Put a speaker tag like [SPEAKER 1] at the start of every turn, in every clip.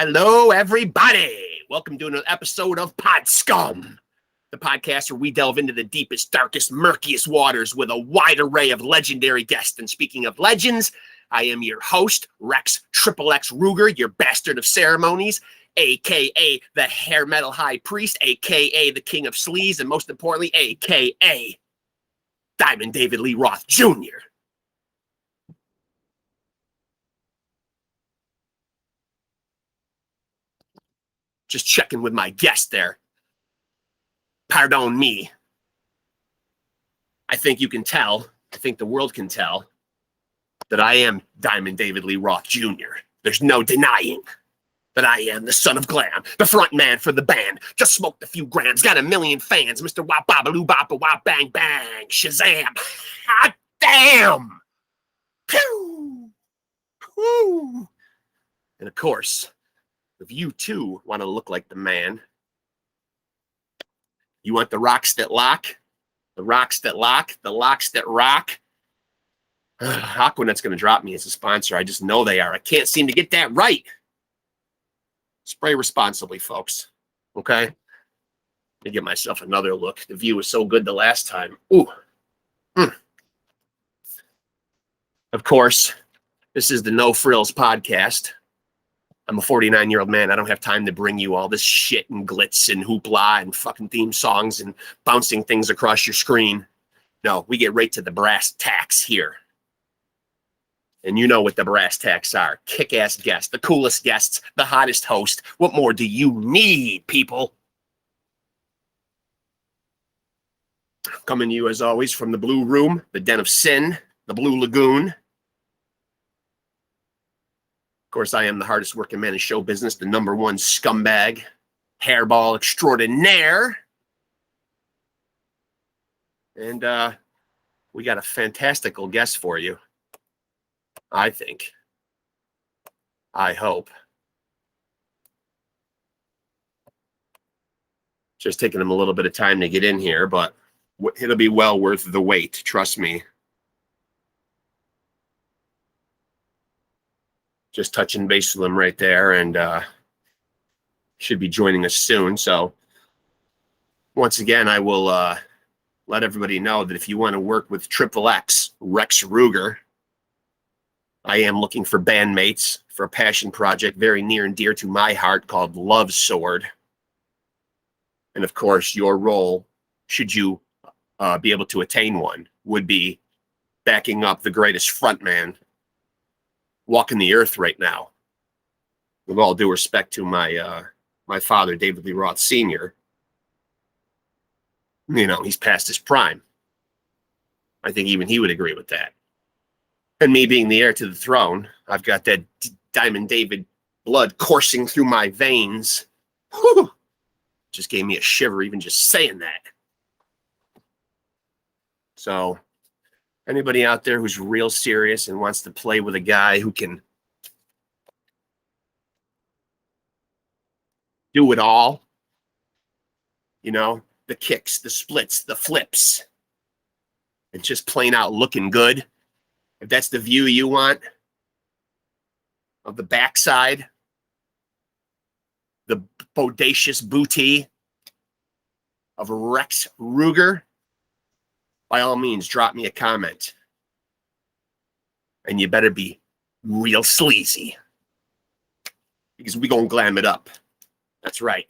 [SPEAKER 1] Hello, everybody. Welcome to another episode of Pod Scum, the podcast where we delve into the deepest, darkest, murkiest waters with a wide array of legendary guests. And speaking of legends, I am your host, Rex Triple X Ruger, your bastard of ceremonies, a.k.a. the hair metal high priest, a.k.a. the king of sleaze, and most importantly, a.k.a. Diamond David Lee Roth Jr. Just checking with my guest there. Pardon me. I think you can tell, I think the world can tell, that I am Diamond David Lee Roth Jr. There's no denying that I am the son of glam, the front man for the band. Just smoked a few grams, got a million fans. Mr. Wop Babaloo Boppa Wop Bang Bang, Shazam. Hot damn! Pew! Woo! And of course, if you too want to look like the man, you want the rocks that lock, the rocks that lock, the locks that rock. Aquanet's going to drop me as a sponsor. I just know they are. I can't seem to get that right. Spray responsibly, folks. Okay? Let me give myself another look. The view was so good the last time. Ooh. Of course, this is the No Frills podcast. I'm a 49-year-old man. I don't have time to bring you all this shit and glitz and hoopla and fucking theme songs and bouncing things across your screen. No, we get right to the brass tacks here. And you know what the brass tacks are. Kick-ass guests, the coolest guests, the hottest host. What more do you need, people? Coming to you, as always, from the Blue Room, the Den of Sin, the Blue Lagoon. Of course, I am the hardest working man in show business, the number one scumbag, hairball extraordinaire. And we got a fantastical guest for you, I think. I hope. Just taking him a little bit of time to get in here, but it'll be well worth the wait, trust me. Just touching base with him right there, and should be joining us soon. So once again, I will let everybody know that if you want to work with Triple X, Rex Ruger, I am looking for bandmates for a passion project very near and dear to my heart called Love Sword. And of course, your role, should you be able to attain one, would be backing up the greatest frontman walking the earth right now. With all due respect to my my father, David Lee Roth Sr., you know, he's past his prime. I think even he would agree with that. And me being the heir to the throne, I've got that Diamond David blood coursing through my veins. Whew! Just gave me a shiver even just saying that. So anybody out there who's real serious and wants to play with a guy who can do it all, you know, the kicks, the splits, the flips, and just plain out looking good, if that's the view you want of the backside, the bodacious booty of Rex Ruger, by all means, drop me a comment. And you better be real sleazy, because we gonna glam it up. That's right.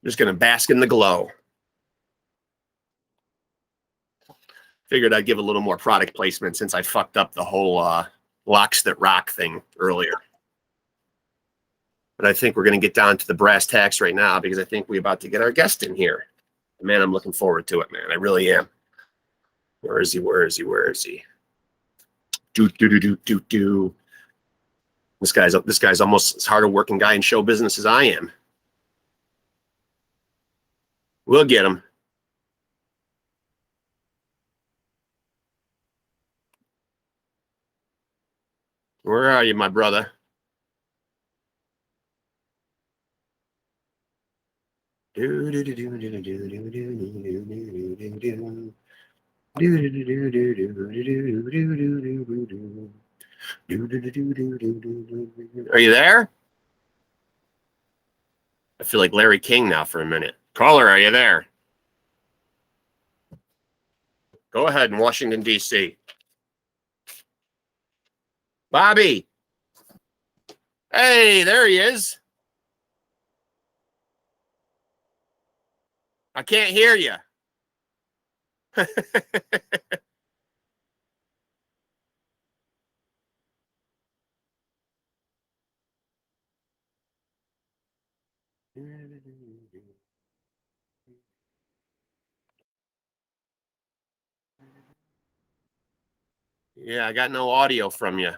[SPEAKER 1] Just gonna bask in the glow. Figured I'd give a little more product placement since I fucked up the whole locks that rock thing earlier. But I think we're going to get down to the brass tacks right now, because I think we're about to get our guest in here. Man, I'm looking forward to it, man. I really am. Where is he? Where is he? Where is he? Do. This guy's almost as hard a working guy in show business as I am. We'll get him. Where are you, my brother? Are you there? I feel like Larry King now for a minute. Caller, are you there? Go ahead in Washington, D.C. Bobby. Hey, there he is. I can't hear you. Yeah, I got no audio from you.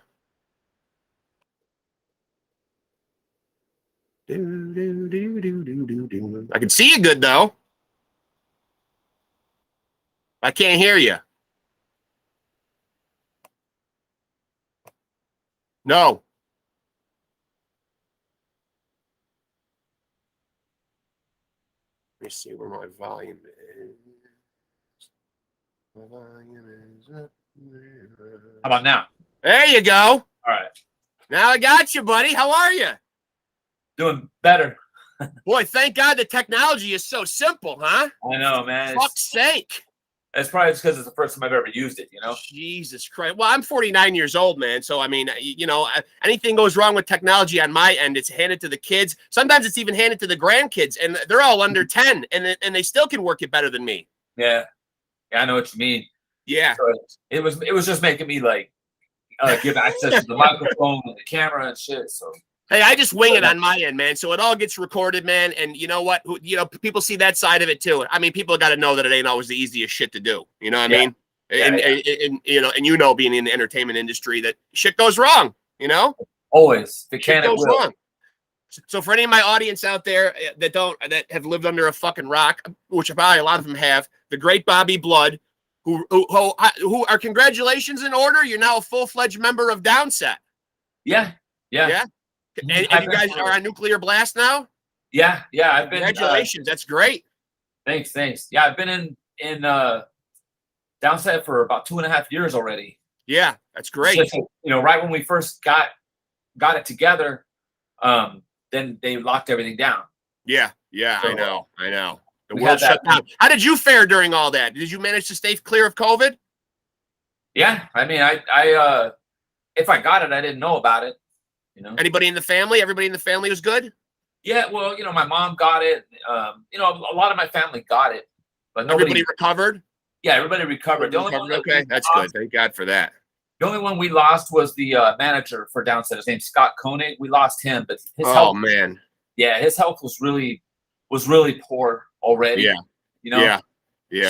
[SPEAKER 1] I can see you good, though. I can't hear you. No. Let me see where my volume is. My volume is up there.
[SPEAKER 2] How about now?
[SPEAKER 1] There you go.
[SPEAKER 2] All right.
[SPEAKER 1] Now I got you, buddy. How are you?
[SPEAKER 2] Doing better.
[SPEAKER 1] Boy, thank God the technology is so simple, huh?
[SPEAKER 2] I know, man.
[SPEAKER 1] Fuck's sake.
[SPEAKER 2] It's probably just because it's the first time I've ever used it, you know?
[SPEAKER 1] Jesus Christ. Well, I'm 49 years old, man. So, I mean, anything goes wrong with technology on my end, it's handed to the kids. Sometimes it's even handed to the grandkids, and they're all under 10, and they still can work it better than me.
[SPEAKER 2] Yeah. Yeah, I know what you mean.
[SPEAKER 1] Yeah.
[SPEAKER 2] So it was just making me, like, give access to the microphone and the camera and shit, so...
[SPEAKER 1] Hey, I just wing it on my end, man. So it all gets recorded, man. And you know what? People see that side of it too. I mean, people got to know that it ain't always the easiest shit to do. You know what I mean? And being in the entertainment industry, that shit goes wrong. You know,
[SPEAKER 2] always the
[SPEAKER 1] shit goes wrong. So for any of my audience out there that have lived under a fucking rock, which probably a lot of them have, the great Bobby Blood, who are congratulations in order. You're now a full-fledged member of Downset.
[SPEAKER 2] Yeah.
[SPEAKER 1] And you guys are on Nuclear Blast now?
[SPEAKER 2] Yeah. I've been.
[SPEAKER 1] Congratulations, that's great.
[SPEAKER 2] Thanks. Yeah, I've been in Downset for about 2.5 years already.
[SPEAKER 1] Yeah, that's great.
[SPEAKER 2] So, right when we first got it together, then they locked everything down. Yeah.
[SPEAKER 1] So, I know. The world shut down. How did you fare during all that? Did you manage to stay clear of COVID?
[SPEAKER 2] Yeah, I mean, I if I got it, I didn't know about it.
[SPEAKER 1] Anybody in the family? Everybody in the family was good?
[SPEAKER 2] Yeah, well, my mom got it. A lot of my family got it, but
[SPEAKER 1] everybody recovered.
[SPEAKER 2] Yeah, everybody recovered. The only one
[SPEAKER 1] that's good. Thank God for that.
[SPEAKER 2] The only one we lost was the manager for Downset. His name's Scott Koenig. We lost him, but his health.
[SPEAKER 1] Man.
[SPEAKER 2] Yeah, his health was really poor already.
[SPEAKER 1] Yeah.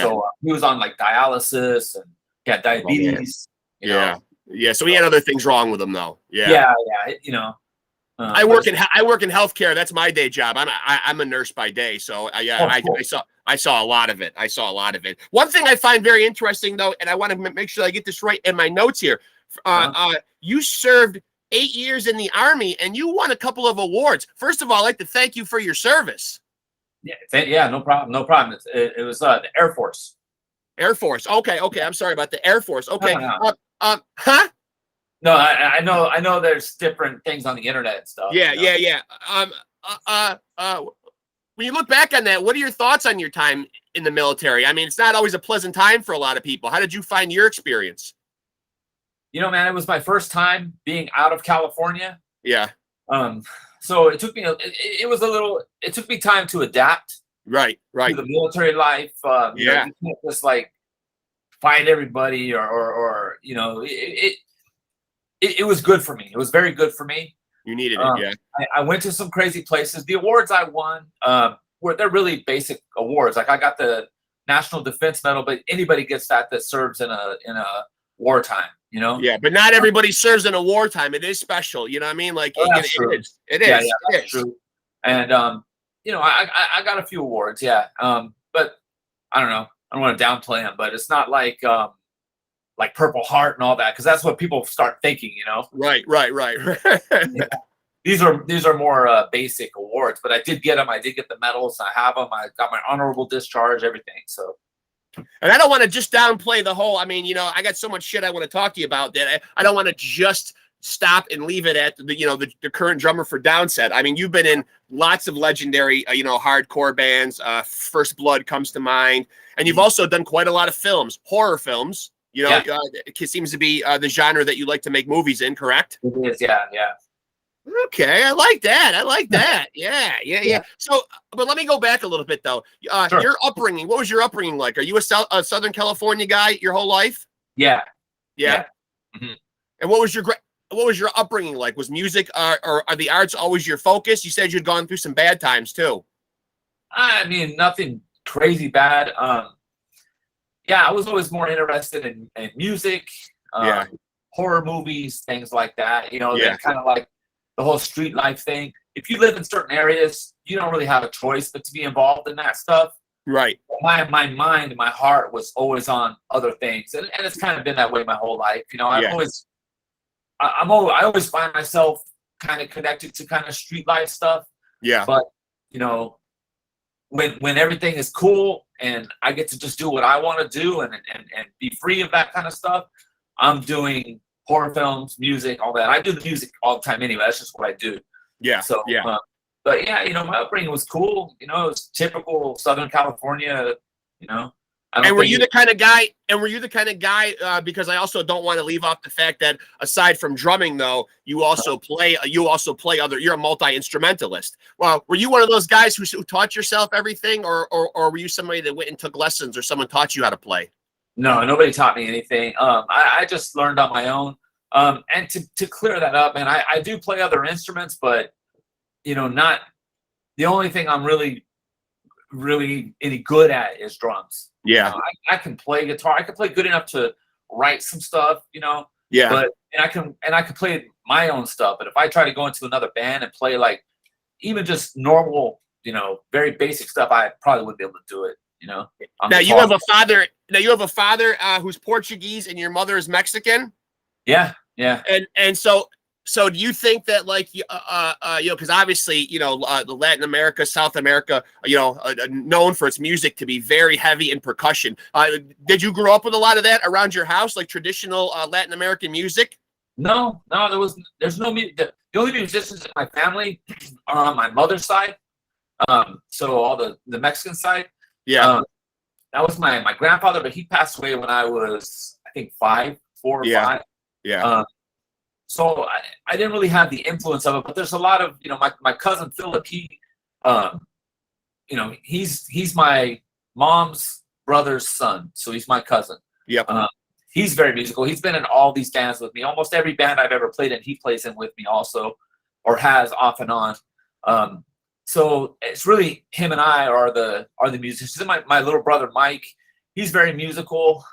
[SPEAKER 2] So he was on like dialysis and got diabetes.
[SPEAKER 1] Yeah, so he had other things wrong with him, though.
[SPEAKER 2] Yeah.
[SPEAKER 1] I work in healthcare. That's my day job. I'm a nurse by day, so cool. I saw a lot of it. One thing I find very interesting, though, and I want to make sure I get this right in my notes here. You served 8 years in the Army, and you won a couple of awards. First of all, I'd like to thank you for your service.
[SPEAKER 2] Yeah, no problem. It was the Air Force.
[SPEAKER 1] Air Force. Okay. I'm sorry about the Air Force. Okay.
[SPEAKER 2] No.
[SPEAKER 1] Huh?
[SPEAKER 2] No, I know there's different things on the internet and stuff.
[SPEAKER 1] Yeah. When you look back on that, what are your thoughts on your time in the military? I mean, it's not always a pleasant time for a lot of people. How did you find your experience?
[SPEAKER 2] Man, it was my first time being out of California.
[SPEAKER 1] Yeah.
[SPEAKER 2] So it took me it took me time to adapt.
[SPEAKER 1] Right.
[SPEAKER 2] To the military life. You can't just like fight everybody or it was good for me. It was very good for me.
[SPEAKER 1] You needed it, yeah.
[SPEAKER 2] I went to some crazy places. The awards I won, they're really basic awards. Like I got the National Defense Medal, but anybody gets that serves in a wartime,
[SPEAKER 1] Yeah, but not everybody serves in a wartime. It is special, you know what I mean? Like it is.
[SPEAKER 2] Yeah, that's true. And I got a few awards, yeah. But I don't know. I don't want to downplay them, but it's not like Purple Heart and all that, because that's what people start thinking,
[SPEAKER 1] Right.
[SPEAKER 2] Yeah. These are more basic awards, but I did get them. I did get the medals. I have them. I got my honorable discharge, everything. So,
[SPEAKER 1] and I don't want to just downplay the whole. I mean, I got so much shit I want to talk to you about that I don't want to just stop and leave it at the current drummer for Downset. I mean, you've been in lots of legendary, hardcore bands. First Blood comes to mind, and you've also done quite a lot of films, horror films. It seems to be the genre that you like to make movies in, correct?
[SPEAKER 2] It is, yeah.
[SPEAKER 1] Okay, I like that. Yeah. So, but let me go back a little bit though.
[SPEAKER 2] Sure.
[SPEAKER 1] Your upbringing. What was your upbringing like? Are you a Southern California guy your whole life?
[SPEAKER 2] Yeah.
[SPEAKER 1] Mm-hmm. And what was your upbringing like? Was music or are the arts always your focus? You said you'd gone through some bad times too.
[SPEAKER 2] I mean, nothing crazy bad. I was always more interested in music, horror movies, things like that. They're kind of like the whole street life thing. If you live in certain areas, you don't really have a choice but to be involved in that stuff.
[SPEAKER 1] Right.
[SPEAKER 2] My mind, my heart was always on other things, and it's kind of been that way my whole life. I always find myself kind of connected to kind of street life stuff.
[SPEAKER 1] Yeah.
[SPEAKER 2] But when everything is cool and I get to just do what I want to do and be free of that kind of stuff, I'm doing horror films, music, all that. I do the music all the time anyway. That's just what I do.
[SPEAKER 1] Yeah.
[SPEAKER 2] So, but yeah, my upbringing was cool. It was typical Southern California.
[SPEAKER 1] And were you the kind of guy? Because I also don't want to leave off the fact that aside from drumming, though, you also play other. You're a multi-instrumentalist. Well, were you one of those guys who taught yourself everything, or were you somebody that went and took lessons, or someone taught you how to play?
[SPEAKER 2] No, nobody taught me anything. I just learned on my own. And to clear that up, and I do play other instruments, but not the only thing I'm really any good at is drums.
[SPEAKER 1] Yeah.
[SPEAKER 2] I can play guitar. I can play good enough to write some stuff,
[SPEAKER 1] Yeah.
[SPEAKER 2] But I can play my own stuff. But if I try to go into another band and play like even just normal, very basic stuff, I probably wouldn't be able to do it.
[SPEAKER 1] Now you have a father who's Portuguese and your mother is Mexican.
[SPEAKER 2] Yeah.
[SPEAKER 1] And so do you think that because obviously the Latin America, South America, known for its music to be very heavy in percussion. Did you grow up with a lot of that around your house, like traditional Latin American music?
[SPEAKER 2] No, there's no music. The only musicians in my family are on my mother's side. So all the Mexican side.
[SPEAKER 1] Yeah.
[SPEAKER 2] That was my grandfather, but he passed away when I was, I think, 4 or 5.
[SPEAKER 1] Yeah.
[SPEAKER 2] So I didn't really have the influence of it, but there's a lot of, my cousin Philip, he's my mom's brother's son. So he's my cousin.
[SPEAKER 1] Yep.
[SPEAKER 2] He's very musical. He's been in all these bands with me. Almost every band I've ever played in, he plays in with me also, or has off and on. So it's really him and I are the musicians. And my little brother Mike, he's very musical.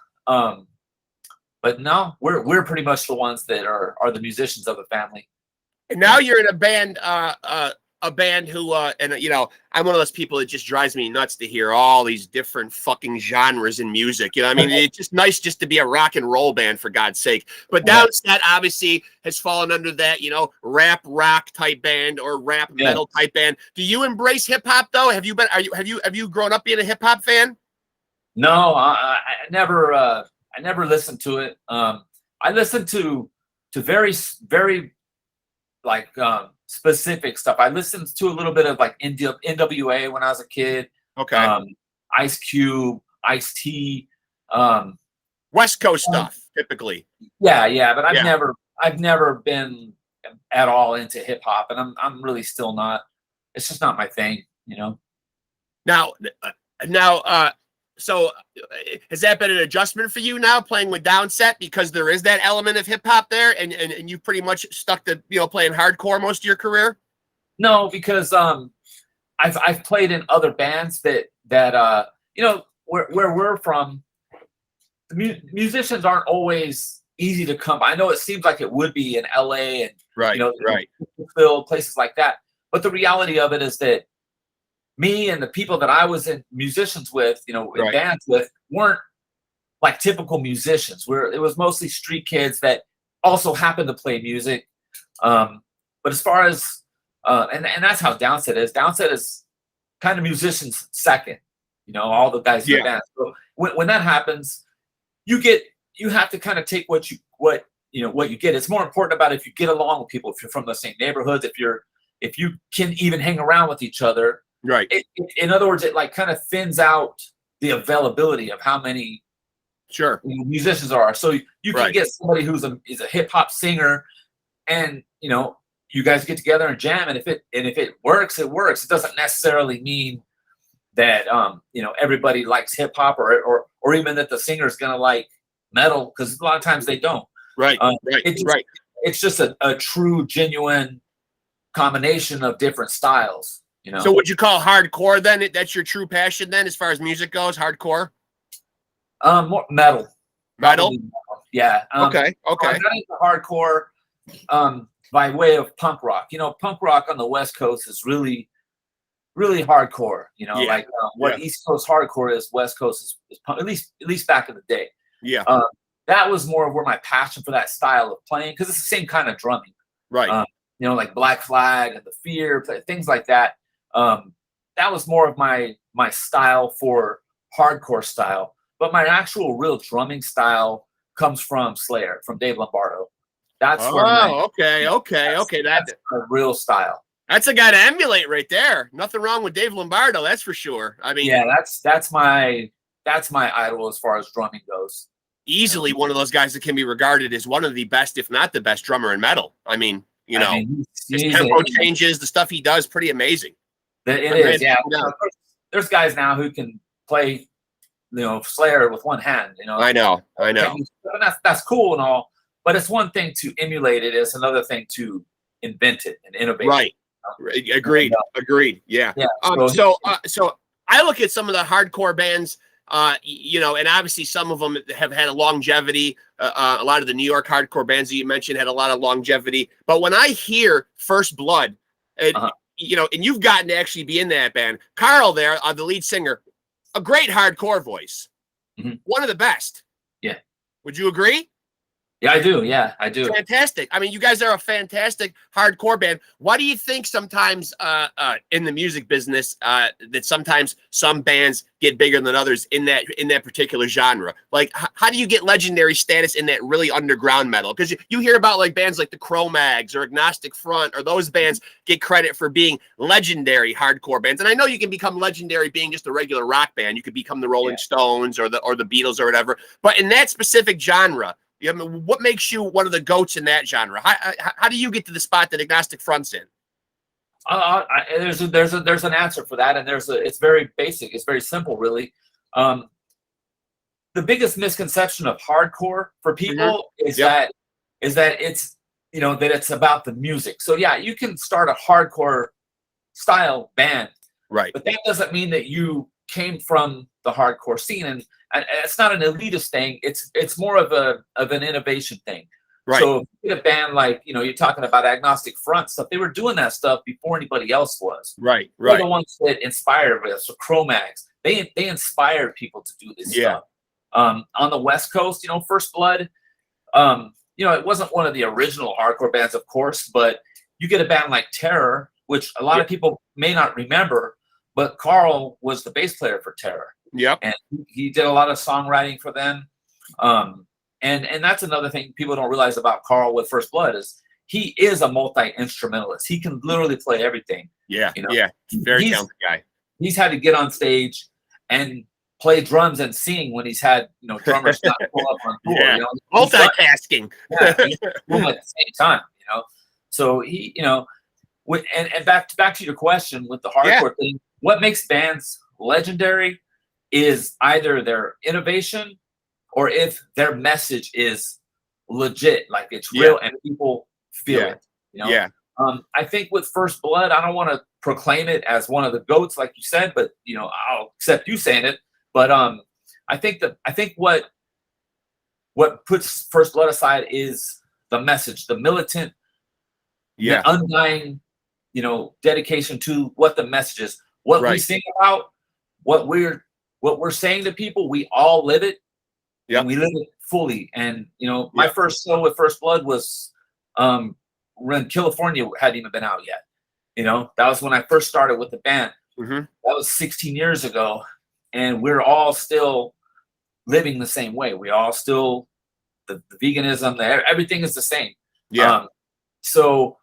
[SPEAKER 2] But no, we're pretty much the ones that are the musicians of the family.
[SPEAKER 1] And now you're in a band who I'm one of those people that just drives me nuts to hear all these different fucking genres in music. I mean, it's just nice just to be a rock and roll band, for God's sake. But Downset obviously has fallen under that, rap rock type band or rap metal type band. Do you embrace hip hop though? Have you grown up being a hip hop fan?
[SPEAKER 2] No, I never listened to it. I listened to very, very specific stuff. I listened to a little bit of like NWA when I was a kid.
[SPEAKER 1] Okay.
[SPEAKER 2] Ice Cube, Ice-T.
[SPEAKER 1] West Coast stuff, typically.
[SPEAKER 2] Yeah. But I've never been at all into hip hop, and I'm really still not. It's just not my thing,
[SPEAKER 1] Now, so has that been an adjustment for you now playing with Downset, because there is that element of hip hop there, and you pretty much stuck to playing hardcore most of your career?
[SPEAKER 2] No, because I've played in other bands that where we're from, the musicians aren't always easy to come by. I know it seems like it would be in LA and
[SPEAKER 1] right.
[SPEAKER 2] places like that, but the reality of it is that me and the people that I was in musicians with, in bands with, weren't like typical musicians. It was mostly street kids that also happened to play music. But as far as and that's how Downset is. Downset is kind of musicians second. All the guys in the band. So when that happens, you have to kind of take what what you get. It's more important about if you get along with people, if you're from the same neighborhoods, if you can even hang around with each other.
[SPEAKER 1] Right.
[SPEAKER 2] In other words, it like kind of thins out the availability of how many musicians there are. So you can get somebody who's a hip hop singer, and you guys get together and jam, and if it works, it works. It doesn't necessarily mean that everybody likes hip hop or even that the singer's gonna like metal, because a lot of times they don't.
[SPEAKER 1] Right.
[SPEAKER 2] It's just a true, genuine combination of different styles.
[SPEAKER 1] So would you call hardcore then? That's your true passion then, as far as music goes? Hardcore?
[SPEAKER 2] More metal.
[SPEAKER 1] Metal?
[SPEAKER 2] Yeah.
[SPEAKER 1] Okay.
[SPEAKER 2] I'm not into hardcore by way of punk rock. Punk rock on the West Coast is really, really hardcore. What East Coast hardcore is, West Coast is punk, at least back in the day.
[SPEAKER 1] Yeah.
[SPEAKER 2] That was more of where my passion for that style of playing, because it's the same kind of drumming.
[SPEAKER 1] Right.
[SPEAKER 2] Like Black Flag and The Fear, things like that. That was more of my style for hardcore style. But my actual real drumming style comes from Slayer, from Dave Lombardo. That's
[SPEAKER 1] okay.
[SPEAKER 2] That's a real style.
[SPEAKER 1] That's a guy to emulate right there. Nothing wrong with Dave Lombardo, that's for sure. I mean,
[SPEAKER 2] yeah, that's my idol as far as drumming goes.
[SPEAKER 1] Easily one of those guys that can be regarded as one of the best, if not the best, drummer in metal. I mean, his tempo changes, the stuff he does, pretty amazing.
[SPEAKER 2] It is, yeah. There's guys now who can play, Slayer with one hand.
[SPEAKER 1] I know.
[SPEAKER 2] And that's cool and all, but it's one thing to emulate it. It's another thing to invent it and innovate.
[SPEAKER 1] Right. Agreed. Yeah. So I look at some of the hardcore bands. And obviously some of them have had a longevity. A lot of the New York hardcore bands that you mentioned had a lot of longevity. But when I hear First Blood, and you've gotten to actually be in that band, Carl there, the lead singer, a great hardcore voice, one of the best.
[SPEAKER 2] Yeah.
[SPEAKER 1] Would you agree?
[SPEAKER 2] Yeah, I do. Yeah, I do.
[SPEAKER 1] Fantastic. I mean, you guys are a fantastic hardcore band. Why do you think sometimes in the music business that sometimes some bands get bigger than others in that particular genre? Like, how do you get legendary status in that really underground metal? Because you hear about like bands like the Cro-Mags or Agnostic Front, or those bands get credit for being legendary hardcore bands. And I know you can become legendary being just a regular rock band. You could become the Rolling Stones or the Beatles or whatever. But in that specific genre, what makes you one of the goats in that genre? How do you get to the spot that Agnostic Front's in?
[SPEAKER 2] There's an answer for that, and it's very basic. It's very simple, really. The biggest misconception of hardcore for people is that it's that it's about the music. So yeah, you can start a hardcore style band,
[SPEAKER 1] right?
[SPEAKER 2] But that doesn't mean that you came from the hardcore scene, and it's not an elitist thing. It's more of an innovation thing.
[SPEAKER 1] Right.
[SPEAKER 2] So if you get a band like, you're talking about Agnostic Front stuff, they were doing that stuff before anybody else was.
[SPEAKER 1] Right.
[SPEAKER 2] They're the ones that inspired us. So Cro-Mags, they inspired people to do this stuff. On the West Coast, First Blood, it wasn't one of the original hardcore bands, of course, but you get a band like Terror, which a lot of people may not remember, but Carl was the bass player for Terror.
[SPEAKER 1] Yep.
[SPEAKER 2] And he did a lot of songwriting for them. And that's another thing people don't realize about Carl with First Blood is he is a multi-instrumentalist. He can literally play everything.
[SPEAKER 1] Yeah. Very talented guy.
[SPEAKER 2] He's had to get on stage and play drums and sing when he's had, drummers not pull up on tour.
[SPEAKER 1] Yeah. Multitasking.
[SPEAKER 2] At the same time, So he, and back to your question with the hardcore thing, what makes bands legendary is either their innovation or if their message is legit, like it's real and people feel it. I think with First Blood, I don't want to proclaim it as one of the GOATs, like you said, but I'll accept you saying it. But I think what puts First Blood aside is the message, the militant, the undying, dedication to what the message is. What we sing about, what we're saying to people, we all live it. Yeah, and we live it fully. And my first show with First Blood was when California hadn't even been out yet. That was when I first started with the band. That was 16 years ago, and we're all still living the same way. We all still the veganism, everything is the same.
[SPEAKER 1] Yeah.
[SPEAKER 2] So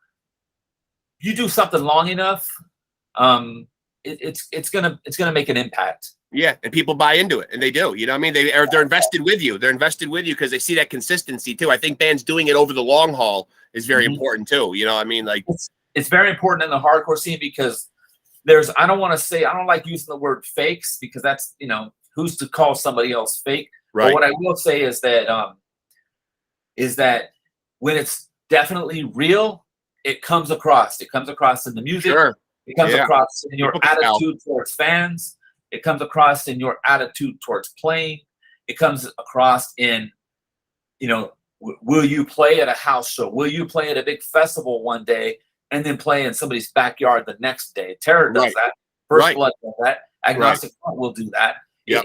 [SPEAKER 2] you do something long enough, it's gonna make an impact.
[SPEAKER 1] Yeah, and people buy into it, and they do. You know what I mean? They're invested with you. They're invested with you because they see that consistency too. I think bands doing it over the long haul is very important too. You know what I mean? Like
[SPEAKER 2] it's very important in the hardcore scene because I don't like using the word fakes because that's, who's to call somebody else fake.
[SPEAKER 1] Right.
[SPEAKER 2] But what I will say is that when it's definitely real, it comes across. It comes across in the music.
[SPEAKER 1] Sure.
[SPEAKER 2] It comes across in your attitude towards fans. It comes across in your attitude towards playing. It comes across in, will you play at a house show? Will you play at a big festival one day and then play in somebody's backyard the next day? Terror does that. First Blood does that. Agnostic Front will do that.
[SPEAKER 1] Yep.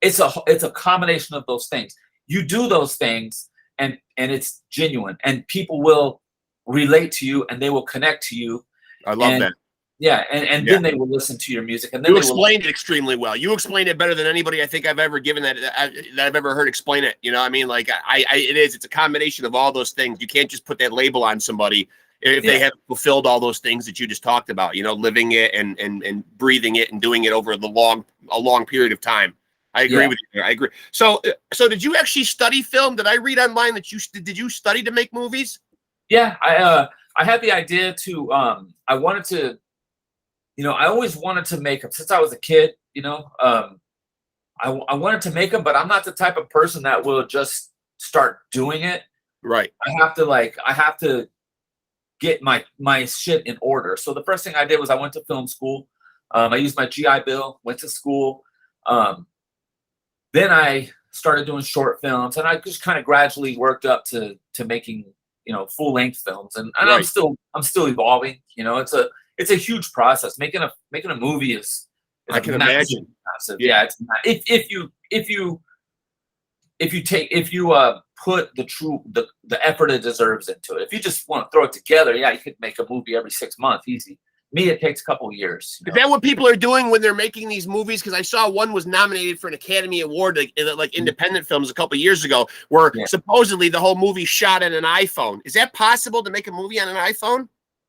[SPEAKER 2] It's a combination of those things. You do those things and it's genuine, and people will relate to you and they will connect to you.
[SPEAKER 1] I love that.
[SPEAKER 2] Yeah, and then they will listen to your music, and then
[SPEAKER 1] you explained it extremely well. You explained it better than anybody I think I've ever given that I've ever heard explain it. You know what I mean? Like it's a combination of all those things. You can't just put that label on somebody if they have fulfilled all those things that you just talked about. Living it and breathing it and doing it over a long period of time. I agree with you. I agree. So did you actually study film? Did I read online that did you study to make movies?
[SPEAKER 2] Yeah, I had the idea to I wanted to. I always wanted to make them since I was a kid. I wanted to make them, but I'm not the type of person that will just start doing it.
[SPEAKER 1] Right.
[SPEAKER 2] I have to get my shit in order. So the first thing I did was I went to film school. I used my GI Bill, went to school. Then I started doing short films, and I just kind of gradually worked up to making full length films. And I'm still evolving. It's a huge process. Making a movie is
[SPEAKER 1] I can imagine.
[SPEAKER 2] Massive. Yeah, it's if you put the effort it deserves into it. If you just want to throw it together, you could make a movie every 6 months, easy. Me, it takes a couple of years.
[SPEAKER 1] Is that what people are doing when they're making these movies? Because I saw one was nominated for an Academy Award, like independent films, a couple of years ago, where supposedly the whole movie shot on an iPhone. Is that possible to make a movie on an iPhone?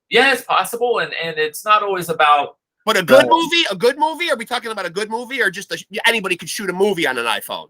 [SPEAKER 2] Yeah, it's possible, and it's not always about.
[SPEAKER 1] But a good movie? A good movie? Are we talking about a good movie, or just anybody could shoot a movie on an iPhone?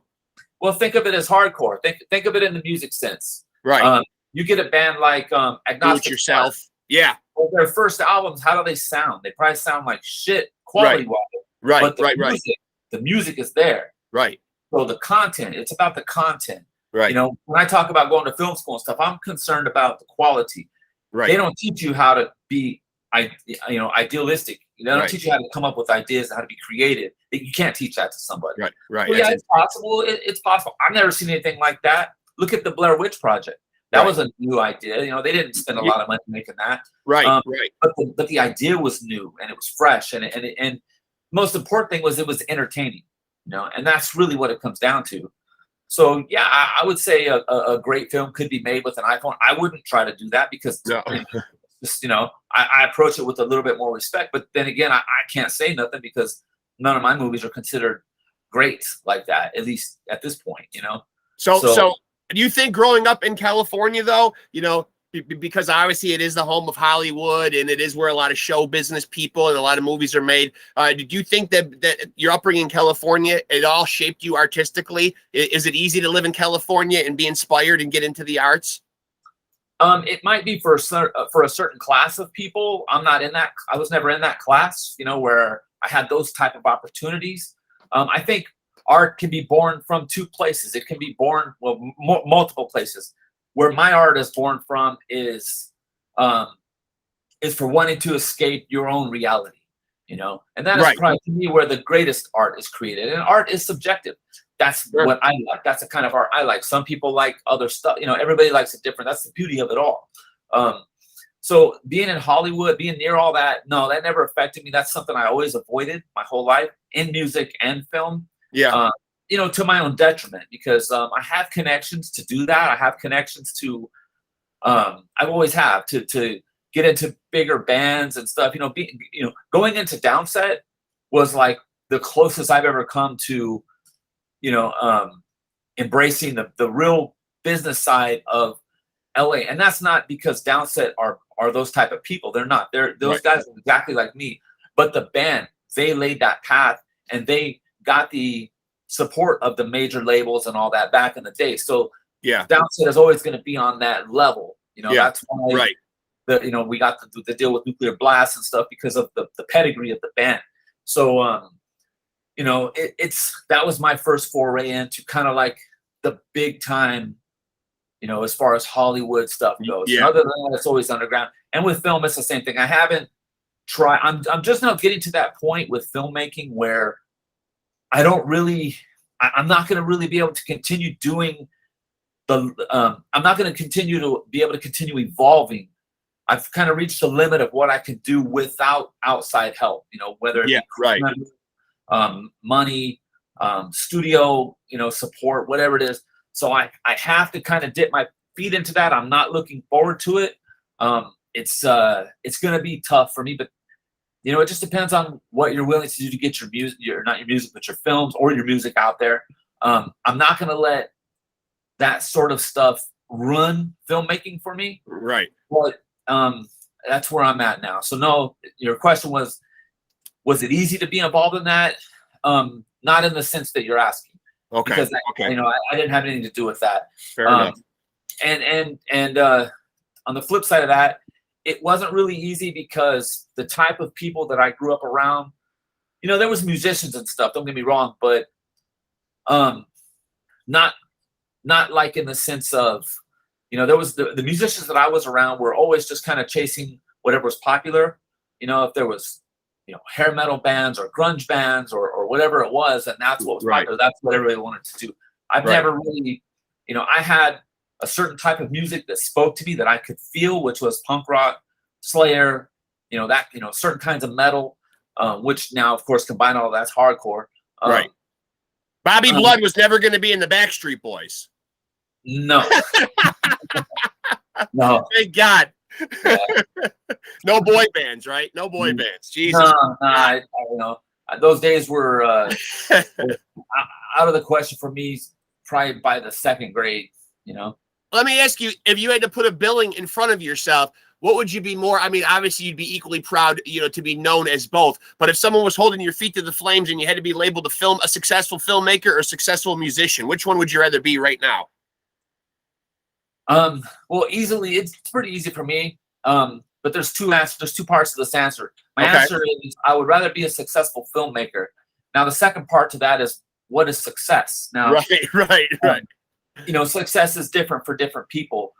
[SPEAKER 2] Well, think of it as hardcore. Think of it in the music sense.
[SPEAKER 1] Right.
[SPEAKER 2] You get a band like Agnostic
[SPEAKER 1] Do It Yourself.
[SPEAKER 2] Front.
[SPEAKER 1] Yeah.
[SPEAKER 2] Well, their first albums, how do they sound? They probably sound like shit quality-wise.
[SPEAKER 1] Right.
[SPEAKER 2] But the music is there.
[SPEAKER 1] Right.
[SPEAKER 2] So the content, it's about the content.
[SPEAKER 1] Right.
[SPEAKER 2] When I talk about going to film school and stuff, I'm concerned about the quality.
[SPEAKER 1] Right.
[SPEAKER 2] They don't teach you how to be, idealistic. They don't teach you how to come up with ideas and how to be creative. You can't teach that to somebody.
[SPEAKER 1] Right. Right.
[SPEAKER 2] Well, it's possible. It's possible. I've never seen anything like that. Look at the Blair Witch Project. That was a new idea. They didn't spend a lot of money making that.
[SPEAKER 1] Right.
[SPEAKER 2] But the idea was new and it was fresh, and most important thing was it was entertaining. And that's really what it comes down to. So yeah, I would say a great film could be made with an iPhone. I wouldn't try to do that because I approach it with a little bit more respect. But then again, I can't say nothing because none of my movies are considered great like that, at least at this point.
[SPEAKER 1] So do you think growing up in California, though, because obviously it is the home of Hollywood and it is where a lot of show business people and a lot of movies are made, did you think that your upbringing in California, it all shaped you artistically? Is it easy to live in California and be inspired and get into the arts?
[SPEAKER 2] It might be for a certain class of people. I'm not in that. I was never in that class, where I had those type of opportunities. I think art can be born from two places. It can be born, multiple places. Where my art is born from is for wanting to escape your own reality, and that is probably to me where the greatest art is created. And art is subjective. That's what I like. That's the kind of art I like. Some people like other stuff. Everybody likes it different. That's the beauty of it all. So being in Hollywood, being near all that, no, that never affected me. That's something I always avoided my whole life in music and film.
[SPEAKER 1] Yeah.
[SPEAKER 2] To my own detriment, because I have connections to do that. I have connections to, I've always have to get into bigger bands and stuff. Going into Downset was like the closest I've ever come to, embracing the real business side of LA. And that's not because Downset are those type of people. They're not. Those guys are exactly like me. But the band, they laid that path, and they got the support of the major labels and all that back in the day. So Downset is always going to be on that level. That's why we got the deal with Nuclear Blast and stuff, because of the pedigree of the band. So that was my first foray into kind of like the big time, as far as Hollywood stuff goes. And other than that, it's always underground. And with film, it's the same thing. I haven't tried. I'm just now getting to that point with filmmaking where I'm not going to really be able to continue doing I'm not going to continue to be able to continue evolving. I've kind of reached the limit of what I can do without outside help, whether it be money, studio, support, whatever it is. So I have to kind of dip my feet into that. I'm not looking forward to it. It's going to be tough for me, but it just depends on what you're willing to do to get your music, not your music, but your films or your music out there. I'm not going to let that sort of stuff run filmmaking for me.
[SPEAKER 1] Right.
[SPEAKER 2] But that's where I'm at now. So no, your question was it easy to be involved in that? Not in the sense that you're asking.
[SPEAKER 1] Okay.
[SPEAKER 2] Because I didn't have anything to do with that.
[SPEAKER 1] Fair enough.
[SPEAKER 2] And on the flip side of that, it wasn't really easy because the type of people that I grew up around, there was musicians and stuff, don't get me wrong, but not like in the sense of, there was the musicians that I was around were always just kind of chasing whatever was popular. If there was, hair metal bands or grunge bands or whatever it was, and that's what was popular. That's what everybody wanted to do. I've never really, I had a certain type of music that spoke to me that I could feel, which was punk rock, Slayer, certain kinds of metal, which now, of course, combine all that's hardcore.
[SPEAKER 1] Right. Bobby Blood was never going to be in the Backstreet Boys.
[SPEAKER 2] No. No.
[SPEAKER 1] Thank God. Yeah. No boy bands, right? No boy bands. Jesus.
[SPEAKER 2] No, those days were out of the question for me probably by the second grade,
[SPEAKER 1] Let me ask you, if you had to put a billing in front of yourself, what would you be more? I mean, obviously you'd be equally proud, to be known as both. But if someone was holding your feet to the flames and you had to be labeled a successful filmmaker or a successful musician, which one would you rather be right now?
[SPEAKER 2] Well, easily, it's pretty easy for me. But there's two parts to this answer. My answer is I would rather be a successful filmmaker. Now, the second part to that is, what is success? Now,
[SPEAKER 1] right.
[SPEAKER 2] Success is different for different people.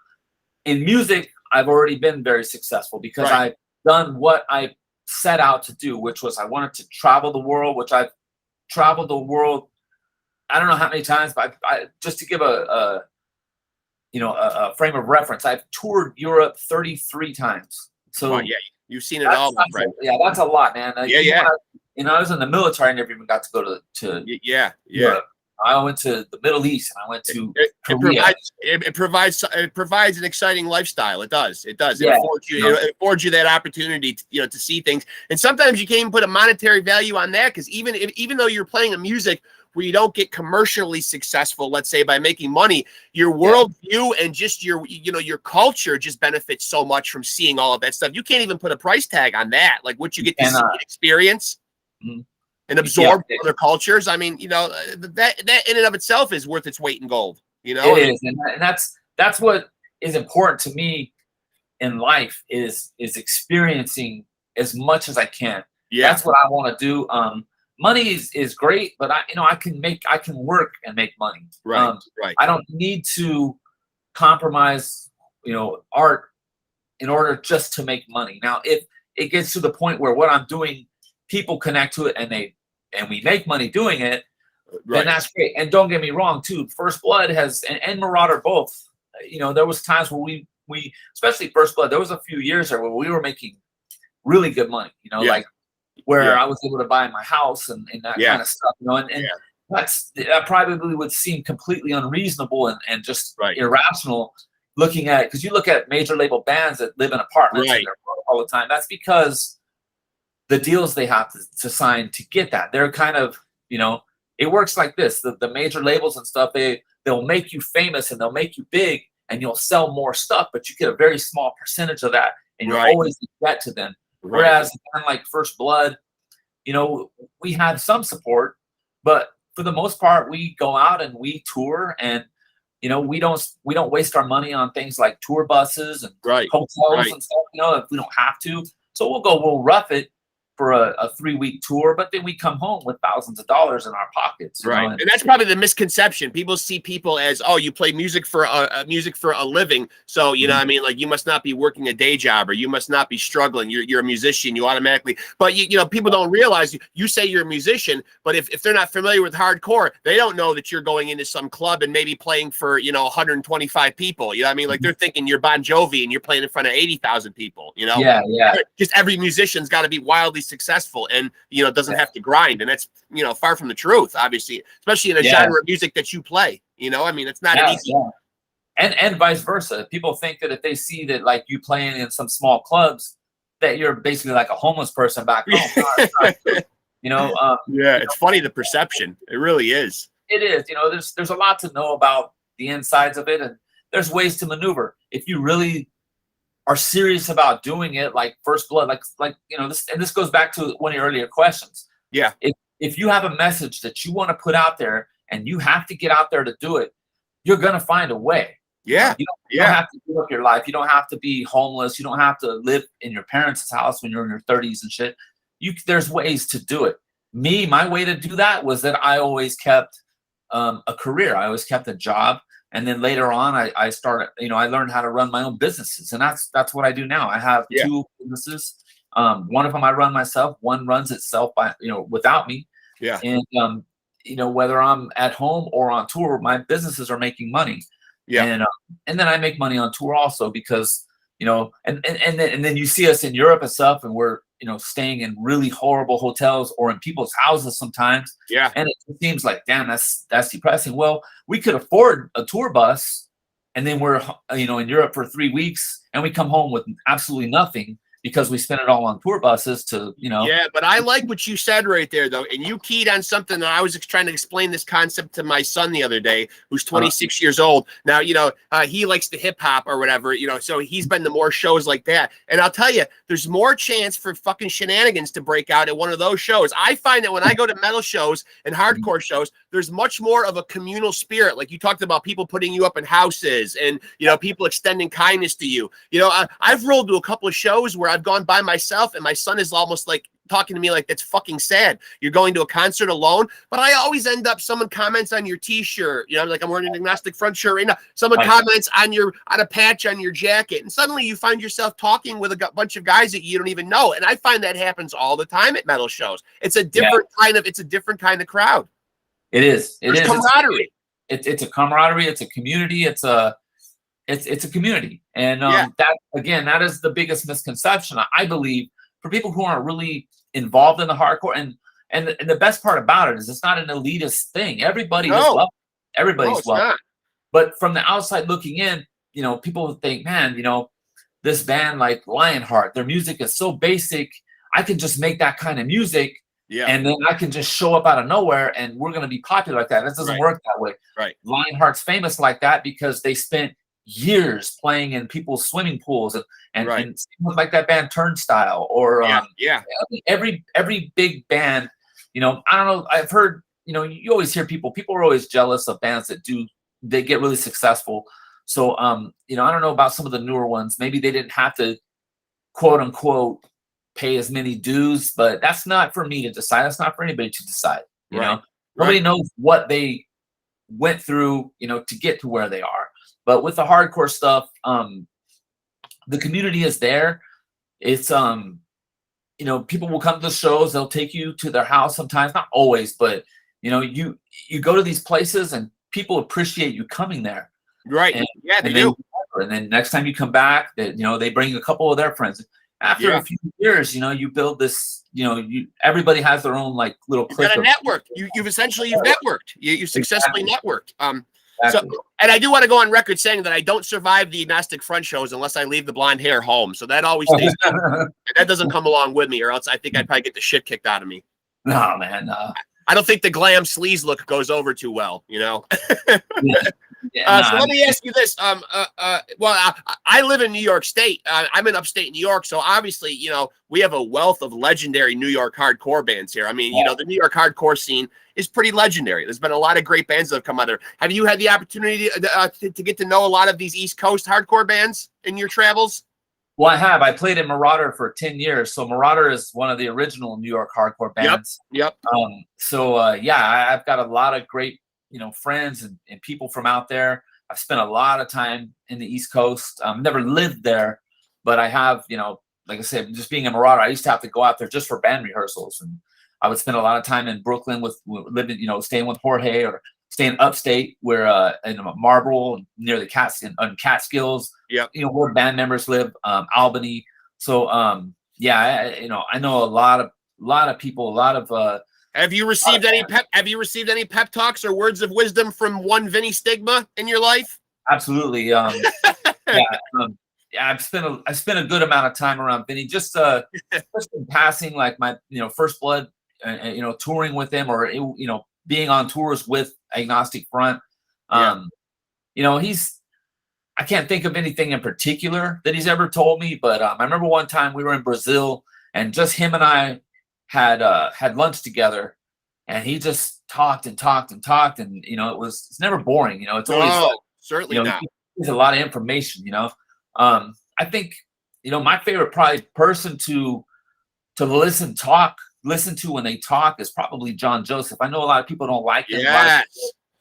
[SPEAKER 2] In music, I've already been very successful because I've done what I set out to do, which was I wanted to travel the world, which I've traveled the world. I don't know how many times, but I just to give a frame of reference, I've toured Europe 33 times. So
[SPEAKER 1] you've seen it all, my friend.
[SPEAKER 2] Yeah, that's a lot, man.
[SPEAKER 1] I
[SPEAKER 2] was in the military. I never even got to go to Europe. I went to the Middle East and I went to Korea.
[SPEAKER 1] It provides an exciting lifestyle. It does. It affords you that opportunity to see things. And sometimes you can't even put a monetary value on that, because even though you're playing a music where you don't get commercially successful, let's say by making money, your worldview and just your culture just benefits so much from seeing all of that stuff. You can't even put a price tag on that. Like what you get to see and experience. Mm-hmm. And absorb other cultures. I mean, that in and of itself is worth its weight in gold. It
[SPEAKER 2] is, and that's what is important to me in life is experiencing as much as I can. Yeah, that's what I want to do. Money is great, but I can work and make money.
[SPEAKER 1] Right.
[SPEAKER 2] I don't need to compromise, art in order just to make money. Now, if it gets to the point where what I'm doing, people connect to it and we make money doing it, then that's great. And don't get me wrong, too. First Blood and Marauder both. There was times where we especially First Blood. There was a few years there where we were making really good money. Like where I was able to buy my house and that kind of stuff. And that probably would seem completely unreasonable and just irrational looking at it, because you look at major label bands that live in apartments and they're broke all the time. That's because the deals they have to sign to get that. They're kind of, it works like this. The major labels and stuff, they they'll make you famous and they'll make you big and you'll sell more stuff, but you get a very small percentage of that and you're always in debt to them.
[SPEAKER 1] Right.
[SPEAKER 2] Whereas kind of like First Blood, you know, we had some support, but for the most part, we go out and we tour, and you know, we don't waste our money on things like tour buses and hotels and stuff. You know, if we don't have to, so we'll rough it for a 3-week tour, but then we come home with thousands of dollars in our pockets.
[SPEAKER 1] Right. And that's probably the misconception. People see people as, oh, you play music for a living. So, you know what I mean? Like, you must not be working a day job, or you must not be struggling. You're a musician. You automatically, but you know, people don't realize you say you're a musician, but if they're not familiar with hardcore, they don't know that you're going into some club and maybe playing for, you know, 125 people. You know what I mean? Like, they're thinking you're Bon Jovi and you're playing in front of 80,000 people, you know?
[SPEAKER 2] Yeah.
[SPEAKER 1] Just every musician's got to be wildly successful and, you know, doesn't have to grind. And that's, you know, far from the truth, obviously, especially in a genre of music that you play. You know, I mean, it's not an easy.
[SPEAKER 2] And vice versa. People think that if they see that, like, you playing in some small clubs, that you're basically like a homeless person back home. You know?
[SPEAKER 1] It's funny, the perception. It really is.
[SPEAKER 2] It is. You know, there's a lot to know about the insides of it, and there's ways to maneuver. If you really are serious about doing it, like First Blood, like you know, this goes back to one of your earlier questions.
[SPEAKER 1] Yeah.
[SPEAKER 2] If you have a message that you want to put out there and you have to get out there to do it, you're gonna find a way.
[SPEAKER 1] Yeah.
[SPEAKER 2] You don't have to give up your life. You don't have to be homeless. You don't have to live in your parents' house when you're in your 30s and shit. There's ways to do it. My way to do that was that I always kept a career. I always kept a job. And then later on, I started, you know, I learned how to run my own businesses, and that's what I do now. I have 2 businesses. One of them I run myself. One runs itself by, you know, without me.
[SPEAKER 1] Yeah.
[SPEAKER 2] And you know, whether I'm at home or on tour, my businesses are making money.
[SPEAKER 1] Yeah.
[SPEAKER 2] And then I make money on tour also because, you know, and then you see us in Europe and stuff, and we're, you know, staying in really horrible hotels or in people's houses sometimes.
[SPEAKER 1] Yeah.
[SPEAKER 2] And it seems like, damn, that's depressing. Well, we could afford a tour bus, and then we're, you know, in Europe for 3 weeks, and we come home with absolutely nothing because we spent it all on tour buses to, you know.
[SPEAKER 1] Yeah, but I like what you said right there, though. And you keyed on something that I was trying to explain this concept to my son the other day, who's 26 years old. Now, you know, he likes the hip hop or whatever, you know, so he's been to more shows like that. And I'll tell you, there's more chance for fucking shenanigans to break out at one of those shows. I find that when I go to metal shows and hardcore shows, there's much more of a communal spirit. Like you talked about, people putting you up in houses and, you know, people extending kindness to you. You know, I've rolled to a couple of shows where I've gone by myself, and my son is almost like talking to me like, that's fucking sad. You're going to a concert alone. But I always end up, someone comments on your t-shirt, you know, like I'm wearing an agnostic front shirt right now. Someone comments on a patch on your jacket, and suddenly you find yourself talking with a bunch of guys that you don't even know. And I find that happens all the time at metal shows. It's a different kind of crowd.
[SPEAKER 2] It is. It is
[SPEAKER 1] camaraderie.
[SPEAKER 2] It's a camaraderie. It's a community. It's a community. And that is the biggest misconception, I believe, for people who aren't really involved in the hardcore. And the best part about it is it's not an elitist thing. Everybody is welcome. Everybody's welcome. But from the outside looking in, you know, people think, man, you know, this band like Lionheart, their music is so basic. I can just make that kind of music. Yeah. And then I can just show up out of nowhere and we're going to be popular like that. It doesn't work that way.
[SPEAKER 1] Right.
[SPEAKER 2] Lionheart's famous like that because they spent years playing in people's swimming pools and like that band Turnstile or every big band, you know, I don't know. I've heard, you know, you always hear people are always jealous of bands that they get really successful. So, you know, I don't know about some of the newer ones. Maybe they didn't have to quote unquote pay as many dues, but that's not for me to decide. That's not for anybody to decide. You know, nobody knows what they went through, you know, to get to where they are. But with the hardcore stuff, the community is there. It's, you know, people will come to the shows. They'll take you to their house sometimes, not always, but, you know, you go to these places and people appreciate you coming there.
[SPEAKER 1] Right.
[SPEAKER 2] And,
[SPEAKER 1] they do.
[SPEAKER 2] And then next time you come back, you know, they bring a couple of their friends. After a few years, you know, you build this, you know, everybody has their own like little clique.
[SPEAKER 1] You've got a network. You've networked. You successfully networked. So, and I do want to go on record saying that I don't survive the agnostic front shows unless I leave the blonde hair home. So that always stays. That doesn't come along with me, or else I think I'd probably get the shit kicked out of me.
[SPEAKER 2] No, man.
[SPEAKER 1] I don't think the glam sleaze look goes over too well, you know.
[SPEAKER 2] Yeah,
[SPEAKER 1] So let me ask you this. I live in New York State. I'm in upstate New York, so obviously, you know, we have a wealth of legendary New York hardcore bands here. I mean, you know, the New York hardcore scene is pretty legendary. There's been a lot of great bands that have come out there. Have you had the opportunity to get to know a lot of these East Coast hardcore bands in your travels?
[SPEAKER 2] Well, I have. I played in Marauder for 10 years. So Marauder is one of the original New York hardcore bands.
[SPEAKER 1] Yep.
[SPEAKER 2] I've got a lot of great, you know, friends and people from out there. I've spent a lot of time in the East Coast. Never lived there, but I have, you know, like I said, just being a Marauder, I used to have to go out there just for band rehearsals. And I would spend a lot of time in Brooklyn with living, you know, staying with Jorge, or staying upstate where in Marlboro near the Catskills.
[SPEAKER 1] Yep.
[SPEAKER 2] You know, where band members live, Albany. So I know a lot of people, a lot of
[SPEAKER 1] Have you received any pep talks or words of wisdom from one Vinny Stigma in your life?
[SPEAKER 2] Absolutely. I've spent a good amount of time around Vinny, just in passing, like my, you know, First Blood, you know, touring with them, or, you know, being on tours with Agnostic Front. You know, I can't think of anything in particular that he's ever told me, but I remember one time we were in Brazil, and just him and I had lunch together, and he just talked, and you know, it's never boring, you know. It's always
[SPEAKER 1] certainly,
[SPEAKER 2] you know,
[SPEAKER 1] not.
[SPEAKER 2] There's a lot of information, you know. I think, you know, my favorite probably person to listen to when they talk is probably John Joseph. I know a lot of people don't like him.
[SPEAKER 1] Yes.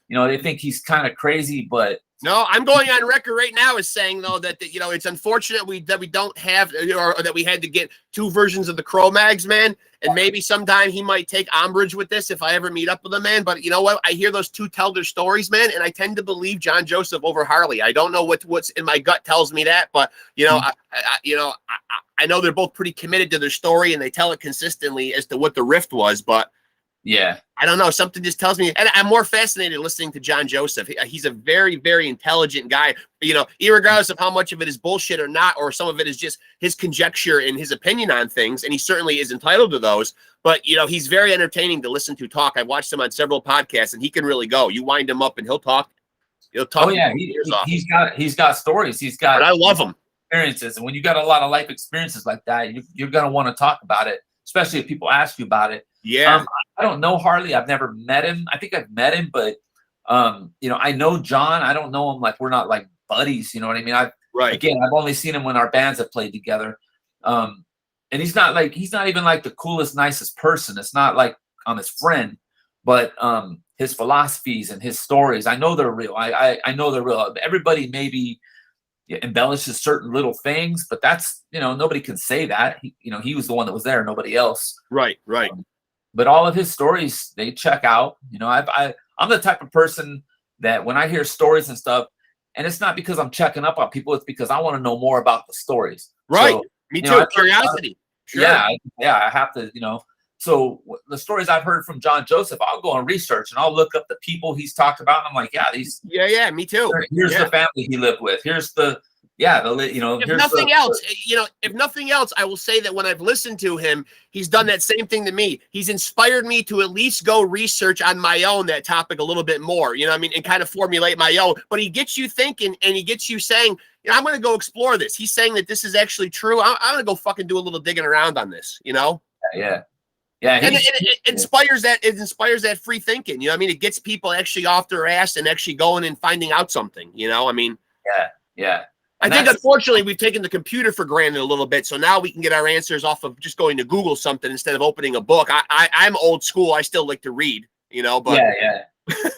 [SPEAKER 2] You know, they think he's kind of crazy, but
[SPEAKER 1] no, I'm going on record right now as saying, though, that you know, it's unfortunate that we don't have, or that we had to get two versions of the Cro-Mags, man. And maybe sometime he might take umbrage with this if I ever meet up with him, man. But you know what? I hear those two tell their stories, man, and I tend to believe John Joseph over Harley. I don't know what's in my gut tells me that, but you know, I know they're both pretty committed to their story, and they tell it consistently as to what the rift was, but.
[SPEAKER 2] Yeah,
[SPEAKER 1] I don't know. Something just tells me, and I'm more fascinated listening to John Joseph. He's a very, very intelligent guy, you know, irregardless of how much of it is bullshit or not, or some of it is just his conjecture and his opinion on things. And he certainly is entitled to those. But, you know, he's very entertaining to listen to talk. I've watched him on several podcasts, and he can really go. You wind him up and he'll talk.
[SPEAKER 2] Oh, yeah. He's got stories. He's got.
[SPEAKER 1] But I love him.
[SPEAKER 2] Experiences. And when you got a lot of life experiences like that, you're going to want to talk about it, especially if people ask you about it.
[SPEAKER 1] Yeah.
[SPEAKER 2] I don't know Harley. I've never met him. I think I've met him, but you know, I know John. I don't know him, like we're not like buddies. You know what I mean? Again, I've only seen him when our bands have played together. And he's not even like the coolest, nicest person. It's not like I'm his friend, but his philosophies and his stories, I know they're real. I know they're real. Everybody maybe embellishes certain little things, but that's, you know, nobody can say that. He was the one that was there, nobody else.
[SPEAKER 1] Right.
[SPEAKER 2] But all of his stories, they check out. You know, I'm the type of person that when I hear stories and stuff, and it's not because I'm checking up on people, it's because I want to know more about the stories.
[SPEAKER 1] Right.
[SPEAKER 2] So,
[SPEAKER 1] me too. Curiosity.
[SPEAKER 2] Sure. Yeah. I have to, you know. So the stories I've heard from John Joseph, I'll go and research, and I'll look up the people he's talked about. And I'm like,
[SPEAKER 1] yeah, me too.
[SPEAKER 2] Here's the family he lived with. Here's if
[SPEAKER 1] nothing else, I will say that when I've listened to him, he's done that same thing to me. He's inspired me to at least go research on my own that topic a little bit more, you know what I mean, and kind of formulate my own. But he gets you thinking, and he gets you saying, you know, I'm going to go explore this. He's saying that this is actually true. I'm going to go fucking do a little digging around on this, you know?
[SPEAKER 2] Yeah.
[SPEAKER 1] And it inspires that. It inspires that free thinking. You know what I mean? It gets people actually off their ass and actually going and finding out something, you know? I mean,
[SPEAKER 2] yeah.
[SPEAKER 1] I think, unfortunately, we've taken the computer for granted a little bit. So now we can get our answers off of just going to Google something instead of opening a book. I'm old school. I still like to read, you know, but
[SPEAKER 2] yeah.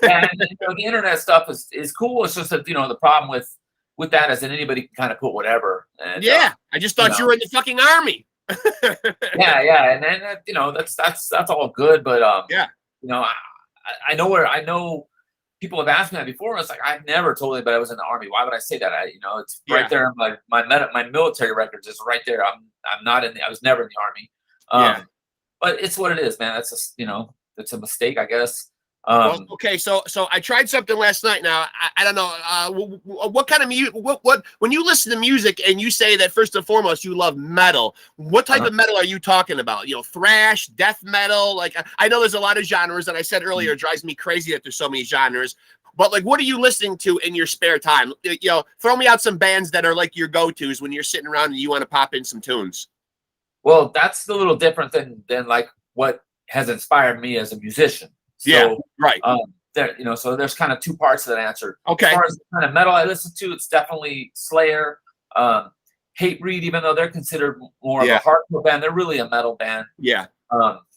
[SPEAKER 2] And you know, the internet stuff is cool. It's just that, you know, the problem with that is that anybody can kind of put whatever. And,
[SPEAKER 1] I just thought you were in the fucking army.
[SPEAKER 2] yeah. And then, you know, that's all good. But, you know, I know people have asked me that before. And it's like, I've never told anybody I was in the army. Why would I say that? It's right there. My military records is right there. I was never in the army. But it's what it is, man. That's just, you know, it's a mistake, I guess.
[SPEAKER 1] Well, okay, so I tried something last night. Now I don't know what kind of music. What when you listen to music and you say that first and foremost you love metal, what type of metal are you talking about? You know, thrash, death metal. Like I know there's a lot of genres, and I said earlier it drives me crazy that there's so many genres. But like, what are you listening to in your spare time? You know, throw me out some bands that are like your go-tos when you're sitting around and you want to pop in some tunes.
[SPEAKER 2] Well, that's a little different than like what has inspired me as a musician. So,
[SPEAKER 1] Yeah, right.
[SPEAKER 2] There, you know, so there's kind of two parts to that answer.
[SPEAKER 1] Okay.
[SPEAKER 2] As far as the kind of metal I listen to, it's definitely Slayer, Hate Breed, even though they're considered more of a hardcore band, they're really a metal band.
[SPEAKER 1] Yeah.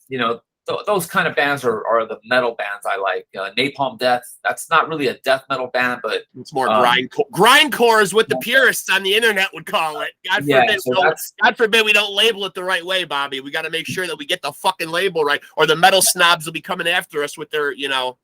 [SPEAKER 2] You know, those kind of bands are the metal bands I like. Napalm Death, that's not really a death metal band, but
[SPEAKER 1] it's more grindcore. Grindcore is what the purists on the internet would call it. God forbid we don't label it the right way, Bobby. We got to make sure that we get the fucking label right, or the metal snobs will be coming after us with their, you know.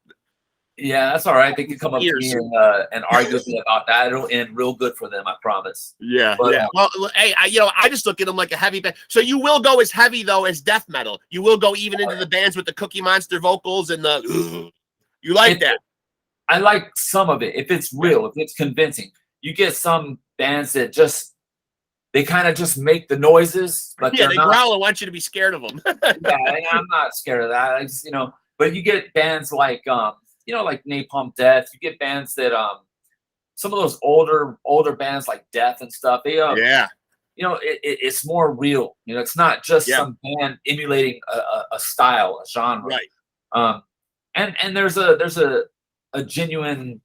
[SPEAKER 2] Yeah, that's all right. They can come up to me and argue with me about that. It'll end real good for them, I promise.
[SPEAKER 1] Yeah, but, yeah. Well, hey, I just look at them like a heavy band. So you will go as heavy though as death metal. You will go even into the bands with the Cookie Monster vocals and the. You like that?
[SPEAKER 2] I like some of it if it's real, if it's convincing. You get some bands that they kind of just make the noises, but
[SPEAKER 1] they growl and want you to be scared of them.
[SPEAKER 2] I'm not scared of that. I just, you know, but you get bands like you know, like Napalm Death. You get bands that some of those older bands like Death and stuff. They you know, it's more real. You know, it's not just some band emulating a style, a genre.
[SPEAKER 1] Right.
[SPEAKER 2] And there's a genuine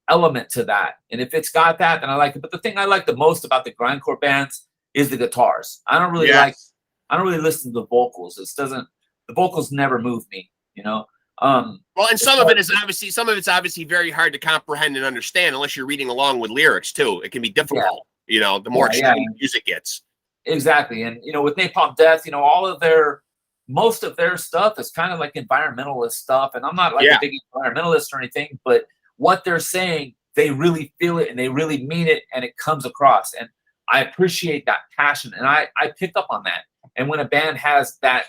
[SPEAKER 2] element to that. And if it's got that, then I like it. But the thing I like the most about the grindcore bands is the guitars. I don't really listen to the vocals. The vocals never move me, you know.
[SPEAKER 1] Well, and some of it's obviously very hard to comprehend and understand unless you're reading along with lyrics too. It can be difficult, you know, the more extreme music gets.
[SPEAKER 2] Exactly. And you know, with Napalm Death, you know, most of their stuff is kind of like environmentalist stuff. And I'm not like a big environmentalist or anything, but what they're saying, they really feel it and they really mean it, and it comes across. And I appreciate that passion, and I pick up on that. And when a band has that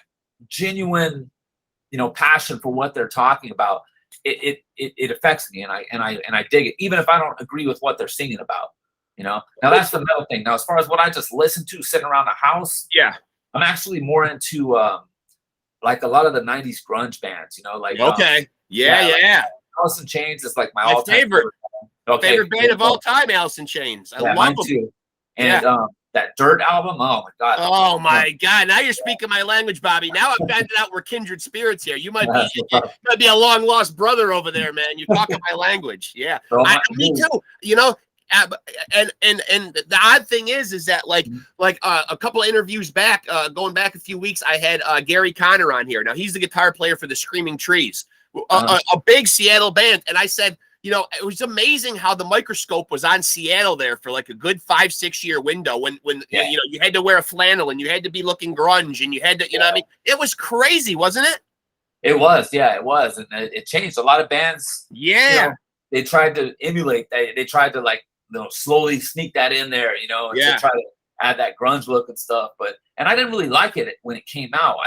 [SPEAKER 2] genuine, you know, passion for what they're talking about, it affects me, and I dig it, even if I don't agree with what they're singing about. You know, now that's the metal thing. Now, as far as what I just listen to sitting around the house, I'm actually more into like a lot of the '90s grunge bands. You know, like
[SPEAKER 1] like
[SPEAKER 2] Alice in Chains is like my all-time
[SPEAKER 1] favorite band of all time. Alice in Chains, I love them
[SPEAKER 2] too. And that Dirt album, oh my god!
[SPEAKER 1] Oh my god! Now you're speaking my language, Bobby. Now I've found out we're kindred spirits here. You might be a long lost brother over there, man. You're talking my language. Yeah, me too. You know, and the odd thing is that like a couple of interviews back, going back a few weeks, I had Gary Connor on here. Now he's the guitar player for the Screaming Trees, a big Seattle band, and I said, you know, it was amazing how the microscope was on Seattle there for like a good 5-6 year window when you know, you had to wear a flannel and you had to be looking grunge and you had to, you know what I mean? It was crazy, wasn't it?
[SPEAKER 2] It was, it was. And it changed. A lot of bands, you know, they tried to emulate that. They tried to like, you know, slowly sneak that in there, you know, and to try to add that grunge look and stuff. And I didn't really like it when it came out.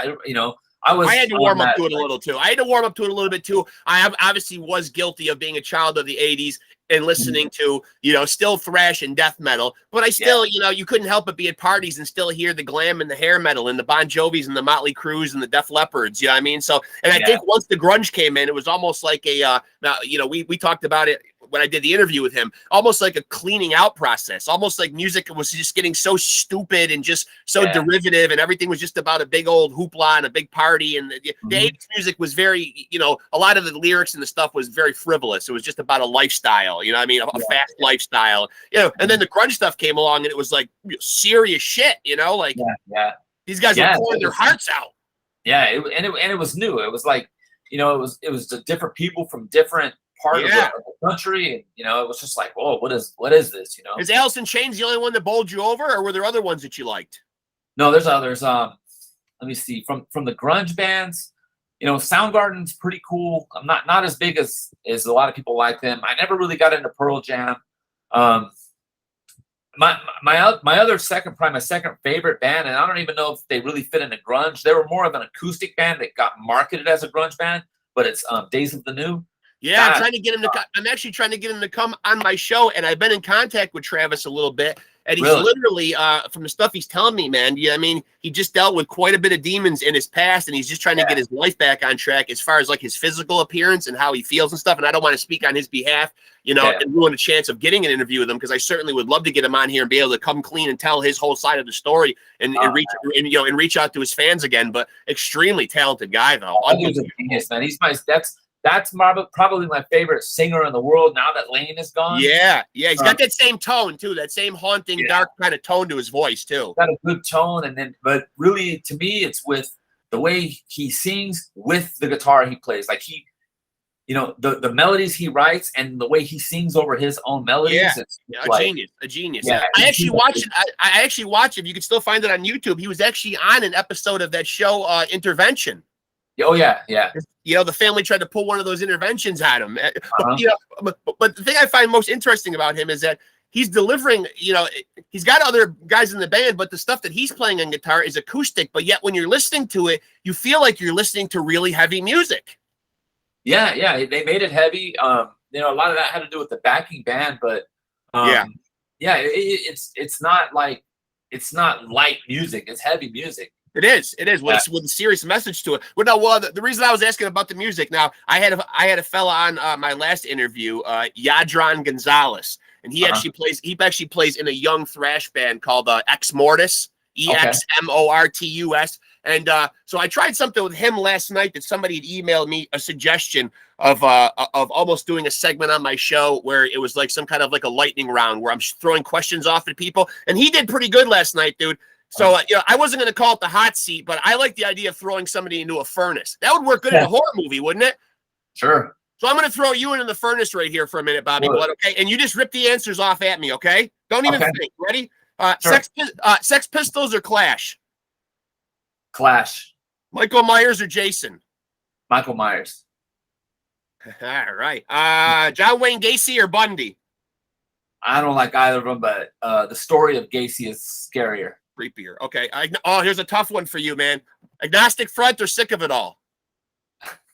[SPEAKER 2] I had
[SPEAKER 1] to warm up to it a little too. I had to warm up to it a little bit too. I obviously was guilty of being a child of the 80s and listening to, you know, still thrash and death metal. But I still, you know, you couldn't help but be at parties and still hear the glam and the hair metal and the Bon Jovis and the Motley Crues and the Def Leppards. You know what I mean? So, and I think once the grunge came in, it was almost like a, you know, we talked about it when I did the interview with him, almost like a cleaning out process, almost like music was just getting so stupid and just so derivative, and everything was just about a big old hoopla and a big party. And the 80s music was very, you know, a lot of the lyrics and the stuff was very frivolous. It was just about a lifestyle, you know what I mean? A fast lifestyle, you know, and then the grunge stuff came along and it was like serious shit, you know, like these guys were pouring their hearts out.
[SPEAKER 2] Yeah. It was new. It was like, you know, it was the different people from different part of the country, and you know, it was just like, whoa, what is this? You know,
[SPEAKER 1] is Alice in Chains the only one that bowled you over, or were there other ones that you liked?
[SPEAKER 2] No, there's others. Let me see, from the grunge bands, you know, Soundgarden's pretty cool. I'm not as big as a lot of people like them. I never really got into Pearl Jam. My other second favorite band, and I don't even know if they really fit into grunge. They were more of an acoustic band that got marketed as a grunge band, but it's Days of the New.
[SPEAKER 1] Yeah, I'm trying to get him to. I'm actually trying to get him to come on my show, and I've been in contact with Travis a little bit, and he's literally, from the stuff he's telling me, man. Yeah, I mean, he just dealt with quite a bit of demons in his past, and he's just trying to get his life back on track as far as like his physical appearance and how he feels and stuff. And I don't want to speak on his behalf, and ruin a chance of getting an interview with him, because I certainly would love to get him on here and be able to come clean and tell his whole side of the story and reach out to his fans again. But extremely talented guy, though.
[SPEAKER 2] He's a genius, man. That's probably my favorite singer in the world now that Lane is gone.
[SPEAKER 1] Yeah. He's got that same tone, too. That same haunting, dark kind of tone to his voice, too.
[SPEAKER 2] Got a good tone. But really, to me, it's with the way he sings with the guitar he plays. Like the melodies he writes and the way he sings over his own melodies.
[SPEAKER 1] Yeah, a genius. Yeah, I actually watched it. I actually watched it. You can still find it on YouTube. He was actually on an episode of that show, Intervention.
[SPEAKER 2] Oh, yeah.
[SPEAKER 1] The family tried to pull one of those interventions at him. But the thing I find most interesting about him is that he's delivering, he's got other guys in the band, but the stuff that he's playing on guitar is acoustic. But yet when you're listening to it, you feel like you're listening to really heavy music.
[SPEAKER 2] Yeah. They made it heavy. A lot of that had to do with the backing band, but it's not light music. It's heavy music. It is
[SPEAKER 1] with a serious message to it. Well, the reason I was asking about the music, now I had a fella on my last interview, Yadron Gonzalez, and he actually plays in a young thrash band called Ex Mortis, EXMORTUS. And so I tried something with him last night that somebody had emailed me a suggestion of almost doing a segment on my show where it was like some kind of like a lightning round where I'm throwing questions off at people, and he did pretty good last night, dude. So, I wasn't going to call it the hot seat, but I like the idea of throwing somebody into a furnace. That would work good in a horror movie, wouldn't it?
[SPEAKER 2] Sure.
[SPEAKER 1] So I'm going to throw you into the furnace right here for a minute, Bobby Blood, okay? And you just rip the answers off at me, okay? Don't even think. Ready? Sure. Sex Pistols or Clash?
[SPEAKER 2] Clash.
[SPEAKER 1] Michael Myers or Jason?
[SPEAKER 2] Michael Myers.
[SPEAKER 1] All right. John Wayne Gacy or Bundy?
[SPEAKER 2] I don't like either of them, but the story of Gacy is scarier.
[SPEAKER 1] Creepier. Okay. Here's a tough one for you, man. Agnostic Front or Sick of It All?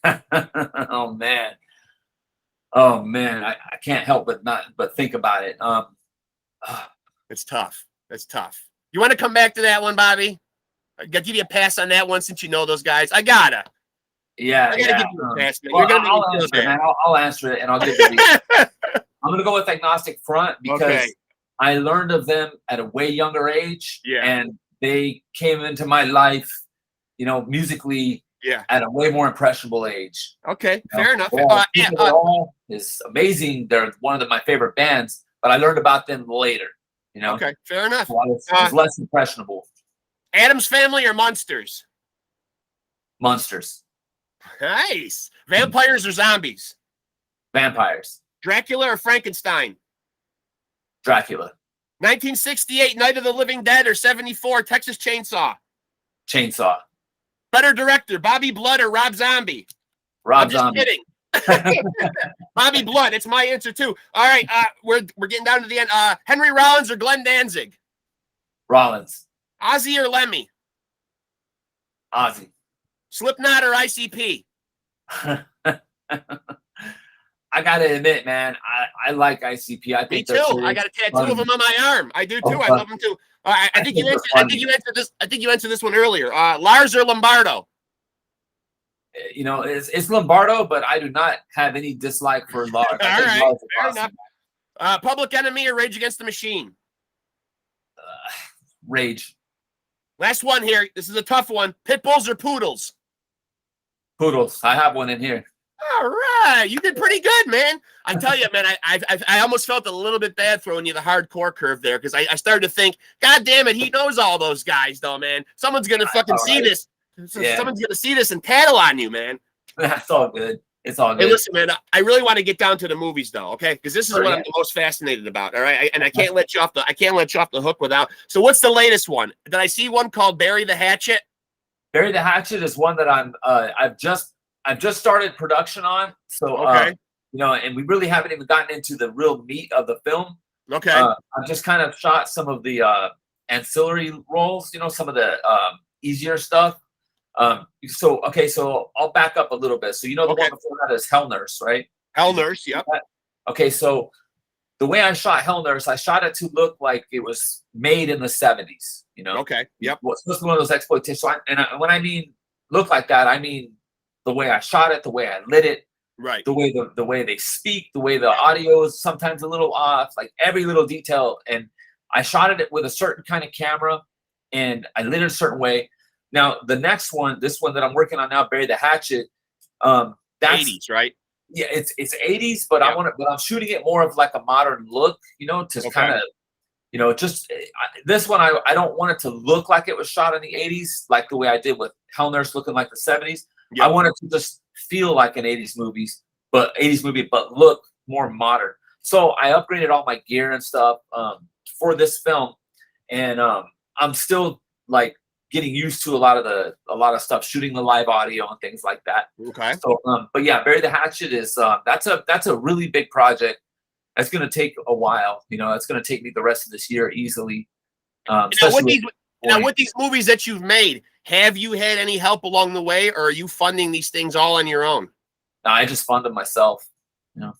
[SPEAKER 2] Oh man. I can't help but think about it.
[SPEAKER 1] It's tough. You want to come back to that one, Bobby? I gotta give you a pass on that one since you know those guys. I gotta.
[SPEAKER 2] Yeah.
[SPEAKER 1] I gotta give you a pass, man.
[SPEAKER 2] I'll answer it, and I'll give you the I'm gonna go with Agnostic Front because I learned of them at a way younger age, and they came into my life, musically, at a way more impressionable age.
[SPEAKER 1] Okay, fair enough.
[SPEAKER 2] Is amazing. They're one of my favorite bands, but I learned about them later.
[SPEAKER 1] Okay, fair enough.
[SPEAKER 2] It's less impressionable.
[SPEAKER 1] Addams Family or Monsters?
[SPEAKER 2] Monsters.
[SPEAKER 1] Nice. Vampires or zombies?
[SPEAKER 2] Vampires.
[SPEAKER 1] Dracula or Frankenstein?
[SPEAKER 2] Dracula.
[SPEAKER 1] 1968 Night of the Living Dead or 74 Texas Chainsaw?
[SPEAKER 2] Chainsaw.
[SPEAKER 1] Better director, Bobby Blood or Rob Zombie?
[SPEAKER 2] Rob Zombie.
[SPEAKER 1] Just kidding. Bobby Blood. It's my answer too. All right, we're getting down to the end. Henry Rollins or Glenn Danzig?
[SPEAKER 2] Rollins.
[SPEAKER 1] Ozzy or Lemmy?
[SPEAKER 2] Ozzy.
[SPEAKER 1] Slipknot or ICP?
[SPEAKER 2] I gotta admit, man, I like ICP. I think
[SPEAKER 1] me too. I got a tattoo of them on my arm. I do too. I love them too. I think you answered this. I think you answered this one earlier. Lars or Lombardo?
[SPEAKER 2] It's Lombardo, but I do not have any dislike for Lars.
[SPEAKER 1] All right, fair enough. Public Enemy or Rage Against the Machine?
[SPEAKER 2] Rage.
[SPEAKER 1] Last one here. This is a tough one. Pit Bulls or Poodles?
[SPEAKER 2] Poodles. I have one in here.
[SPEAKER 1] All right, you did pretty good, man. I tell you, man, I almost felt a little bit bad throwing you the hardcore curve there because I started to think, God damn it, he knows all those guys, though, man. Someone's gonna fucking see this. Someone's gonna see this and tattle on you, man.
[SPEAKER 2] That's all good. It's all good.
[SPEAKER 1] Hey, listen, man, I really want to get down to the movies, though, okay? Because this is what I'm the most fascinated about. All right, and I can't let you off the hook without. So, what's the latest one? Did I see one called Bury the Hatchet?
[SPEAKER 2] Bury the Hatchet is one that I've just started production on. So, and we really haven't even gotten into the real meat of the film.
[SPEAKER 1] Okay.
[SPEAKER 2] I've just kind of shot some of the ancillary roles, some of the easier stuff. So okay, so I'll back up a little bit. So you know the
[SPEAKER 1] Okay.
[SPEAKER 2] one before that is Hell Nurse, right?
[SPEAKER 1] Hell Nurse. Yep.
[SPEAKER 2] Okay, so the way I shot Hell Nurse, I shot it to look like it was made in the 70s. You know,
[SPEAKER 1] Okay. Yep.
[SPEAKER 2] what's supposed to be one of those exploitation. So when I mean look like that, I mean the way I shot it, the way I lit it,
[SPEAKER 1] Right.
[SPEAKER 2] the way they speak, the way the audio is sometimes a little off, like every little detail. And I shot it with a certain kind of camera, and I lit it a certain way. Now the next one, this one that I'm working on now, Bury the Hatchet, that's
[SPEAKER 1] 80s, right?
[SPEAKER 2] yeah, it's 80s, but
[SPEAKER 1] Yeah.
[SPEAKER 2] but I'm shooting it more of like a modern look, you know, to
[SPEAKER 1] Okay.
[SPEAKER 2] kind of, you know, just this one I don't want it to look like it was shot in the 80s, like the way I did with Hell Nurse looking like the 70s.
[SPEAKER 1] Yep.
[SPEAKER 2] I want it to just feel like an 80s movie, but look more modern. So I upgraded all my gear and stuff for this film, and I'm still like getting used to a lot of stuff, shooting the live audio and things like that.
[SPEAKER 1] Okay.
[SPEAKER 2] So, but yeah, Bury the Hatchet is that's a really big project. That's going to take a while. You know, it's going to take me the rest of this year easily.
[SPEAKER 1] Now, with these movies that you've made, have you had any help along the way, or are you funding these things all on your own?
[SPEAKER 2] No, I just fund them myself. You know.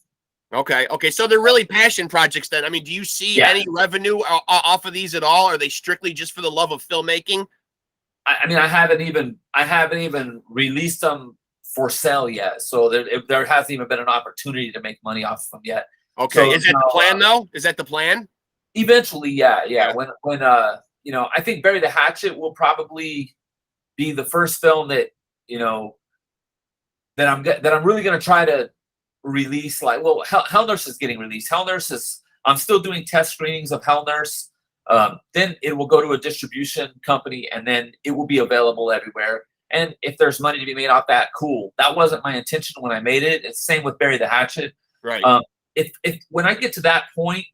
[SPEAKER 1] Okay. Okay. So they're really passion projects then. I mean, do you see any revenue off of these at all? Or are they strictly just for the love of filmmaking?
[SPEAKER 2] I mean, I haven't even released them for sale yet. So there hasn't even been an opportunity to make money off of them yet.
[SPEAKER 1] Okay.
[SPEAKER 2] So,
[SPEAKER 1] is that the plan though? Is that the plan?
[SPEAKER 2] Eventually, yeah. When you know, I think Bury the Hatchet will probably be the first film that, you know, that I'm really going to try to release. Like, well, Hell Nurse is getting released. Hell Nurse is, I'm still doing test screenings of Hell Nurse. Then it will go to a distribution company, and then it will be available everywhere. And if there's money to be made off that, cool. That wasn't my intention when I made it. It's the same with Bury the Hatchet.
[SPEAKER 1] Right.
[SPEAKER 2] If when I get to that point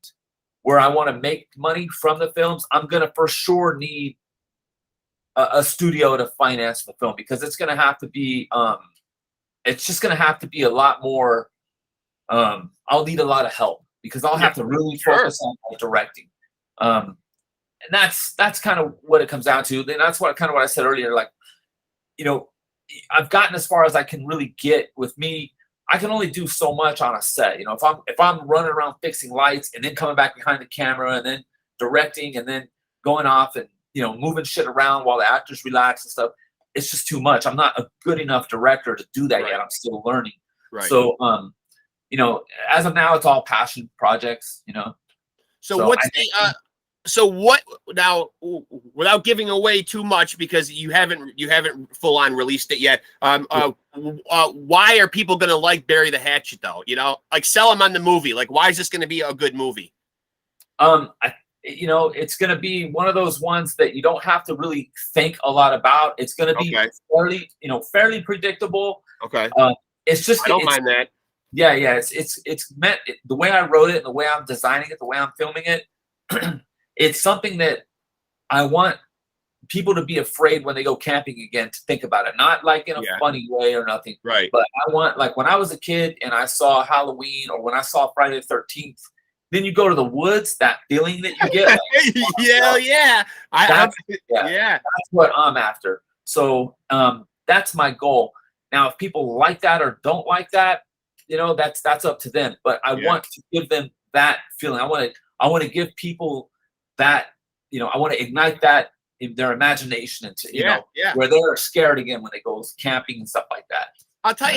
[SPEAKER 2] where I want to make money from the films, I'm gonna for sure need a studio to finance the film, because it's gonna have to be it's just gonna have to be a lot more. I'll need a lot of help, because I'll have to really focus on my directing. And that's kind of what it comes down to. And that's what I said earlier. Like, you know, I've gotten as far as I can really get with me. I can only do so much on a set. You know, if I'm running around fixing lights and then coming back behind the camera and then directing and then going off and, you know, moving shit around while the actors relax and stuff, it's just too much. I'm not a good enough director to do that yet. I'm still learning.
[SPEAKER 1] Right.
[SPEAKER 2] So, you know, as of now, it's all passion projects, you know.
[SPEAKER 1] So what's what now, without giving away too much, because you haven't full on released it yet. Why are people going to like Bury the Hatchet though? You know, like sell them on the movie. Like, why is this going to be a good movie?
[SPEAKER 2] You know, it's going to be one of those ones that you don't have to really think a lot about. It's going to be fairly predictable.
[SPEAKER 1] Okay.
[SPEAKER 2] It's just,
[SPEAKER 1] I don't mind that.
[SPEAKER 2] Yeah. It's meant, the way I wrote it and the way I'm designing it, the way I'm filming it, it's something that I want people to be afraid when they go camping again to think about it. Not like in a funny way or nothing.
[SPEAKER 1] Right.
[SPEAKER 2] But I want, like when I was a kid and I saw Halloween, or when I saw Friday the 13th, then you go to the woods, that feeling that you get. Like, that's what I'm after. So that's my goal. Now, if people like that or don't like that, you know, that's up to them. But I want to give them that feeling. I want to give people that, you know, I want to ignite that in their imagination into, you know, where they're scared again when they go camping and stuff like that.
[SPEAKER 1] I'll tell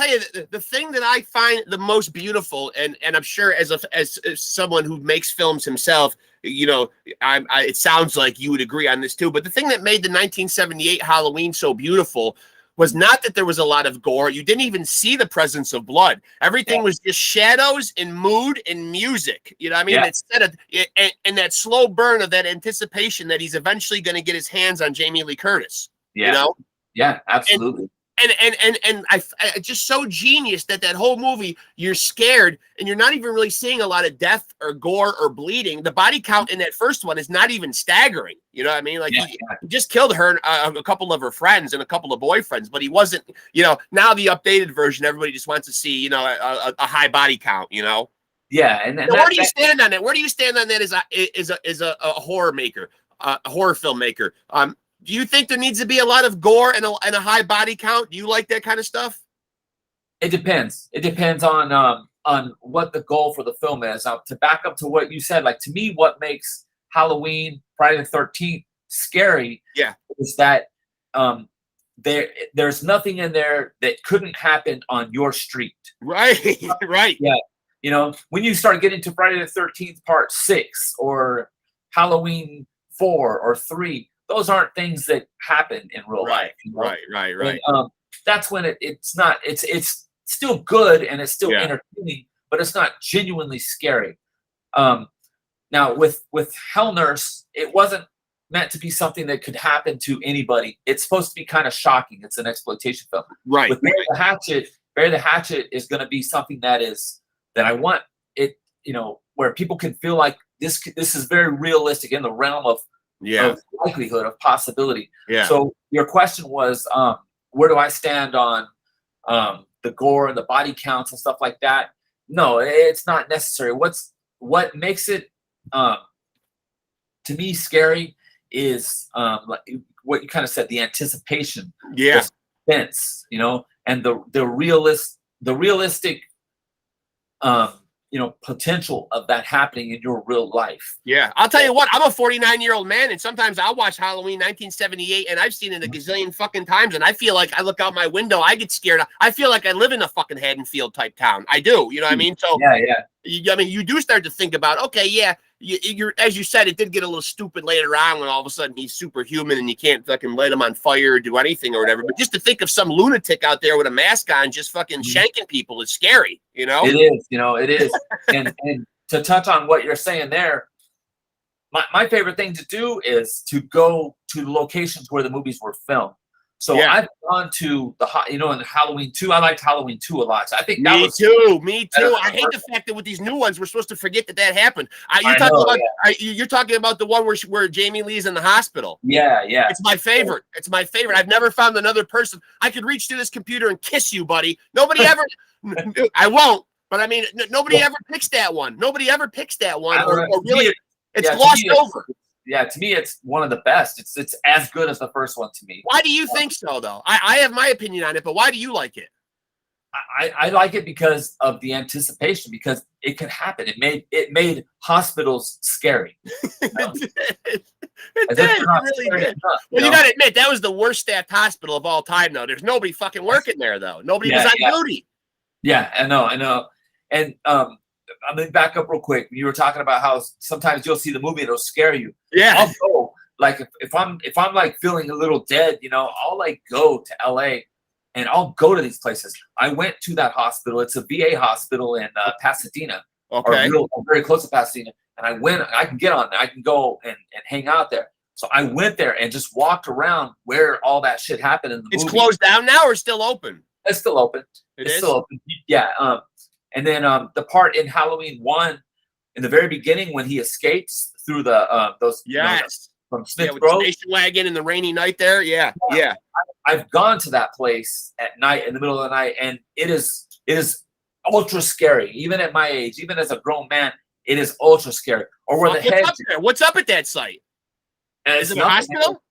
[SPEAKER 1] you, the thing that I find the most beautiful, and I'm sure as someone who makes films himself, you know, it sounds like you would agree on this too. But the thing that made the 1978 Halloween so beautiful was not that there was a lot of gore. You didn't even see the presence of blood. Everything was just shadows and mood and music. You know what I mean? Instead of and that slow burn of that anticipation that he's eventually going to get his hands on Jamie Lee Curtis.
[SPEAKER 2] Yeah.
[SPEAKER 1] You know?
[SPEAKER 2] Yeah, absolutely.
[SPEAKER 1] And I just so genius that whole movie, you're scared and you're not even really seeing a lot of death or gore or bleeding. The body count in that first one is not even staggering. You know what I mean? Like he just killed her, a couple of her friends and a couple of boyfriends, but he wasn't, you know, now the updated version, everybody just wants to see, you know, a high body count, you know?
[SPEAKER 2] Yeah. And
[SPEAKER 1] so where do you stand on that? Where do you stand on that as a horror maker, a horror filmmaker? Do you think there needs to be a lot of gore and a high body count? Do you like that kind of stuff?
[SPEAKER 2] It depends. It depends on what the goal for the film is. To back up to what you said, like to me, what makes Halloween, Friday the 13th scary, is that there's nothing in there that couldn't happen on your street.
[SPEAKER 1] Right, right.
[SPEAKER 2] Yeah. You know, when you start getting to Friday the 13th Part 6 or Halloween 4 or 3, those aren't things that happen in real life. You know?
[SPEAKER 1] Right.
[SPEAKER 2] And, that's when it's still good and it's still entertaining, but it's not genuinely scary. Now with Hell Nurse, it wasn't meant to be something that could happen to anybody. It's supposed to be kind of shocking. It's an exploitation film.
[SPEAKER 1] Right.
[SPEAKER 2] With Bury the Hatchet is going to be something that I want it, you know, where people can feel like this is very realistic in the realm of likelihood, of possibility. Yeah. So your question was, where do I stand on the gore and the body counts and stuff like that? No, it's not necessary. What makes it to me scary is like what you kind of said, the anticipation, the suspense, you know, and the realistic potential of that happening in your real life.
[SPEAKER 1] Yeah. I'll tell you what, I'm a 49-year-old man, and sometimes I'll watch Halloween 1978, and I've seen it a gazillion fucking times, and I feel like I look out my window, I get scared. I feel like I live in a fucking Haddonfield type town. I do. You know what I mean? So you do start to think about, okay, you're as you said, it did get a little stupid later on when all of a sudden he's superhuman and you can't fucking light him on fire or do anything or whatever. But just to think of some lunatic out there with a mask on just fucking shanking people is scary, you know?
[SPEAKER 2] It is, it is. and to touch on what you're saying there, my favorite thing to do is to go to the locations where the movies were filmed. So I've gone to in Halloween 2. I liked Halloween 2 a lot. So I think that
[SPEAKER 1] Me too. I hate the fact that with these new ones, we're supposed to forget that happened. You're talking about the one where Jamie Lee's in the hospital.
[SPEAKER 2] Yeah.
[SPEAKER 1] It's my favorite. I've never found another person. I could reach through this computer and kiss you, buddy. Nobody ever. I won't. But I mean, nobody ever picks that one. Nobody ever picks that one. Or really, it's glossed over.
[SPEAKER 2] Yeah, to me, it's one of the best. It's as good as the first one to me.
[SPEAKER 1] Why do you think so, though? I have my opinion on it, but why do you like it?
[SPEAKER 2] I like it because of the anticipation, because it could happen. It made hospitals scary.
[SPEAKER 1] It did. It really did. Well, you got to admit, that was the worst staffed hospital of all time, though. There's nobody fucking working there, though. Nobody was on duty. Yeah, I know. And I'm gonna back up real quick. You were talking about how sometimes you'll see the movie and it'll scare you. Yeah.
[SPEAKER 2] I'll go, like if I'm like feeling a little dead, I'll like go to LA and I'll go to these places. I went to that hospital. It's a VA hospital in Pasadena.
[SPEAKER 1] Okay.
[SPEAKER 2] Or very close to Pasadena. And I can get on there. I can go and hang out there. So I went there and just walked around where all that shit happened in the movie.
[SPEAKER 1] It's closed down now or still open?
[SPEAKER 2] It's still open. It's still open. Yeah. And then the part in Halloween 1, in the very beginning when he escapes through the those from Smith Grove,
[SPEAKER 1] station wagon in the rainy night there. Yeah.
[SPEAKER 2] I've gone to that place at night in the middle of the night, and it is ultra scary. Even at my age, even as a grown man, it is ultra scary. Or where the head.
[SPEAKER 1] What's up at that site? Is it a hospital?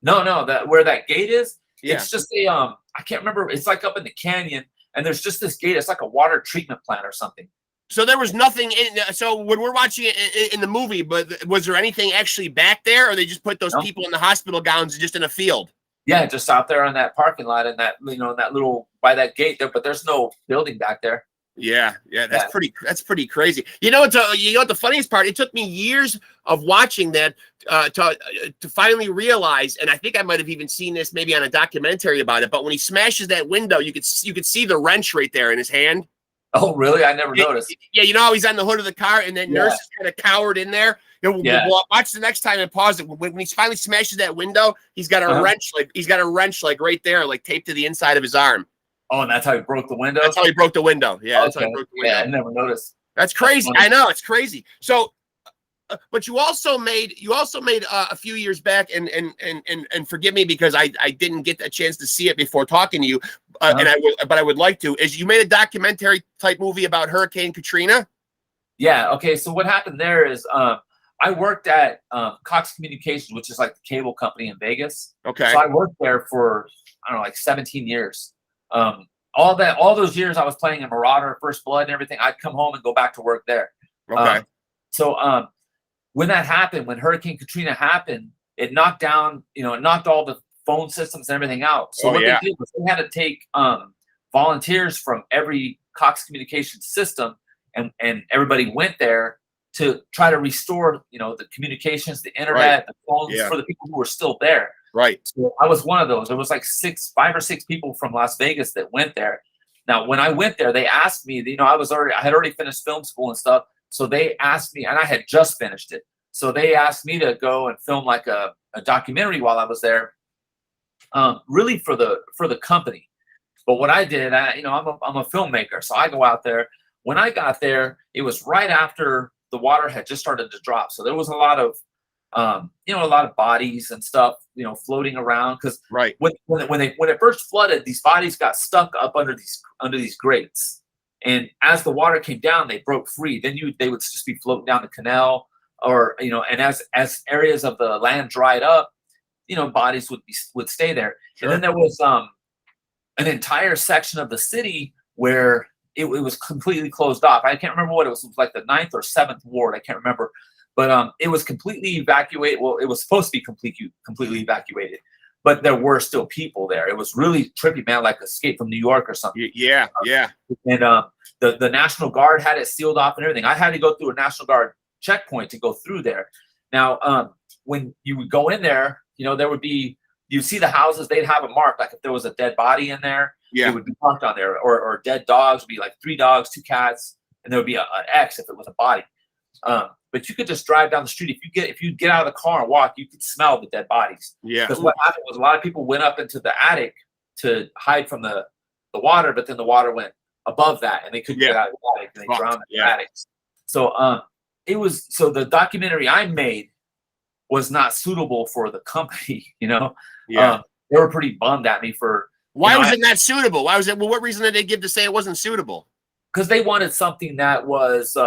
[SPEAKER 2] No. Where that gate is.
[SPEAKER 1] Yeah.
[SPEAKER 2] It's just a I can't remember. It's like up in the canyon. And there's just this gate. It's like a water treatment plant or something.
[SPEAKER 1] So there was nothing in. So when we're watching it in the movie, but was there anything actually back there, or they just put those people in the hospital gowns just in a field?
[SPEAKER 2] Yeah, just out there on that parking lot and that that little by that gate there. But there's no building back there.
[SPEAKER 1] Yeah, that's pretty crazy. You know what the funniest part? It took me years of watching that to finally realize, and I think I might have even seen this maybe on a documentary about it. But when he smashes that window, you could see the wrench right there in his hand.
[SPEAKER 2] Oh, really? I never noticed.
[SPEAKER 1] Yeah, you know how he's on the hood of the car, and then Nurse is kind of cowered in there. We'll watch the next time and pause it. When he finally smashes that window, he's got a wrench like right there, like taped to the inside of his arm.
[SPEAKER 2] Oh, and that's how he broke the window?
[SPEAKER 1] That's how he broke the window. Yeah, that's how he broke the window.
[SPEAKER 2] Yeah, I never noticed.
[SPEAKER 1] That's crazy. I know, it's crazy. So, but you also made a few years back, and forgive me because I didn't get a chance to see it before talking to you, but I would like to. Is you made a documentary type movie about Hurricane Katrina?
[SPEAKER 2] Yeah. Okay. So what happened there is I worked at Cox Communications, which is like the cable company in Vegas.
[SPEAKER 1] Okay.
[SPEAKER 2] So I worked there for, I don't know, like 17 years. All those years I was playing in Marauder, First Blood, and everything. I'd come home and go back to work there.
[SPEAKER 1] Okay.
[SPEAKER 2] So when that happened, when Hurricane Katrina happened, it knocked down, it knocked all the phone systems and everything out. So what they did was they had to take volunteers from every Cox Communications system, and everybody went there to try to restore, the communications, the internet, the phones for the people who were still there.
[SPEAKER 1] Right.
[SPEAKER 2] So I was one of those. There was like 5 or 6 people from Las Vegas that went there. Now, when I went there, they asked me, I had already finished film school and stuff. So they asked me, and I had just finished it. So they asked me to go and film like a documentary while I was there, really for the company. But what I did, I'm a filmmaker, so I go out there. When I got there, it was right after the water had just started to drop, so there was a lot of, a lot of bodies and stuff, floating around. Because when it first flooded, these bodies got stuck up under these grates, and as the water came down, they broke free. Then they would just be floating down the canal, or and as areas of the land dried up, bodies would stay there. Sure. And then there was an entire section of the city where it was completely closed off. I can't remember what it was. It was like the 9th or 7th ward. I can't remember. But it was completely evacuated. Well, it was supposed to be completely evacuated, but there were still people there. It was really trippy, man, like Escape from New York or something.
[SPEAKER 1] Yeah.
[SPEAKER 2] And the National Guard had it sealed off and everything. I had to go through a National Guard checkpoint to go through there. Now, when you would go in there, there would be, you see the houses, they'd have a mark. Like if there was a dead body in there, it would be marked on there. Or dead dogs would be like 3 dogs, 2 cats, and there would be an X if it was a body. But you could just drive down the street. If you get out of the car and walk, you could smell the dead bodies. Yeah. Because what happened was a lot of people went up into the attic to hide from the water, but then the water went above that, and they couldn't get out of the attic, and they drowned in the attics. So the documentary I made was not suitable for the company. They were pretty bummed at me for.
[SPEAKER 1] Why was it not suitable? Why was it? Well, what reason did they give to say it wasn't suitable?
[SPEAKER 2] Because they wanted something that was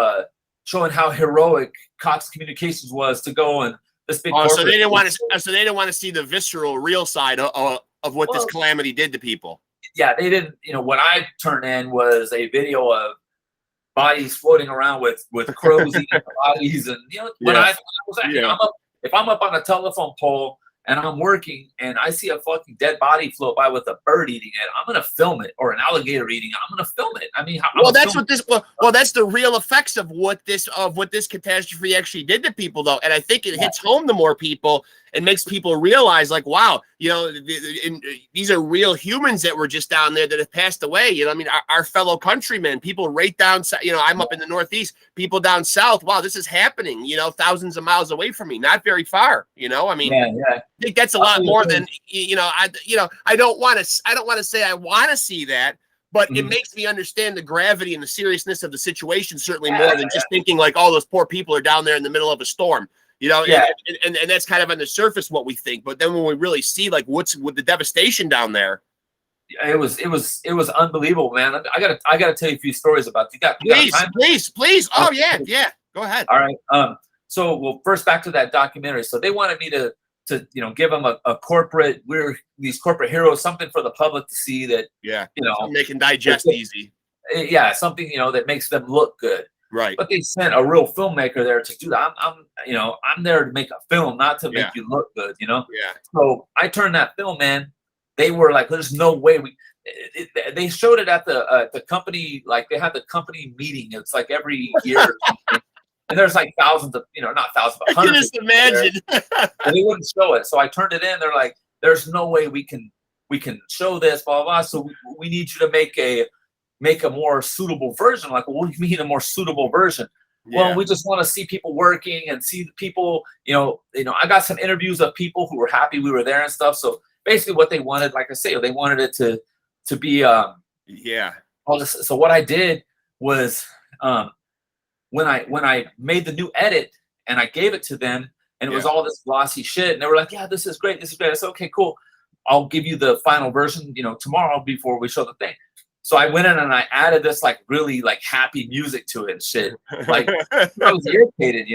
[SPEAKER 2] showing how heroic Cox Communications was to go and this big.
[SPEAKER 1] So they didn't want to. So they didn't want to see the visceral, real side of what this calamity did to people. Yeah, they didn't. What I turned in was a video of bodies floating around with crows eating bodies, and when I was if I'm up on a telephone pole and I'm working and I see a fucking dead body float by with a bird eating it, I'm gonna film it, or an alligator eating it. I'm gonna film it. I mean, that's the real effects of what this catastrophe actually did to people, though, and I think it hits home to more people and makes people realize, like, wow, these are real humans that were just down there that have passed away. I mean, our fellow countrymen, people right down, I'm up in the Northeast, people down south. Wow, this is happening. Thousands of miles away from me, not very far. I mean, I think that's a lot more than I don't want to say I want to see that. But it makes me understand the gravity and the seriousness of the situation, certainly more than just thinking like, oh, those poor people are down there in the middle of a storm. And that's kind of on the surface what we think. But then when we really see like what's with the devastation down there, it was unbelievable, man. I gotta tell you a few stories about it. Please. Oh yeah. Go ahead. All right. So first back to that documentary. So they wanted me to give them a corporate, we're these corporate heroes, something for the public to see that they can digest easy. Yeah, something that makes them look good. Right. But they sent a real filmmaker there to do that. I'm there to make a film, not to make you look good, Yeah. So I turned that film in. They were like, there's no way they showed it at the company, like they had the company meeting. It's like every year. And there's like thousands of, not thousands, but hundreds. I can just imagine. And they wouldn't show it. So I turned it in. They're like, there's no way we can show this, blah, blah, blah. So we need you to make a more suitable version. Like, well, what do you mean a more suitable version? Yeah. Well, we just want to see people working and see the people, I got some interviews of people who were happy we were there and stuff. So basically what they wanted, like I say, they wanted it to be, So what I did was, when I made the new edit and I gave it to them, and it was all this glossy shit, and they were like, yeah, this is great. I said, okay, cool. I'll give you the final version, tomorrow before we show the thing. So I went in and I added this like really like happy music to it and shit. Like I was irritated,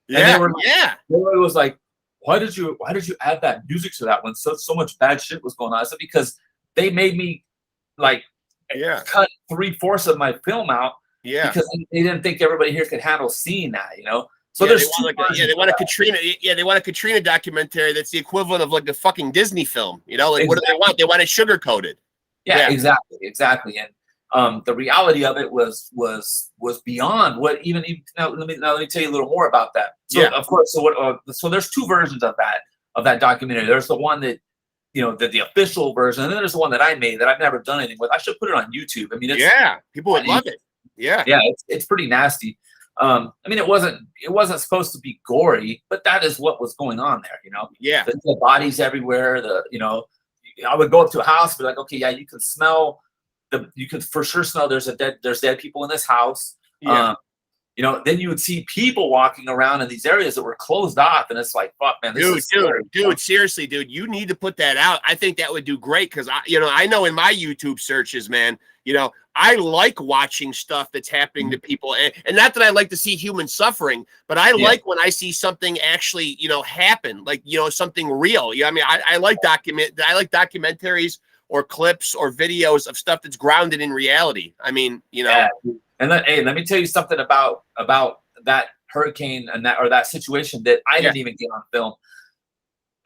[SPEAKER 1] Yeah,
[SPEAKER 2] and they were
[SPEAKER 1] yeah.
[SPEAKER 2] It was like, why did you add that music to that when so much bad shit was going on? I said, because they made me like cut 3/4 of my film out because they didn't think everybody here could handle seeing that, you know. So there's
[SPEAKER 1] they want a Katrina. Yeah, they want a Katrina documentary that's the equivalent of like the fucking Disney film. You know, like what do they want? They want it sugar coated.
[SPEAKER 2] Yeah, exactly. And the reality of it was beyond what even now. Let me tell you a little more about that. So of course, so there's two versions of that documentary. There's the one that, you know, the official version, and then there's the one that I made that I've never done anything with. I should put it on YouTube. I mean,
[SPEAKER 1] people would love it. Yeah,
[SPEAKER 2] it's pretty nasty. I mean, it wasn't supposed to be gory, but that is what was going on there, you know.
[SPEAKER 1] Yeah,
[SPEAKER 2] the bodies everywhere. I would go up to a house, be like, okay, yeah, you can for sure smell there's dead people in this house.
[SPEAKER 1] Yeah.
[SPEAKER 2] You know, then you would see people walking around in these areas that were closed off, and it's like, fuck, man,
[SPEAKER 1] dude, seriously, dude, you need to put that out. I think that would do great because I know in my YouTube searches, man, you know, I like watching stuff that's happening to people, and not that I like to see human suffering, but I like when I see something actually, you know, happen, like, you know, something real. I mean, I like documentaries or clips or videos of stuff that's grounded in reality. I mean, you know.
[SPEAKER 2] Yeah. And let me tell you something about that hurricane and that situation that I didn't even get on film.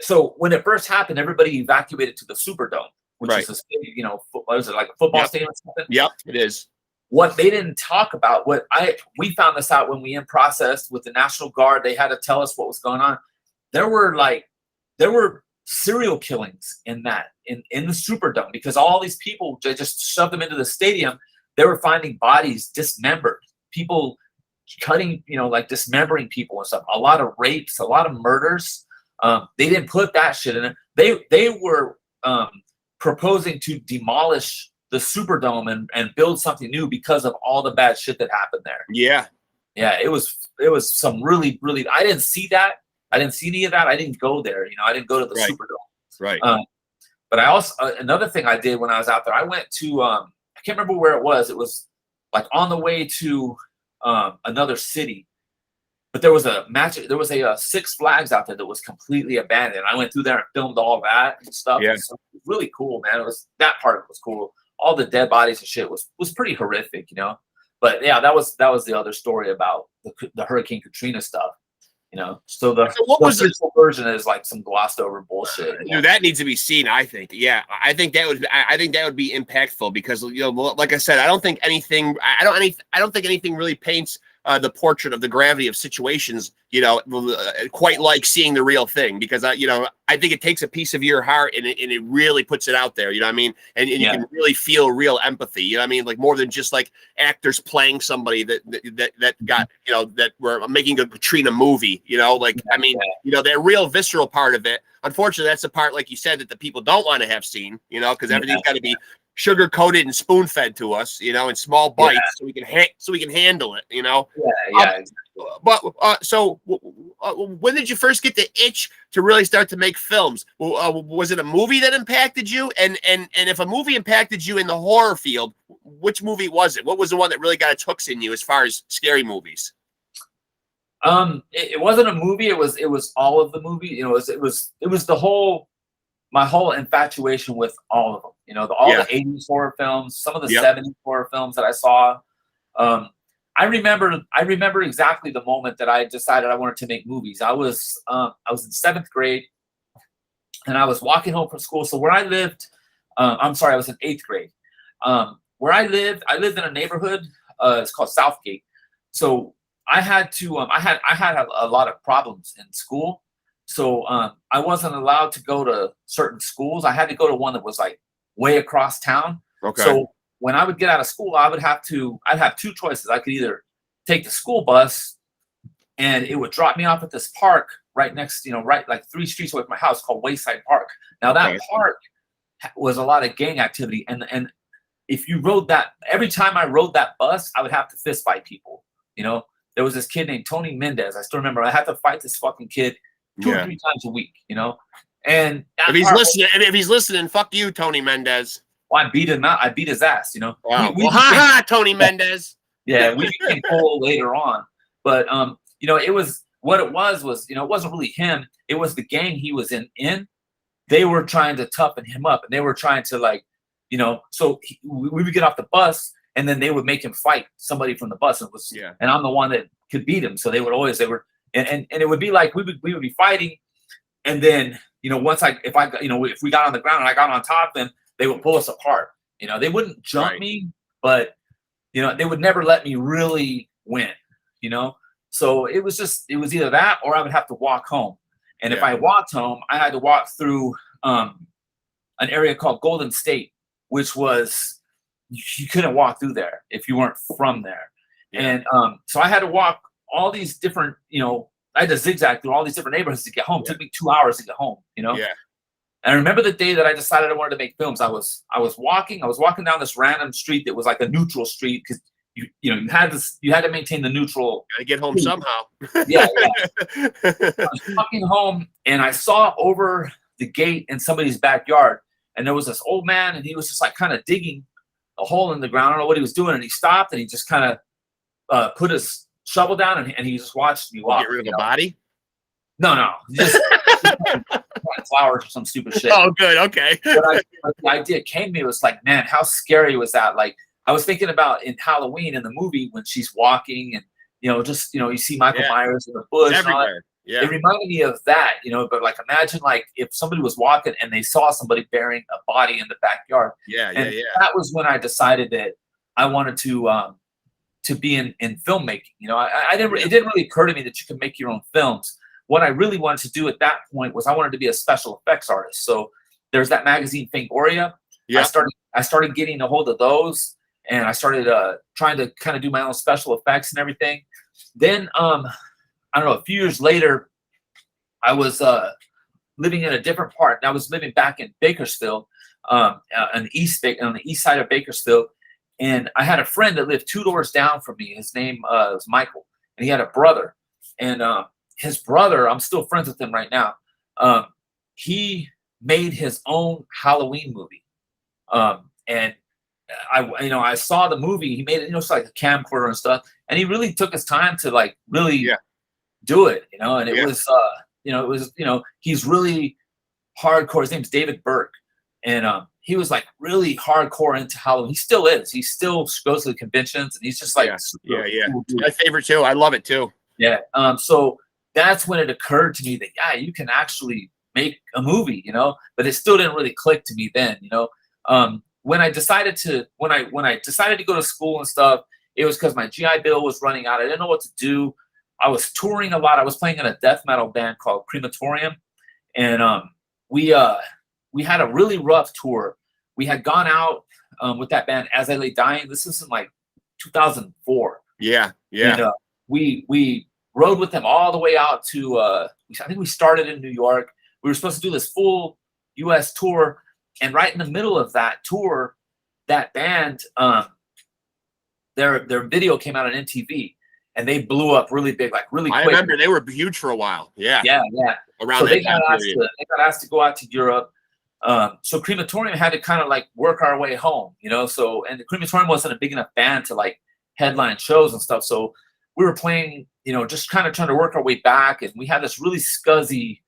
[SPEAKER 2] So when it first happened, everybody evacuated to the Superdome, which is this big, you know, what is it, like a football stadium or something?
[SPEAKER 1] Yep, it is.
[SPEAKER 2] What they didn't talk about, we found this out when we in process with the National Guard. They had to tell us what was going on. There were serial killings in the Superdome because all these people, they just shoved them into the stadium. They were finding bodies dismembered, people cutting, you know, like dismembering people and stuff. A lot of rapes, a lot of murders. They didn't put that shit in it. They were proposing to demolish the Superdome and build something new because of all the bad shit that happened there.
[SPEAKER 1] Yeah.
[SPEAKER 2] Yeah, it was some really, really, I didn't see that. I didn't see any of that. I didn't go there. You know, I didn't go to the Superdome.
[SPEAKER 1] Right.
[SPEAKER 2] But I also, another thing I did when I was out there, I went to, I can't remember where it was. It was like on the way to another city, but there was a Six Flags out there that was completely abandoned. I went through there and filmed all that and stuff.
[SPEAKER 1] Yeah.
[SPEAKER 2] It was really cool, man. That part was cool. All the dead bodies and shit was pretty horrific, you know. But yeah, that was the other story about the Hurricane Katrina stuff. You know, so the official version is like some glossed over bullshit.
[SPEAKER 1] Dude, that needs to be seen. I think, I think that would be impactful because, you know, like I said, I don't think anything really paints the portrait of the gravity of situations, you know, quite like seeing the real thing, because I think it takes a piece of your heart and it really puts it out there, you know what I mean? And you can really feel real empathy, you know what I mean? Like more than just like actors playing somebody that got, you know, that were making a Katrina movie, you know, like, I mean, you know, that real visceral part of it. Unfortunately, that's the part, like you said, that the people don't want to have seen, you know, because everything's got to be sugar coated and spoon fed to us, you know, in small bites, so we can handle it, you know. So when did you first get the itch to really start to make films? Was it a movie that impacted you? And if a movie impacted you in the horror field, which movie was it? What was the one that really got its hooks in you as far as scary movies?
[SPEAKER 2] It wasn't a movie. It was all of the movie. You know, it was my whole infatuation with all of them. You know, all the 80s horror films, some of the 70s horror films that I saw. I remember exactly the moment that I decided I wanted to make movies. I was in 7th grade, and I was walking home from school. So where I lived, I was in 8th grade. Where I lived in a neighborhood. It's called Southgate. So I had to. I had a lot of problems in school. So I wasn't allowed to go to certain schools. I had to go to one that was like way across town.
[SPEAKER 1] Okay.
[SPEAKER 2] So when I would get out of school, I'd have 2 choices. I could either take the school bus and it would drop me off at this park right next, you know, right like 3 streets away from my house called Wayside Park. Now that park was a lot of gang activity. And if you rode that, every time I rode that bus, I would have to fist fight people. You know, there was this kid named Tony Mendez. I still remember I had to fight this fucking kid 2 or 3 times a week, you know. And
[SPEAKER 1] if he's listening, fuck you, Tony Mendez.
[SPEAKER 2] Well, I beat him out. I beat his ass, you know.
[SPEAKER 1] Wow. Tony Mendez.
[SPEAKER 2] Yeah, we became cool later on. But you know, it was what it was, you know, it wasn't really him. It was the gang he was in. They were trying to toughen him up, and they were trying to, like, you know, so we would get off the bus, and then they would make him fight somebody from the bus. And and I'm the one that could beat him. So and it would be like, we would be fighting. And then, you know, if we got on the ground and I got on top of them, they would pull us apart. You know, they wouldn't jump me, but, you know, they would never let me really win, you know? So it was either that or I would have to walk home. And if I walked home, I had to walk through an area called Golden State, which was, you couldn't walk through there if you weren't from there. And so I had to walk all these different, you know, I had to zigzag through all these different neighborhoods to get home. It took me 2 hours to get home, you know? And I remember the day that I decided I wanted to make films. I was walking down this random street that was like a neutral street, because you had to maintain the neutral.
[SPEAKER 1] Gotta get home somehow.
[SPEAKER 2] I was walking home, and I saw over the gate in somebody's backyard, and there was this old man, and he was just like kind of digging a hole in the ground. I don't know what he was doing, and he stopped, and he just kind of put his shovel down, and he just watched me walk.
[SPEAKER 1] Get rid of the body?
[SPEAKER 2] No, just flowers or some stupid shit.
[SPEAKER 1] Oh, good, okay.
[SPEAKER 2] But the idea came to me, was like, man, how scary was that? Like, I was thinking about in Halloween, in the movie, when she's walking, and, you know, just, you know, you see Michael Myers in the bush.
[SPEAKER 1] Everywhere.
[SPEAKER 2] It reminded me of that, you know. But like, imagine like if somebody was walking and they saw somebody burying a body in the backyard. That was when I decided that I wanted to be in filmmaking. You know, it didn't really occur to me that you could make your own films. What I really wanted to do at that point was I wanted to be a special effects artist. So there's that magazine Fangoria. I started getting a hold of those, and I started trying to kind of do my own special effects and everything. Then I don't know, a few years later, I was living in a different part. I was living back in Bakersfield, on the east side of Bakersfield, and I had a friend that lived 2 doors down from me. His name was Michael, and he had a brother. And his brother, I'm still friends with him right now. He made his own Halloween movie, and I saw the movie. He made it, you know, it's like a camcorder and stuff, and he really took his time to like really do it, you know. And it was, he's really hardcore. His name's David Burke, and he was like really hardcore into Halloween. He still is. He still goes to the conventions, and he's just like
[SPEAKER 1] cool. My favorite too. I love it too.
[SPEAKER 2] So that's when it occurred to me that you can actually make a movie, you know. But it still didn't really click to me then, you know. When I decided to go to school and stuff, it was because my GI Bill was running out. I didn't know what to do. I was touring a lot. I was playing in a death metal band called Crematorium, and we had a really rough tour. We had gone out with that band, As I Lay Dying. This is in like 2004. And, we rode with them all the way out to I think we started in New York. We were supposed to do this full U.S. tour, and right in the middle of that tour, that band, their video came out on MTV, and they blew up really big, like really quick.
[SPEAKER 1] I remember they were huge for a while.
[SPEAKER 2] Yeah.
[SPEAKER 1] Around
[SPEAKER 2] so
[SPEAKER 1] that
[SPEAKER 2] they
[SPEAKER 1] time period.
[SPEAKER 2] They got asked to go out to Europe. So Crematorium had to kind of like work our way home, you know. So, and the Crematorium wasn't a big enough band to like headline shows and stuff. So we were playing, you know, just kind of trying to work our way back. And we had this really scuzzy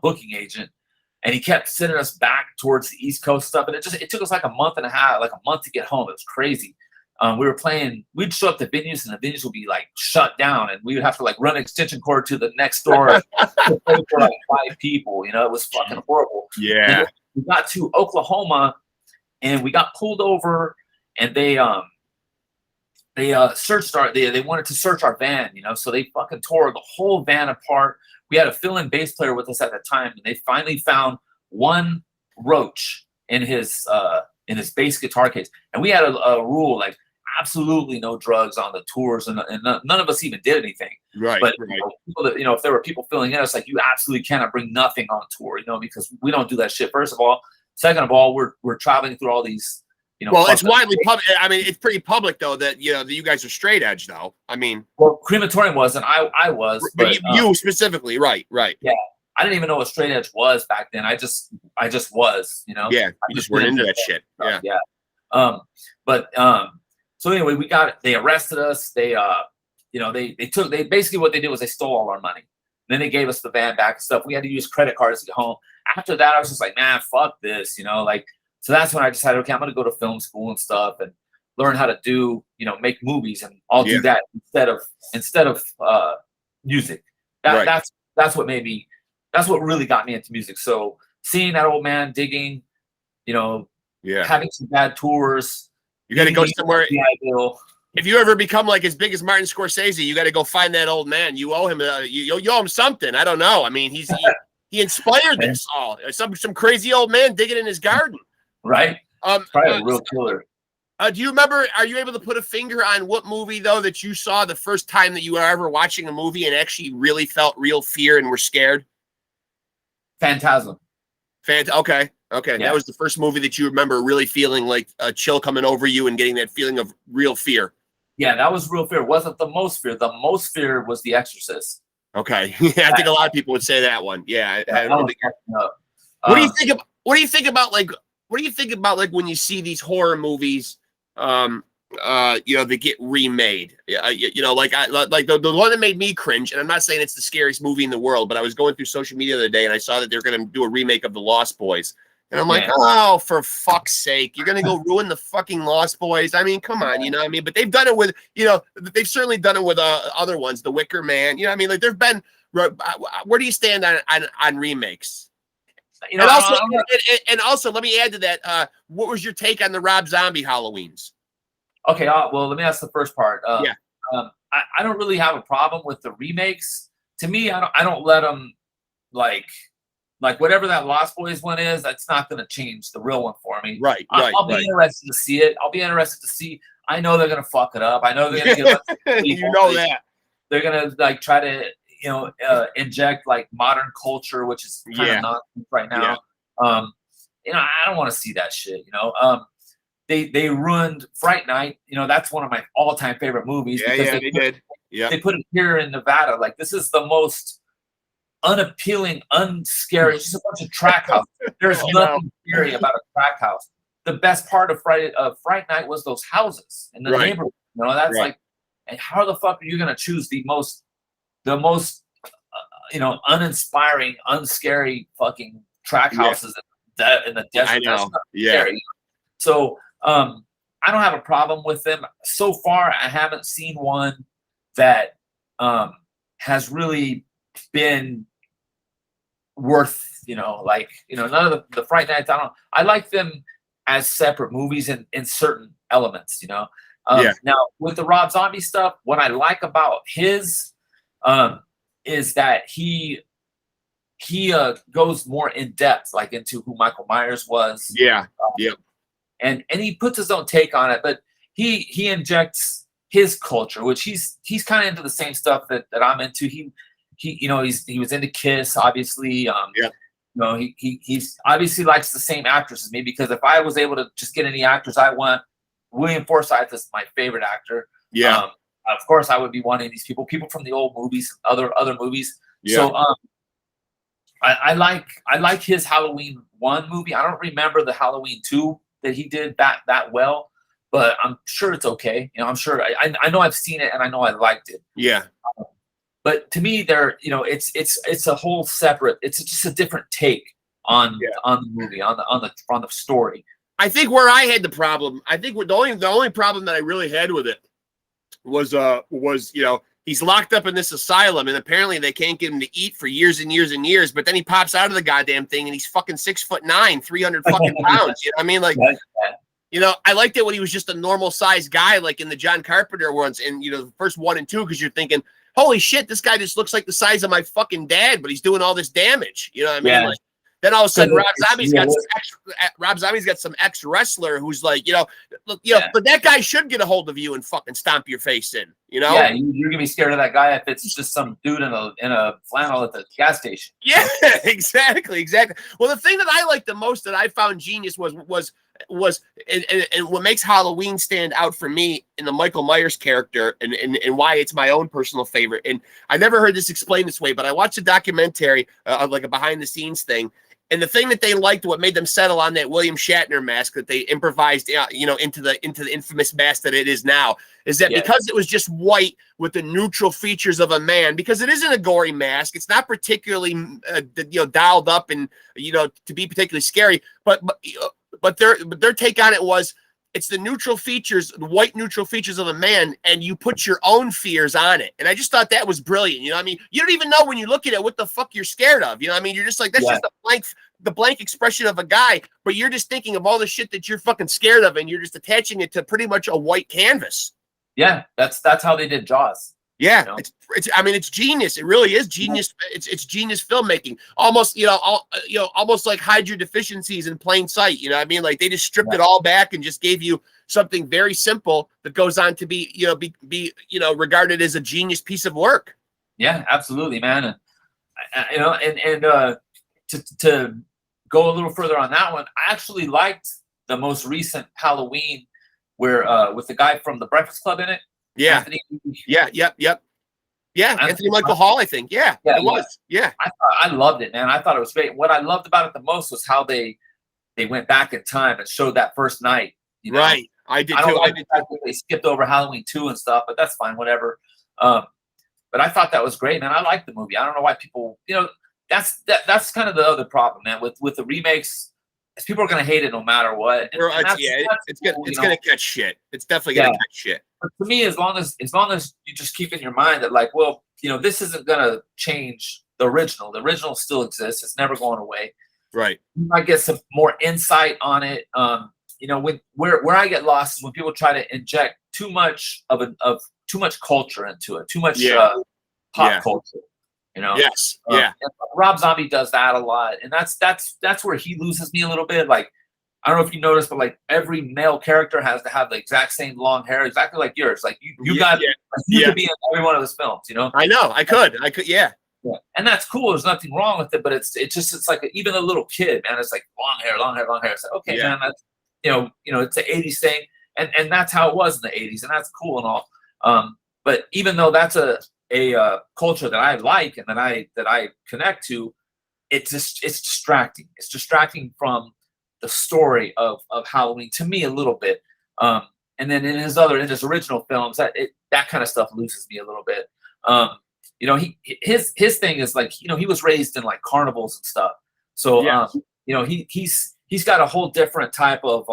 [SPEAKER 2] booking agent, and he kept sending us back towards the East Coast stuff. And it took us like a month to get home. It was crazy. We'd show up to venues, and the venues would be like shut down, and we would have to like run an extension cord to the next door to play for like 5 people. You know, it was fucking horrible.
[SPEAKER 1] Yeah.
[SPEAKER 2] We got to Oklahoma, and we got pulled over, and they searched they wanted to search our van, you know, so they fucking tore the whole van apart. We had a fill-in bass player with us at the time, and they finally found one roach in his bass guitar case. And we had a rule, like, absolutely no drugs on the tours, and none of us even did anything.
[SPEAKER 1] Right.
[SPEAKER 2] But people that, you know, if there were people filling in, it's like, you absolutely cannot bring nothing on tour, you know, because we don't do that shit. First of all, second of all, we're traveling through all these, you know.
[SPEAKER 1] Well, it's widely public. I mean, it's pretty public though that, you know, that you guys are straight edge though. I mean,
[SPEAKER 2] well, Crematorium wasn't. I was,
[SPEAKER 1] but you specifically, right?
[SPEAKER 2] Yeah. I didn't even know what straight edge was back then. I just was, you know.
[SPEAKER 1] Yeah, you just weren't into that shit.
[SPEAKER 2] Yeah. So anyway, they arrested us. They they basically what they did was they stole all our money. Then they gave us the van back and stuff. We had to use credit cards to get home. After that, I was just like, man, fuck this, like. So that's when I decided, okay, I'm going to go to film school and stuff and learn how to do, make movies, and I'll do that instead of music. That's what made me. That's what really got me into music. So seeing that old man digging, having some bad tours.
[SPEAKER 1] You got to go somewhere. If you ever become like as big as Martin Scorsese, you got to go find that old man. You owe him. You owe him something. I don't know. I mean, he inspired this all. Some crazy old man digging in his garden.
[SPEAKER 2] Right. Probably a real killer.
[SPEAKER 1] Do you remember? Are you able to put a finger on what movie though that you saw the first time that you were ever watching a movie and actually really felt real fear and were scared?
[SPEAKER 2] Phantasm.
[SPEAKER 1] Okay. Yeah. That was the first movie that you remember really feeling like a chill coming over you and getting that feeling of real fear. Yeah,
[SPEAKER 2] that was real fear. It wasn't the most fear. The most fear was The Exorcist.
[SPEAKER 1] Okay. Yeah, I think a lot of people would say that one. Yeah. What do you think about? What do you think about like when you see these horror movies? They get remade. Like the one that made me cringe. And I'm not saying it's the scariest movie in the world, but I was going through social media the other day and I saw that they're going to do a remake of The Lost Boys. And I'm like, oh, for fuck's sake, you're going to go ruin the fucking Lost Boys. I mean, come on, what I mean? But they've done it with, they've certainly done it with other ones, The Wicker Man. I mean? Like there've been, where do you stand on remakes? And also, let me add to that. What was your take on the Rob Zombie Halloweens?
[SPEAKER 2] Okay, well, let me ask the first part. I don't really have a problem with the remakes. To me, I don't let them like whatever that Lost Boys one is. That's not going to change the real one for me.
[SPEAKER 1] Right.
[SPEAKER 2] I'll be interested to see it. I'll be interested to see. I know they're going to fuck it up. I know they're going to get
[SPEAKER 1] that
[SPEAKER 2] they're going to try to inject like modern culture, which is kind of nonsense right now. I don't want to see that shit. They ruined Fright Night. That's one of my all-time favorite movies.
[SPEAKER 1] They did. Yeah,
[SPEAKER 2] they put it here in Nevada. Like this is the most unappealing, unscary. It's just a bunch of track houses. There's nothing scary about a track house. The best part of Fright Night was those houses in the neighborhood. That's like, and how the fuck are you gonna choose the most uninspiring, unscary fucking track houses in the desert?
[SPEAKER 1] I know.
[SPEAKER 2] Scary. So I don't have a problem with them. So far, I haven't seen one that has really been worth, none of the Fright Nights. I like them as separate movies in certain elements, Now, with the Rob Zombie stuff, what I like about his is that he goes more in depth, like into who Michael Myers was. And he puts his own take on it, but he injects his culture, which he's kind of into the same stuff that I'm into. He was into Kiss, obviously. He's obviously likes the same actresses as me, because if I was able to just get any actors I want, William Forsythe is my favorite actor. Of course I would be wanting these people from the old movies, other movies. So I like his Halloween 1 movie. I don't remember the Halloween 2 that he did that well, but I'm sure it's okay. I'm sure I know I've seen it and I know I liked it. But to me, it's a whole separate. It's just a different take on the movie, on the story.
[SPEAKER 1] I think where I had the problem, the only problem that I really had with it was he's locked up in this asylum and apparently they can't get him to eat for years and years and years. But then he pops out of the goddamn thing and he's fucking 6'9", 300 fucking pounds. You know what I mean? Like, I liked it when he was just a normal sized guy, like in the John Carpenter ones, and the first 1 and 2, because you're thinking, holy shit, this guy just looks like the size of my fucking dad, but he's doing all this damage. You know what I mean? Like, then all of a sudden, Rob Zombie's got some ex-wrestler who's like, but that guy should get a hold of you and fucking stomp your face in.
[SPEAKER 2] Yeah, you're gonna be scared of that guy if it's just some dude in a flannel at the gas station.
[SPEAKER 1] Yeah, exactly. Well, the thing that I liked the most that I found genius was and what makes Halloween stand out for me in the Michael Myers character and why it's my own personal favorite. And I never heard this explained this way, but I watched a documentary, like a behind the scenes thing. And the thing that they liked, what made them settle on that William Shatner mask that they improvised, into the infamous mask that it is now, is that because it was just white with the neutral features of a man, because it isn't a gory mask, it's not particularly dialed up and to be particularly scary, but their take on it was, it's the neutral features, the white neutral features of a man, and you put your own fears on it. And I just thought that was brilliant. You know what I mean? You don't even know when you look at it what the fuck you're scared of. You know what I mean? You're just like, that's just the blank expression of a guy, but you're just thinking of all the shit that you're fucking scared of, and you're just attaching it to pretty much a white canvas.
[SPEAKER 2] Yeah, that's how they did Jaws.
[SPEAKER 1] Yeah, it's genius. It really is genius. It's genius filmmaking. Almost, almost like hide your deficiencies in plain sight. You know what I mean? Like they just stripped it all back and just gave you something very simple that goes on to be regarded as a genius piece of work.
[SPEAKER 2] Yeah, absolutely, man. And to go a little further on that one, I actually liked the most recent Halloween where with the guy from The Breakfast Club in it.
[SPEAKER 1] Yeah.
[SPEAKER 2] Anthony.
[SPEAKER 1] Yeah. Anthony Michael Hall, I think. Yeah, it was. Yeah.
[SPEAKER 2] I loved it, man. I thought it was great. What I loved about it the most was how they went back in time and showed that first night.
[SPEAKER 1] Right. I did too.
[SPEAKER 2] I did too. They skipped over Halloween 2 and stuff, but that's fine, whatever. But I thought that was great, man. I liked the movie. I don't know why people, that's kind of the other problem, man. With the remakes, people are going to hate it no matter what.
[SPEAKER 1] It's going to catch shit. It's definitely going to catch shit.
[SPEAKER 2] But to me, as long as you just keep in your mind that, like, well, this isn't going to change the original. The original still exists. It's never going away.
[SPEAKER 1] Right.
[SPEAKER 2] You might get some more insight on it. Where I get lost is when people try to inject too much too much culture into it, too much pop culture.
[SPEAKER 1] Yes.
[SPEAKER 2] And Rob Zombie does that a lot, and that's where he loses me a little bit. Like, I don't know if you noticed, but like every male character has to have the exact same long hair, exactly like yours. Like you could be in every one of his films.
[SPEAKER 1] I know. I could. Yeah.
[SPEAKER 2] Yeah, and that's cool. There's nothing wrong with it, but it's like even a little kid, man. It's like long hair. It's like, okay, man. That's it's an '80s thing, and that's how it was in the '80s, and that's cool and all. But even though that's a culture that I like and that I connect to, it's distracting. It's distracting from the story of Halloween to me a little bit. And then in his original films, that kind of stuff loses me a little bit. His thing is like, he was raised in like carnivals and stuff. So he's got a whole different type of